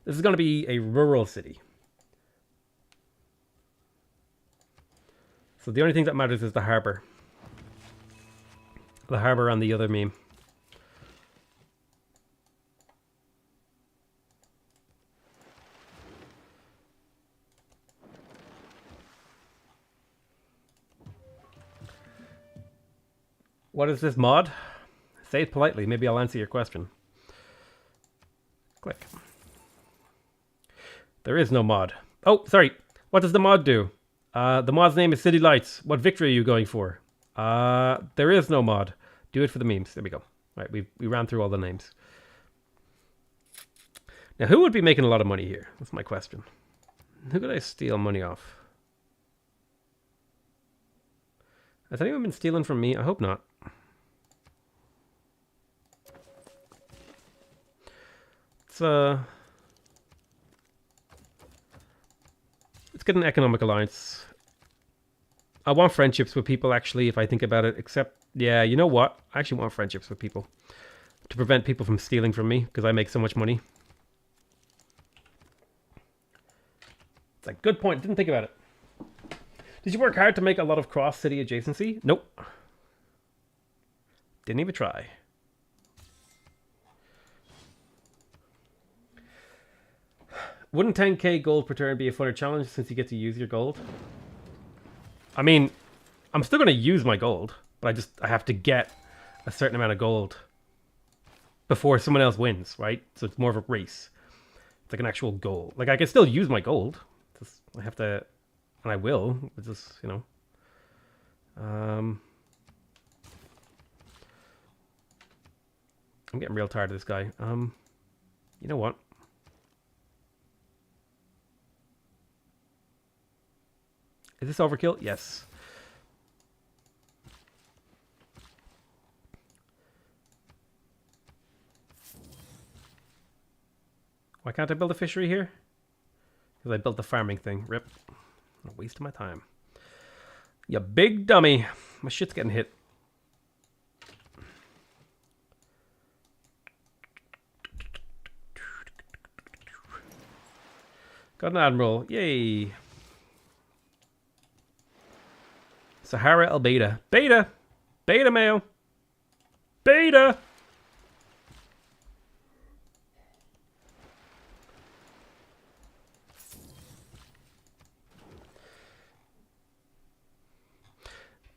This is going to be a rural city. So the only thing that matters is the harbor. The harbor on the other meme. What is this mod? Say it politely. Maybe I'll answer your question. Click. There is no mod. Oh, sorry. What does the mod do? The mod's name is City Lights. What victory are you going for? There is no mod. Do it for the memes. There we go. All right, we ran through all the names. Now, who would be making a lot of money here? That's my question. Who could I steal money off? Has anyone been stealing from me? I hope not. Let's get an economic alliance. I want friendships with people, actually, if I think about it. Except, yeah, you know what? I actually want friendships with people. To prevent people from stealing from me, because I make so much money. It's a good point. Didn't think about it. Did you work hard to make a lot of cross-city adjacency? Nope. Didn't even try. Wouldn't 10k gold per turn be a funner challenge since you get to use your gold? I mean, I'm still going to use my gold, but I have to get a certain amount of gold before someone else wins, right? So it's more of a race. It's like an actual goal. Like, I can still use my gold. I have to, and I will. It's just, you know. I'm getting real tired of this guy. You know what? Is this overkill? Yes. Why can't I build a fishery here? Because I built the farming thing. Rip. A waste of my time. You big dummy. My shit's getting hit. Got an admiral. Yay. Sahara El Beta. Beta! Beta mail! Beta!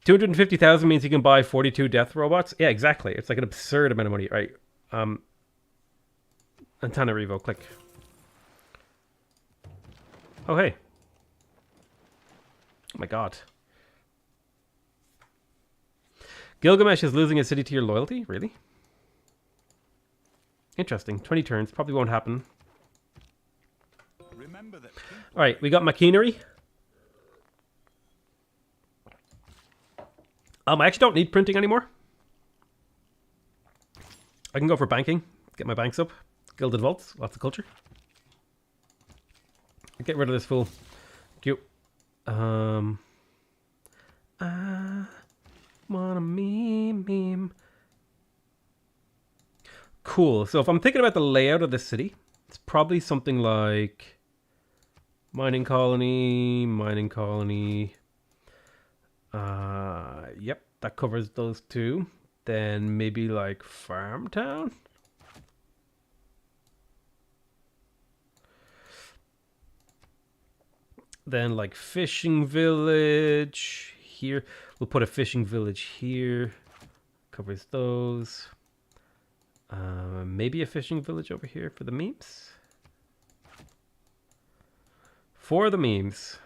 250,000 means you can buy 42 death robots. Yeah, exactly. It's like an absurd amount of money. All right. Antananarivo, click. Oh, hey. Oh my god. Gilgamesh is losing a city to your loyalty? Really? Interesting. 20 turns. Probably won't happen. Remember that Alright, we got machinery. I actually don't need printing anymore. I can go for banking. Get my banks up. Gilded vaults. Lots of culture. Get rid of this fool. Cute. I wanna meme. Cool. So if I'm thinking about the layout of the city, it's probably something like mining colony. Yep, that covers those two. Then maybe like farm town. Then like fishing village here. We'll put a fishing village here. Covers those. Maybe a fishing village over here for the memes. For the memes.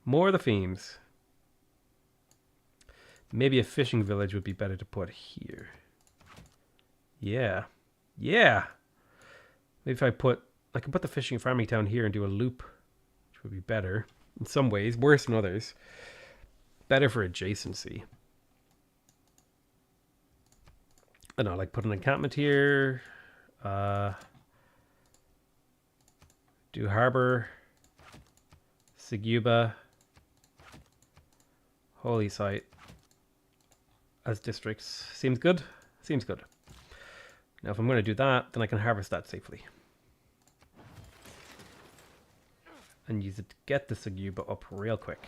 More the themes. Maybe a fishing village would be better to put here. Yeah. Yeah. Maybe if I can put the fishing farming town here and do a loop, which would be better in some ways, worse in others. Better for adjacency. I don't know, like put an encampment here. Do harbor. Seguba. Holy site. As districts. Seems good? Seems good. Now if I'm going to do that, then I can harvest that safely. And use it to get the Seguba up real quick.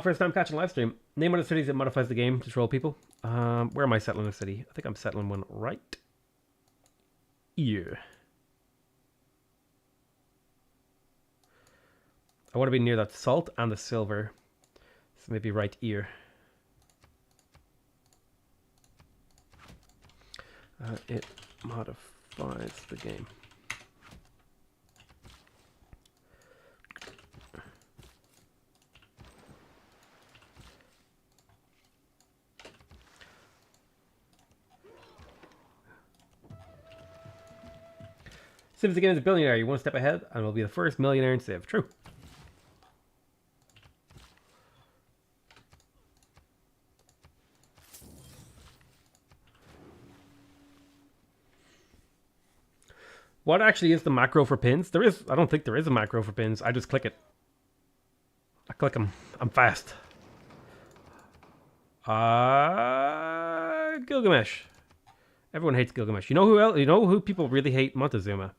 First time catching live stream. Name one of the cities that modifies the game to troll people. Where am I settling a city? I think I'm settling one right here. I want to be near that salt and the silver. So maybe right here. It modifies the game. Since the game is a billionaire, you're one step ahead and will be the first millionaire in Civ. True. What actually is the macro for pins? I don't think there is a macro for pins. I just click it. I click them. I'm fast. Gilgamesh. Everyone hates Gilgamesh. You know who else? You know who people really hate? Montezuma.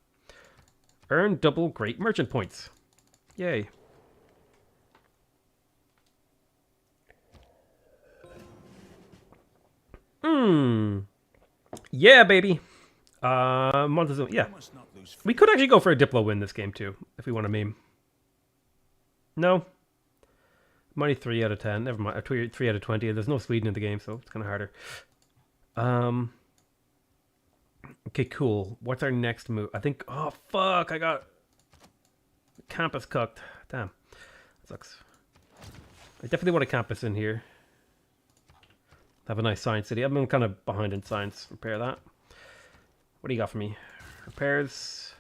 Earn double great merchant points. Yay. Yeah, baby. Montezuma. Yeah. We could actually go for a Diplo win this game too, if we want to meme. No. Money 3 out of 10. Never mind. 3 out of 20. There's no Sweden in the game, so it's kind of harder. Okay, cool. What's our next move? I think... Oh, fuck. I got... Campus cooked. Damn. That sucks. I definitely want a campus in here. Have a nice science city. I've been kind of behind in science. Repair that. What do you got for me? Repairs.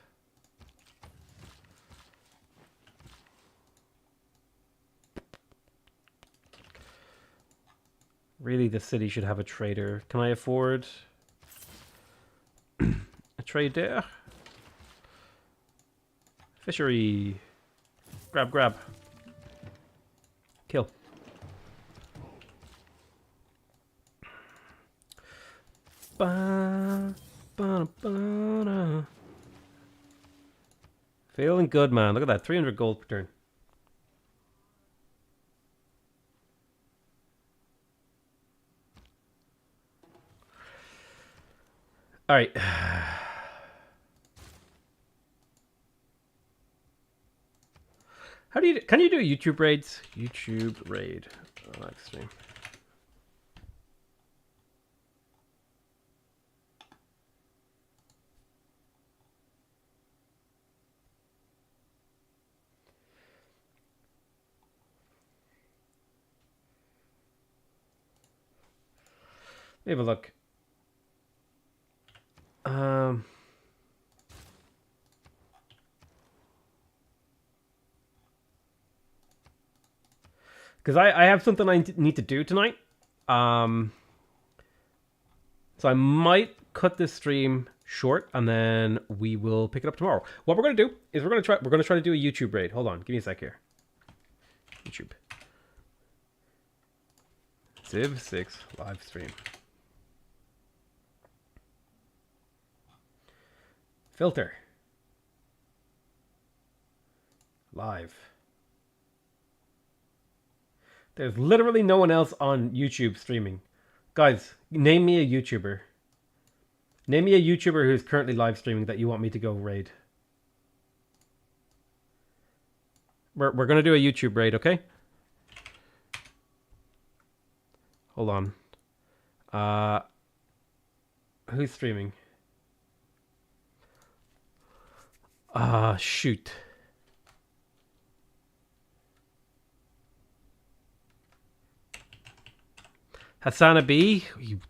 Really, the city should have a trader. Can I afford a trader? Fishery. Grab. Kill. Feeling good, man. Look at that. 300 gold per turn. All right. How do you? Can you do YouTube raids? YouTube raid live stream. Let me have a look. Because I have something I need to do tonight. So I might cut this stream short and then we will pick it up tomorrow. What we're gonna do is we're gonna try to do a YouTube raid. Hold on, give me a sec here. YouTube. Civ 6 live stream. Filter. Live. There's literally no one else on YouTube streaming. Guys, name me a YouTuber. Name me a YouTuber who's currently live streaming that you want me to go raid. We're going to do a YouTube raid, okay? Hold on. Who's streaming? Shoot. Hassana B, you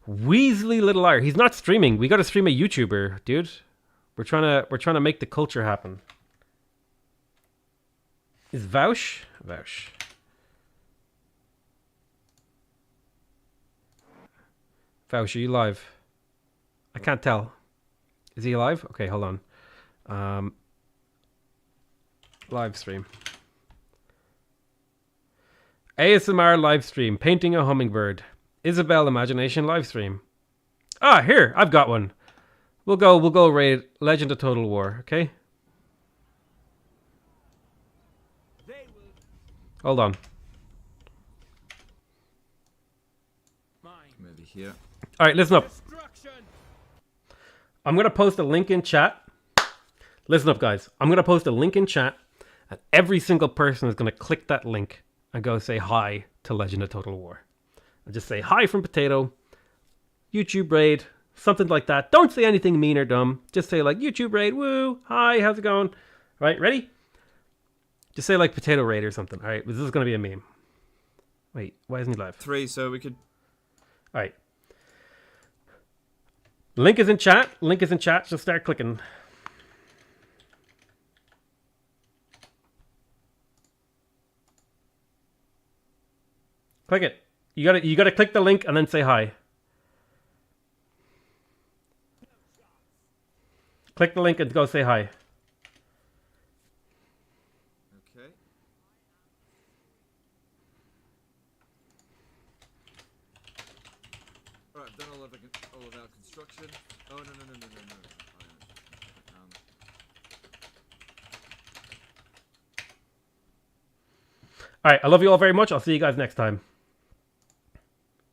Weasley little liar. He's not streaming. We got to stream a YouTuber, dude. We're trying to make the culture happen. Is Vouch? Vouch. Vouch, are you live? I can't tell. Is he alive? Okay, hold on. Live stream. ASMR live stream. Painting a hummingbird. Isabel Imagination live stream. Ah, here, I've got one. We'll go raid Legend of Total War, okay? Hold on. Maybe here. All right, listen up. I'm going to post a link in chat. Listen up, guys. I'm going to post a link in chat, and every single person is going to click that link and go say hi to Legend of Total War. And just say hi from Potato, YouTube raid, something like that. Don't say anything mean or dumb. Just say like YouTube raid, woo, hi, how's it going? All right, ready? Just say like Potato raid or something. All right, this is going to be a meme. Wait, why isn't he live? 3, so we could... All right. Link is in chat. Link is in chat. Just start clicking. Click it. You gotta click the link and then say hi. Click the link and go say hi. Okay. Alright, I've done all of our construction. Oh, no. All right, I love you all very much. I'll see you guys next time.